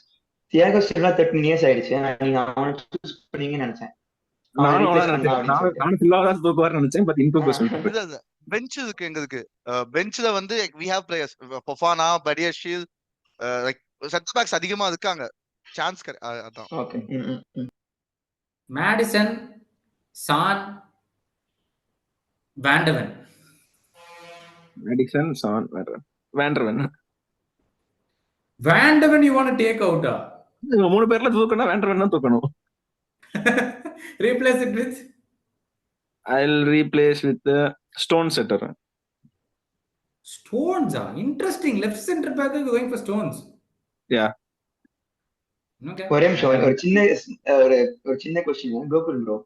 Speaker 3: Thiago Silva 13 years ஆயிடுச்சு. நீங்க அவனை சூஸ் பண்ணீங்கன்னு நினைச்சேன்.
Speaker 4: நானும் சில்வா தான் தூக்குவார்னு நினைச்சேன். பட் இன்குங்கு சொல்லிட்டேன்.
Speaker 2: பெஞ்ச் இருக்கு எங்களுக்கு. பெஞ்ச்ல வந்து we have players. Fofana, Badiashile, like centre backs அதிகமா இருக்காங்க. சான்ஸ் அதான்.
Speaker 3: Okay.
Speaker 1: Maddison, Son, Van de Ven.
Speaker 4: Maddison, Son, Van de Ven.
Speaker 1: Van de Ven you want to take அவுட்டா?
Speaker 4: இவங்க 3 பேர்ல தூக்கணும், வாண்டர்வன் தான் தூக்கணும்.
Speaker 1: Replace it with?
Speaker 4: I'll replace with Stone Setter.
Speaker 1: Stones. Interesting. Left center back going for Stones.
Speaker 4: Yeah.
Speaker 1: Okay.
Speaker 3: ஒரே நிமிஷம், ஒரு சின்ன question Gokul bro.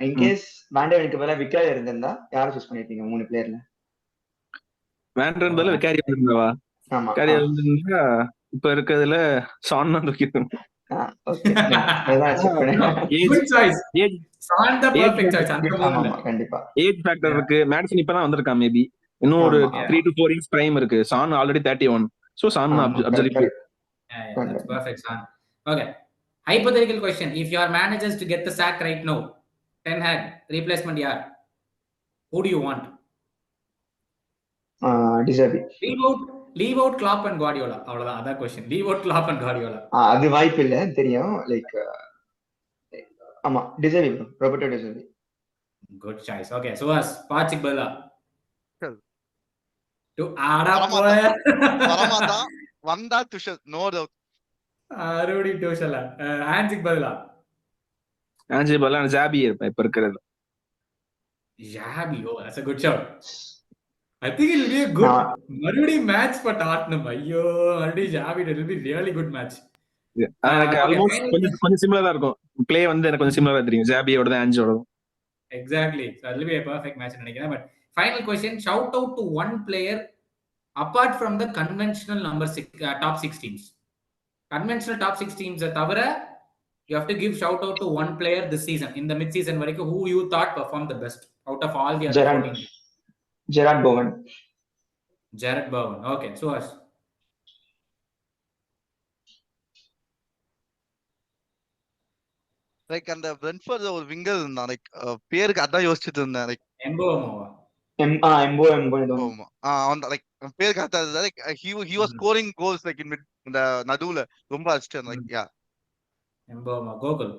Speaker 3: In case வாண்டவனுக்கு பதிலா விக்காரி இருந்திருந்தா யாரை சூஸ் பண்ணிருப்பீங்க 3 பிளேயர்ல?
Speaker 4: வாண்டர்வன் பதிலா விக்காரி இருந்தாவா?
Speaker 3: ஆமா.
Speaker 4: விக்காரி இருந்தா இப்ப இருக்கிறதுல சான் தான் தூக்கிடும்.
Speaker 3: ஓகே. அதான் செக் பண்ணேன்.
Speaker 1: Good choice. San the perfect choice.
Speaker 3: ஆமா கண்டிப்பா.
Speaker 4: ஏஜ் ஃபேக்டர் இருக்கு. மேடிசன் இப்பதான் வந்திருக்கான், மேபி இன்னும் ஒரு 3 to 4 years பிரைம் இருக்கு. Son already 31. So Son absolutely.
Speaker 1: Yeah, that's perfect, San. Okay. Hypothetical question. If your managers to get the sack right now, Ten Hag replacement yaar? Who do you want?
Speaker 3: டிசர்வி.
Speaker 1: Leave out Klopp and Guardiola. அவ்வளவுதான், அதான் question. Leave out Klopp and Guardiola.
Speaker 3: அது வாய்ப்பு இல்ல, தெரியும். Like ஆமா டிசர்வி bro, Roberto டிசர்வி.
Speaker 1: Good choice. Okay, Suhas, பாச்சிக் பதிலா டு
Speaker 2: வரமாட்டா. வந்தா துஷல், நோ டவுட்.
Speaker 1: அருடி டோஷல. ஆன்ஜிக் பதிலா
Speaker 4: ஆன்ஜி பதிலா ஜாபி இருப்பேன் இப்ப இருக்கிறது.
Speaker 1: Joby. Oh, that's a good shout. I think it will be a good மறுபடி மேட்ச் for Tottenham. ஐயோ, மறுபடி Joby, it will be really good match.
Speaker 4: எனக்கு ஆல்மோஸ்ட் கொஞ்சம் சிமிலரா இருக்கும். ப்ளே வந்து எனக்கு கொஞ்சம் சிமிலரா தெரியும், ஜாபியோட ஆன்ஜியோட.
Speaker 1: Exactly. So that will be a perfect match நினைக்கிறேன். But final question, shout out to one player apart from the conventional top 6 teams. Conventional top 6 teams தவிர you have to give shout out to one player this season, in the mid season வரைக்கும், who you thought performed the best out of all the other 14 teams.
Speaker 3: Jarrod Bowen.
Speaker 1: Jared Bowen. Okay, so us.
Speaker 2: Like அந்த பிரென்ட்ஃபோர்ட்ல ஒரு winger இருந்தான், like பேருக்கு அதான் யோசிச்சுட்டு இருந்தேன். Like
Speaker 1: எம்போமோவா?
Speaker 3: எம்போ
Speaker 2: அவன் லைக் பேருக்கு அதான், like he was scoring goals like in mid, இந்த நடுவுல ரொம்ப அடிச்சிட்டு லைக் யா.
Speaker 1: எம்போமா. கோகுல்.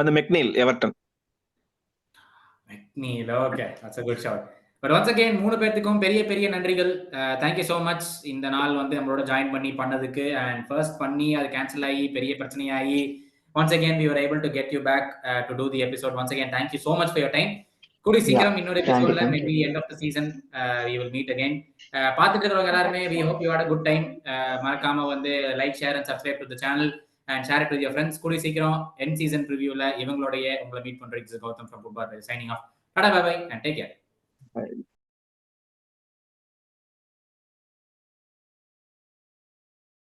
Speaker 4: அந்த மெக்னீல், Everton.
Speaker 1: மெக்னீல். Okay, that's a good shout. But once again, 3 பேத்துக்கும் பெரிய பெரிய நன்றிகள். Thank you so much. இந்த நாள் வந்து நம்மளோட ஜாயின் பண்ணி பண்ணதுக்கு, and first பண்ணி அது கேன்சல் ஆகி பெரிய பிரச்சனையாகி, once again we were able to get you back to do the episode. Once again, thank you so much for your time. கூடி சீக்கிரம் இன்னொரு எபிசோட்ல, maybe end of the season we will meet again. பார்த்துட்டு இருக்கிறவங்க எல்லாருமே, we hope you had a good time. மறக்காம வந்து like, share and subscribe to the channel and share it with your friends. கூடி சீக்கிரம் end season previewல இவங்களோடயே உங்களை meet பண்றேன். Gautam from Football signing off. Tada, bye bye and take care.